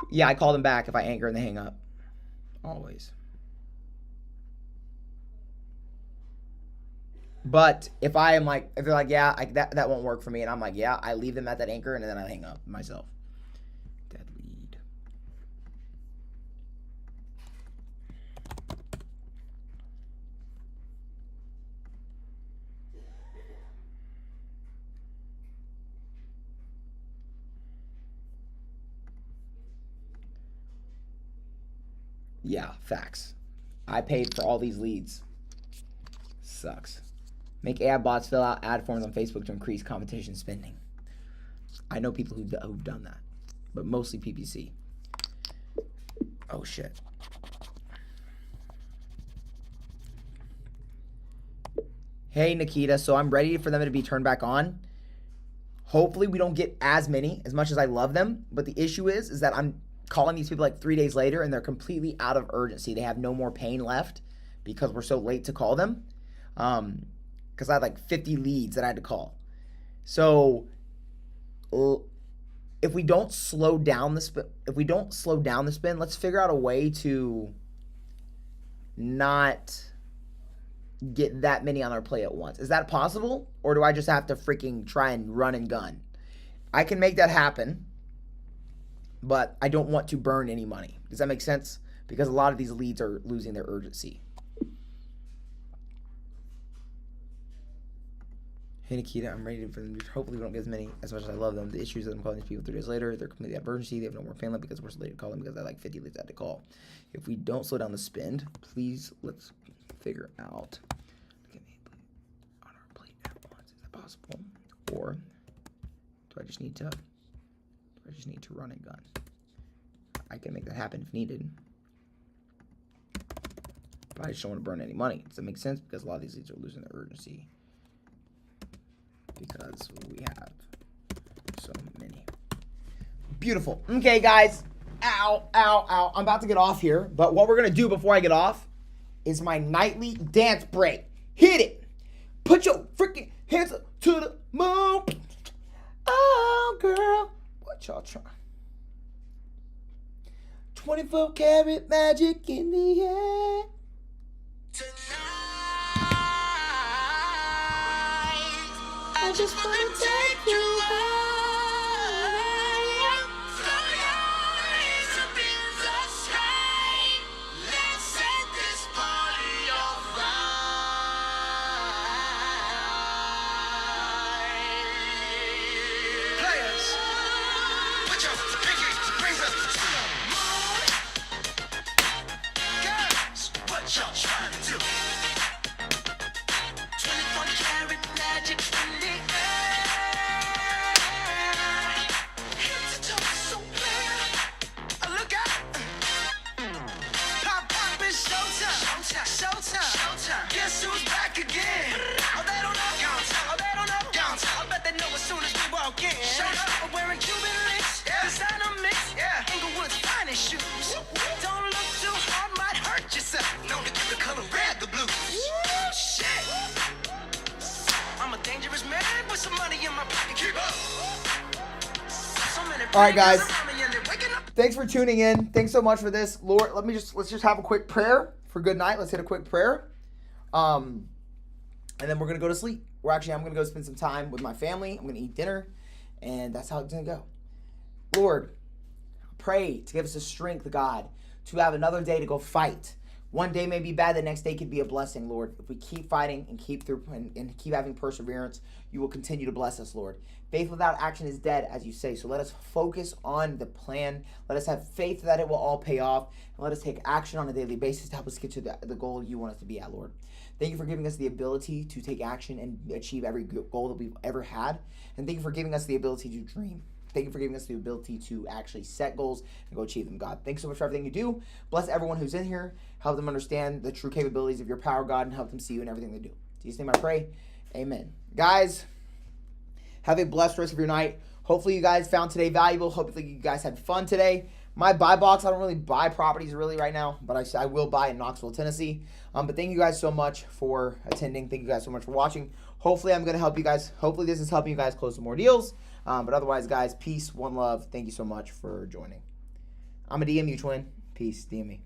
Yeah, I call them back if I anchor and they hang up. Always. But if I am like, if they're like, yeah, that won't work for me, and I'm like, yeah, I leave them at that anchor and then I hang up myself. Dead lead. Yeah, facts. I paid for all these leads. Sucks. Make ad bots fill out ad forms on Facebook to increase competition spending. I know people who've done that, but mostly PPC. Oh, shit. Hey, Nikita. So I'm ready for them to be turned back on. Hopefully we don't get as many, as much as I love them. But the issue is that I'm calling these people like 3 days later and they're completely out of urgency. They have no more pain left because we're so late to call them. Because I had like 50 leads that I had to call. So if we don't slow down the spin, let's figure out a way to not get that many on our plate at once. Is that possible? Or do I just have to freaking try and run and gun? I can make that happen, but I don't want to burn any money. Does that make sense? Because a lot of these leads are losing their urgency. Hey, Nikita, I'm ready for them. Hopefully we don't get as much as I love them. The issue is that I'm calling these people 3 days later. They're completely out of urgency. They have no more pain left because we're so late to call them because I had like 50 leads I had to call. If we don't slow down the spend, please, let's figure out. Get me on our plate at once. Is that possible? Or do I just need to run and gun? I can make that happen if needed. But I just don't want to burn any money. Does that make sense? Because a lot of these leads are losing their urgency. Because we have so many. Beautiful. Okay, guys. Ow, ow, ow. I'm about to get off here. But what we're going to do before I get off is my nightly dance break. Hit it. Put your freaking hands up to the moon. Oh, girl. What y'all trying? 24 karat magic in the air. Tonight. just wanna take you high. Throw your hands up in the sky. Let's set this party on fire. Players, put your pinky rings up to the moon. Girls, what y'all trying to do? 24 karat magic in the air. Head to toe so clear. Look out. Pop, pop, it's showtime. Showtime. Showtime. Showtime. Guess who's back again? Oh, they don't know. Oh, they don't know. I bet they know as soon as we walk in. Show up. We're wearing Cuban links. Yeah. Designer mix. Yeah. Inglewood's finest shoes. Don't look too hard, might hurt yourself. Known to give the color red the blues. Shit. I'm a dangerous man with some money in my pocket. Keep up. So many All right, guys. around me and they're waking up. Thanks for tuning in. Thanks so much for this. Lord, let's just have a quick prayer for good night. Let's hit a quick prayer. And then we're gonna go to sleep. I'm gonna go spend some time with my family. I'm gonna eat dinner, and that's how it's gonna go. Lord, pray to give us the strength, God, to have another day to go fight. One day may be bad, the next day could be a blessing, Lord. If we keep fighting and keep through and keep having perseverance, you will continue to bless us, Lord. Faith without action is dead, as you say. So let us focus on the plan. Let us have faith that it will all pay off. And let us take action on a daily basis to help us get to the goal you want us to be at, Lord. Thank you for giving us the ability to take action and achieve every goal that we've ever had. And thank you for giving us the ability to dream. Thank you for giving us the ability to actually set goals and go achieve them, God. Thanks so much for everything you do. Bless everyone who's in here. Help them understand the true capabilities of your power, God, and help them see you in everything they do. In Jesus' name I pray. Amen. Guys, have a blessed rest of your night. Hopefully you guys found today valuable. Hopefully you guys had fun today. My buy box, I don't really buy properties really right now, but I will buy in Knoxville, Tennessee. But thank you guys so much for attending. Thank you guys so much for watching. Hopefully I'm going to help you guys. Hopefully this is helping you guys close some more deals. But otherwise, guys, peace, one love. Thank you so much for joining. I'm a DM you, twin. Peace. DM me.